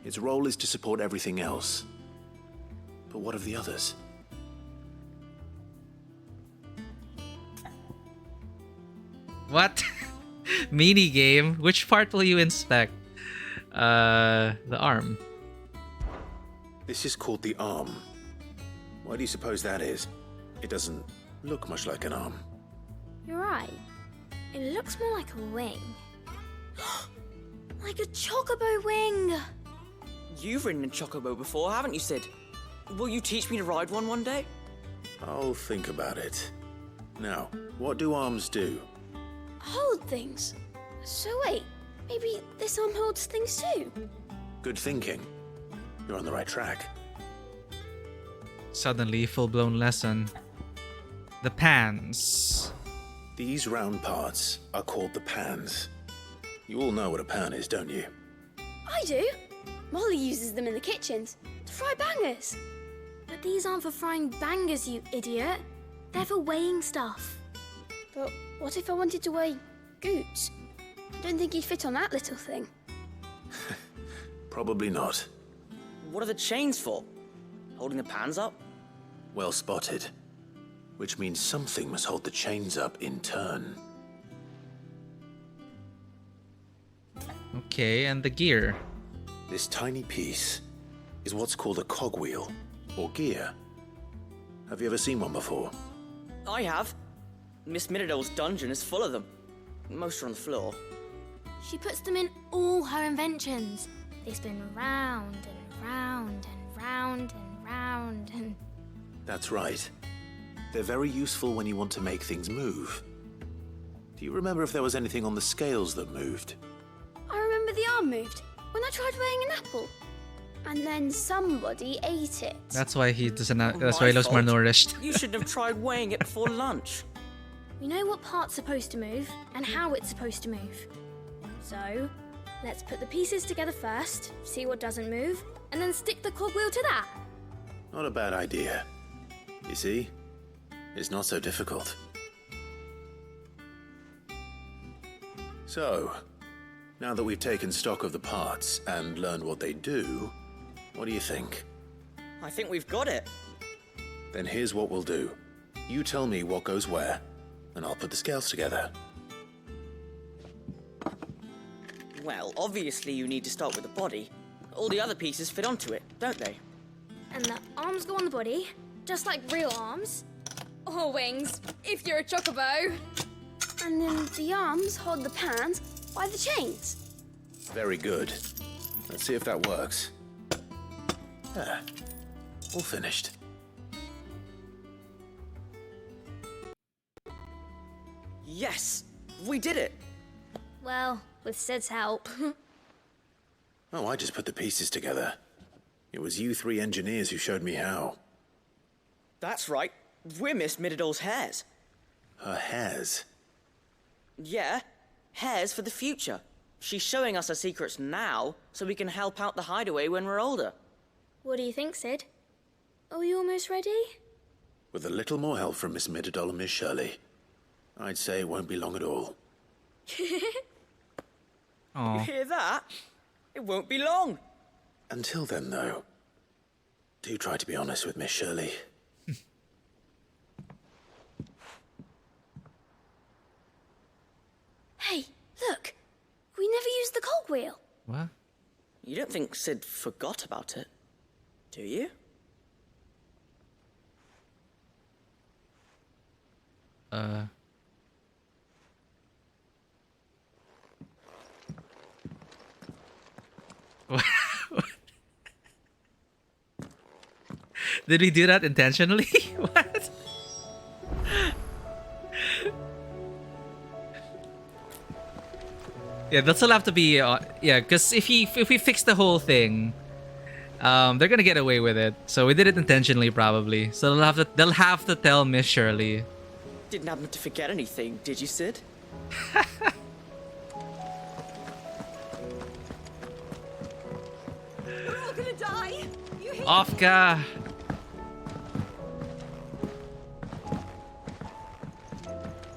Its role is to support everything else. But what of the others? What? Mini game? Which part will you inspect? The arm. This is called the arm. Why do you suppose that is? It doesn't look much like an arm. You're right. It looks more like a wing. Like a chocobo wing! You've ridden a chocobo before, haven't you, Sid? Will you teach me to ride one day? I'll think about it. Now, what do arms do? Hold things. So wait, maybe this arm holds things too? Good thinking. You're on the right track. Suddenly, full-blown lesson. The pans. These round parts are called the pans. You all know what a pan is, don't you? I do. Molly uses them in the kitchens to fry bangers. But these aren't for frying bangers, you idiot. They're for weighing stuff. But what if I wanted to weigh goots? I don't think he'd fit on that little thing. Probably not. What are the chains for? Holding the pans up? Well spotted. Which means something must hold the chains up in turn. Okay, and the gear. This tiny piece is what's called a cogwheel. or gear. Have you ever seen one before? I have. Miss Minidole's dungeon is full of them. Most are on the floor. She puts them in all her inventions. They spin round and round and round and round and... That's right. They're very useful when you want to make things move. Do you remember if there was anything on the scales that moved? I remember the arm moved when I tried weighing an apple. And then somebody ate it. That's why he doesn't. That's why he looks more nourished. You should have tried weighing it before lunch. We know what part's supposed to move and how it's supposed to move. So, let's put the pieces together first, see what doesn't move, and then stick the cogwheel to that. Not a bad idea. You see? It's not so difficult. So, now that we've taken stock of the parts and learned what they do, what do you think? I think we've got it. Then here's what we'll do. You tell me what goes where, and I'll put the scales together. Well, obviously you need to start with the body. All the other pieces fit onto it, don't they? And the arms go on the body, just like real arms. Or wings, if you're a chocobo. And then the arms hold the pans by the chains. Very good. Let's see if that works. Ah, all finished. Yes! We did it! Well, with Sid's help. Oh, I just put the pieces together. It was you three engineers who showed me how. That's right. We're Miss Minidole's hairs. Her hairs? Yeah, hairs for the future. She's showing us her secrets now, so we can help out the hideaway when we're older. What do you think, Sid? Are we almost ready? With a little more help from Miss Mididole and Miss Shirley, I'd say it won't be long at all. You hear that? It won't be long. Until then, though, do try to be honest with Miss Shirley. Hey, look! We never used the cogwheel. What? You don't think Sid forgot about it, do you? Did we do that intentionally? What? Yeah, they'll still have to be. Yeah, because if we fix the whole thing, they're gonna get away with it. So we did it intentionally, probably. So they'll have to tell Miss Shirley. Didn't happen to forget anything, did you, Sid? We're all gonna die. You hear? Ofka.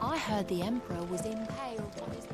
I heard the Emperor was impaled on his